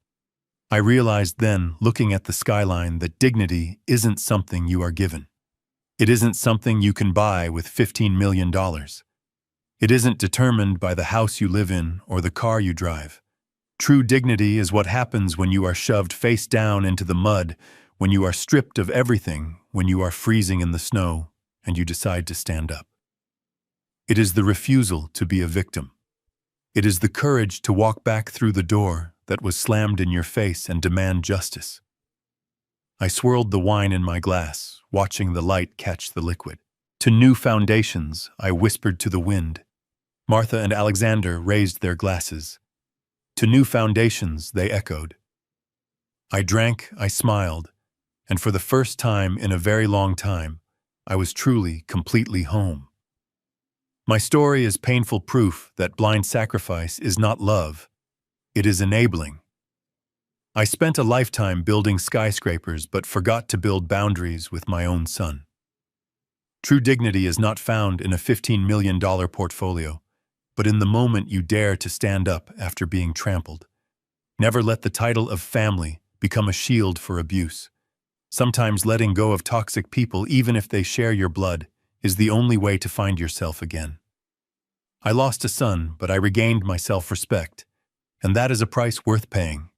I realized then, looking at the skyline, that dignity isn't something you are given. It isn't something you can buy with $15 million. It isn't determined by the house you live in or the car you drive. True dignity is what happens when you are shoved face down into the mud, when you are stripped of everything, when you are freezing in the snow, and you decide to stand up. It is the refusal to be a victim. It is the courage to walk back through the door that was slammed in your face and demand justice. I swirled the wine in my glass, watching the light catch the liquid. To new foundations, I whispered to the wind. Martha and Alexander raised their glasses. To new foundations, they echoed. I drank, I smiled, and for the first time in a very long time, I was truly, completely home. My story is painful proof that blind sacrifice is not love. It is enabling. I spent a lifetime building skyscrapers but forgot to build boundaries with my own son. True dignity is not found in a $15 million portfolio, but in the moment you dare to stand up after being trampled. Never let the title of family become a shield for abuse. Sometimes letting go of toxic people, even if they share your blood, is the only way to find yourself again. I lost a son, but I regained my self-respect, and that is a price worth paying.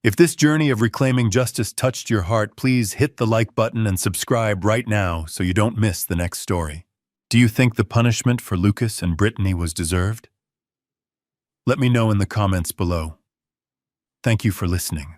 If this journey of reclaiming justice touched your heart, please hit the like button and subscribe right now so you don't miss the next story. Do you think the punishment for Lucas and Brittany was deserved? Let me know in the comments below. Thank you for listening.